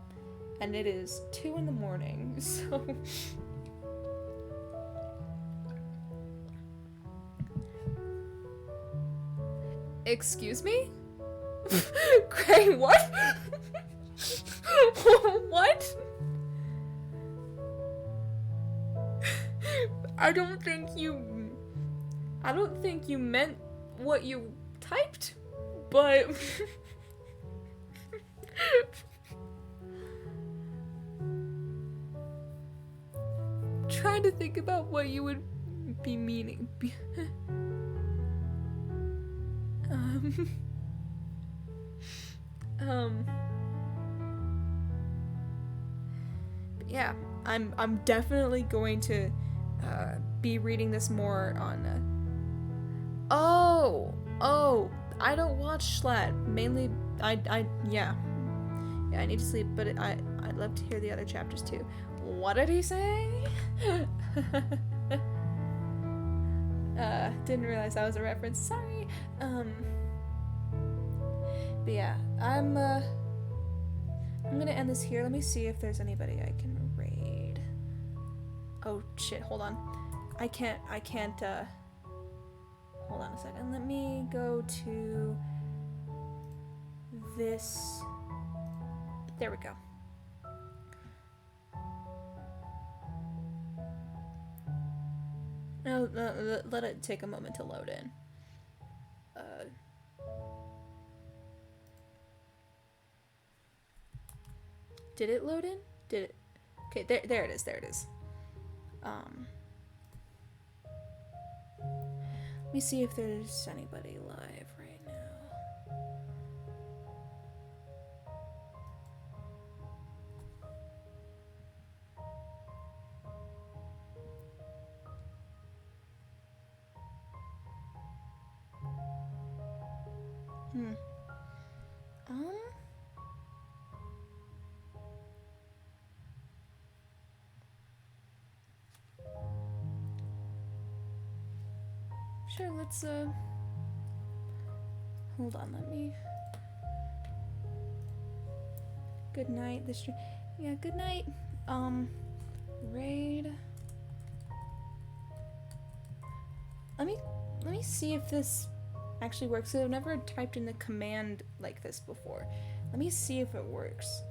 and it is 2 in the morning, so... Excuse me? Gray, what? What? I don't think you meant what you typed, but... Trying to think about what you would be meaning. Yeah, I'm definitely going to be reading this more on I don't watch Schlatt. Mainly yeah, I need to sleep, but I'd love to hear the other chapters too. What did he say? Didn't realize that was a reference. Sorry. But yeah, I'm gonna end this here. Let me see if there's anybody I can raid. Oh shit, hold on. I can't, hold on a second. Let me go to this. There we go. No, let it take a moment to load in. Did it load in? Did it? Okay, there it is. There it is. Let me see if there's anybody live right now. Hmm. Sure, let's, hold on, let me... Good night, the stream... Yeah, good night. Raid... Let me see if this actually works. I've never typed in the command like this before. Let me see if it works.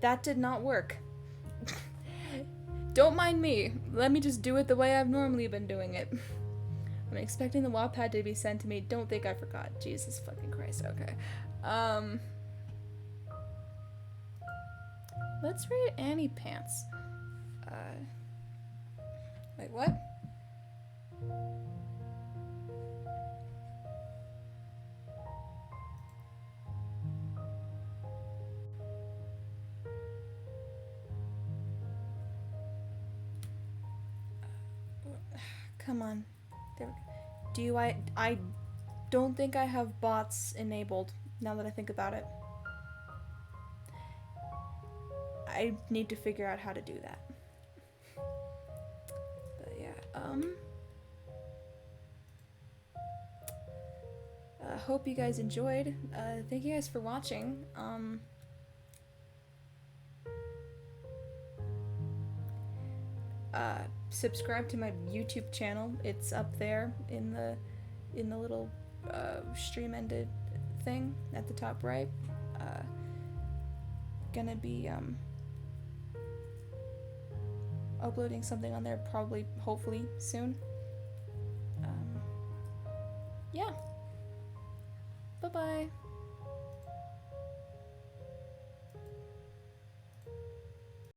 That did not work. Don't mind me. Let me just do it the way I've normally been doing it. I'm expecting the Wattpad to be sent to me. Don't think I forgot. Jesus fucking Christ. Okay. Let's read Annie Pants. Wait, what? Come on. There we go. I don't think I have bots enabled, now that I think about it. I need to figure out how to do that. But yeah, hope you guys enjoyed. Thank you guys for watching. Subscribe to my YouTube channel. It's up there in the little stream ended thing at the top right. Gonna be uploading something on there probably, hopefully soon.